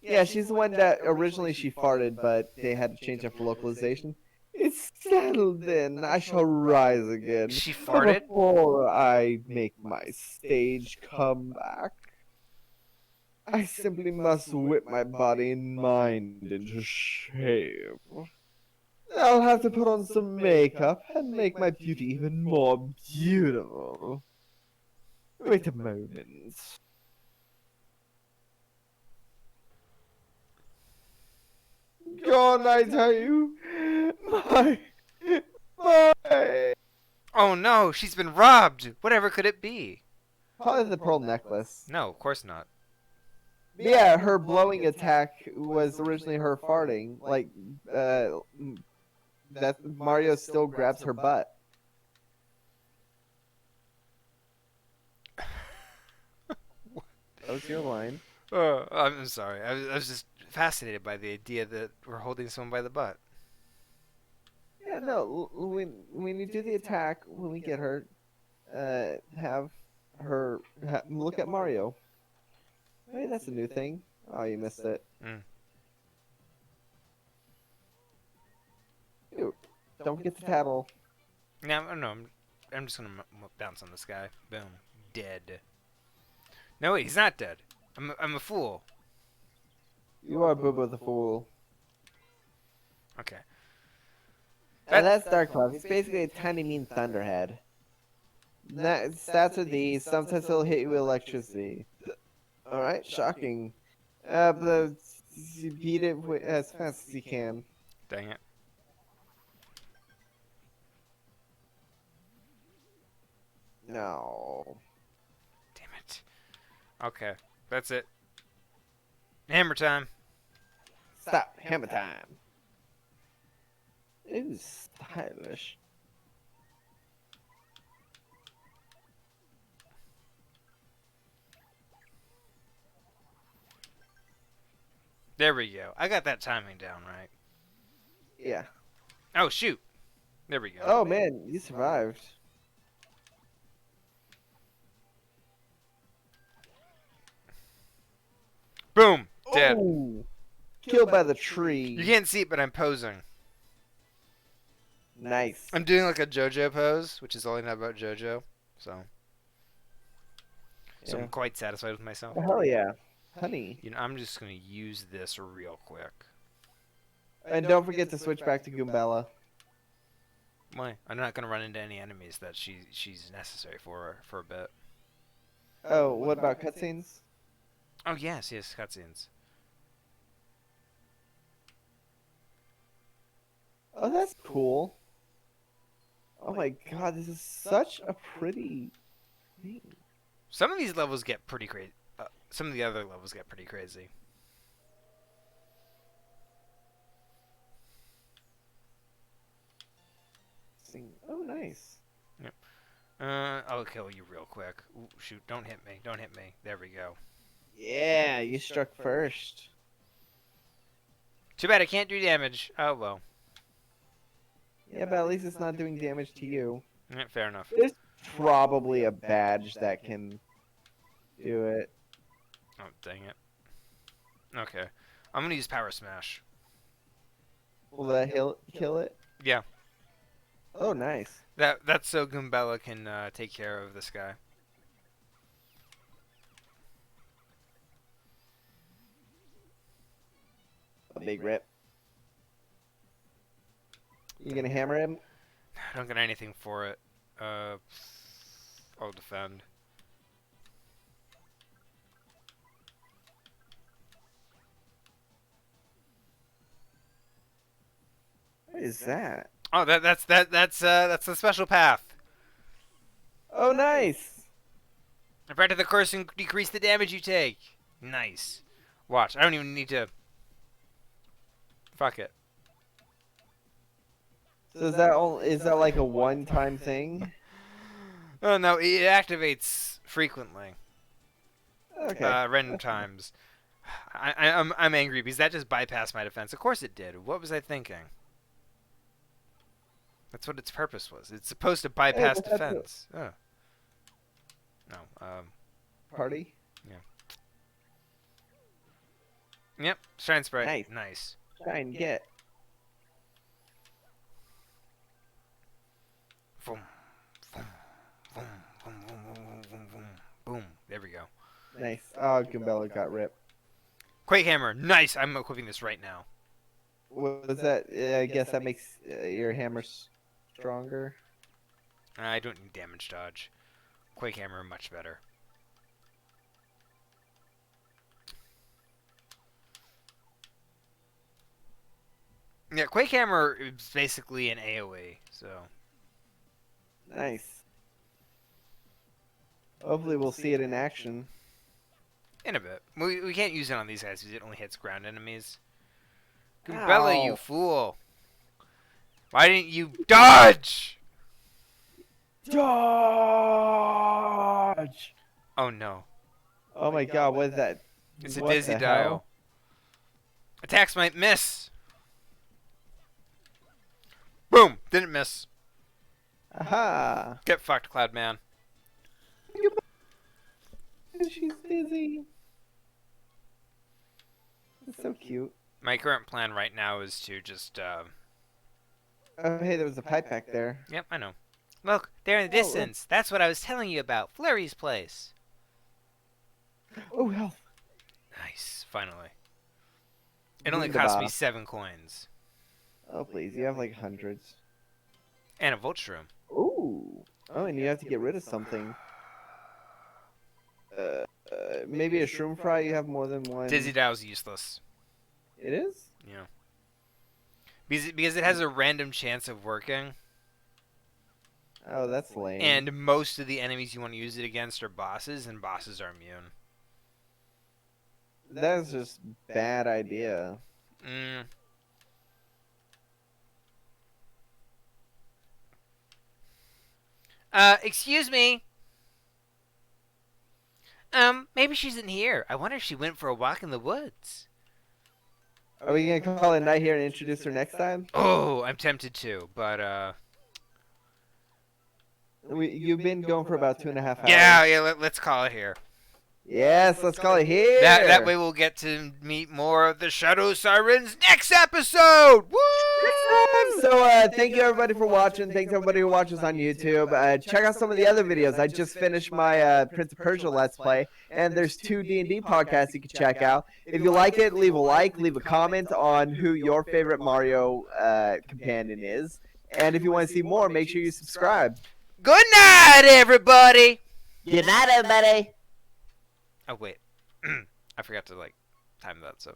Yeah, she's the one that originally she farted, but they had to change it for localization. It's settled then. I shall rise again. She But farted? before I make my stage comeback, I simply must whip my body and mind into shape. I'll have to put on some makeup and make my beauty even more beautiful. Wait a moment. Gone, I tell you. My. Oh no, she's been robbed! Whatever could it be? Probably the pearl necklace. No, of course not. But yeah, her blowing attack was originally her farting. Like, that Mario still grabs her butt. That was your line. I'm sorry. I was just fascinated by the idea that we're holding someone by the butt. Yeah, no. When you do the attack, when we get her, have her look at Mario. Hey, that's a new thing. Oh, you missed it. Mm. Ew, don't forget the tattle. No, no, I'm just gonna bounce on this guy. Boom, dead. No, wait, he's not dead. I'm a fool. You are Boobo the Fool. Okay. And that's Dark Cloud. He's basically a tiny mean thunderhead. Stats are these. Sometimes he'll hit you with electricity. Alright, shocking. But you beat it as fast as you can. Dang it. No. Damn it. Okay, that's it. Hammer time. Stop. Hammer time. Ooh, stylish. There we go. I got that timing down right. Yeah. Oh shoot. There we go. Oh man, you survived. Boom. Dead. Oh, killed by the tree. You can't see it, but I'm posing. Nice. I'm doing like a JoJo pose, which is all I know about JoJo. So Yeah. I'm quite satisfied with myself. Hell yeah, honey. You know, I'm just gonna use this real quick. And don't forget to switch back to Goombella. Why? I'm not gonna run into any enemies that she's necessary for a bit. Oh, what about cutscenes? Oh yes, cutscenes. Oh, that's cool. Oh my god, this is such a pretty thing. Some of these levels get pretty crazy. Some of the other levels get pretty crazy. Oh, nice. Yep. I'll kill you real quick. Ooh, shoot! Don't hit me! Don't hit me! There we go. Yeah, you struck first. Too bad I can't do damage. Oh well. Yeah, but at least it's not doing damage to you. Fair enough. There's probably a badge that can do it. Oh dang it. Okay, I'm gonna use Power Smash. Will that kill it? Yeah. Oh, nice. That's so Goombella can take care of this guy. A big rip. You gonna hammer him? I don't get anything for it. I'll defend. What is that? Oh, that's the special path. Oh, nice. Apply to the course and decrease the damage you take. Nice. Watch. I don't even need to. Fuck it. So is that like a one-time thing? Oh no, it activates frequently. Okay. Random times. I'm angry because that just bypassed my defense. Of course it did. What was I thinking? That's what its purpose was. It's supposed to bypass but that's defense. Oh. No. Party. Yep. Shine Sprite. Nice. Nice. Try and get. Boom, boom, boom, boom, boom, boom, boom, boom, boom. There we go. Nice. Oh, Goombella got ripped. Quake Hammer. Nice. I'm equipping this right now. What was that? I guess that makes your hammer stronger. I don't need damage dodge. Quake Hammer much better. Yeah, Quake Hammer is basically an AoE, so. Nice. Hopefully we'll see it in action. In a bit. We can't use it on these guys because it only hits ground enemies. Goombella, you Ow. fool! Why didn't you dodge? Dodge! Oh no. Oh my god, what is that? It's a What dizzy the dial. hell? Attacks might miss. Boom! Didn't miss. Aha! Get fucked, Cloudman. She's busy. It's so cute. My current plan right now is to just, Oh, hey, there was a pipe back there. Yep, I know. Look, there in the Oh, distance. That's what I was telling you about. Flurry's place. Oh, health. Nice, finally. It only Wunderbar. cost me 7 coins. Oh, please. You have like hundreds. And a Voltshroom. Ooh. Oh, and you have to get rid of something. Maybe a shroom fry. You have more than one. Dizzy Dial's useless. It is? Yeah. Because it has a random chance of working. Oh, that's lame. And most of the enemies you want to use it against are bosses, and bosses are immune. That's just bad idea. Mm. Excuse me. Maybe she's in here. I wonder if she went for a walk in the woods. Are we gonna call it a night here and introduce her next time? Oh, I'm tempted to, but You've been going for about 2.5 hours. yeah, let's call it here. Yes, let's call it here. That way we'll get to meet more of the Shadow Sirens next episode. Woo! So thank you everybody for watching. Thanks everybody who watches on YouTube. Check out some of the other videos. I just finished my Prince of Persia Let's Play, and there's 2 D&D podcasts you can check out. If you like it, leave a like, leave a comment on who your favorite Mario companion is, and if you want to see more, make sure you subscribe. Good night, everybody. Good night, everybody. Oh wait, I forgot to time that. So.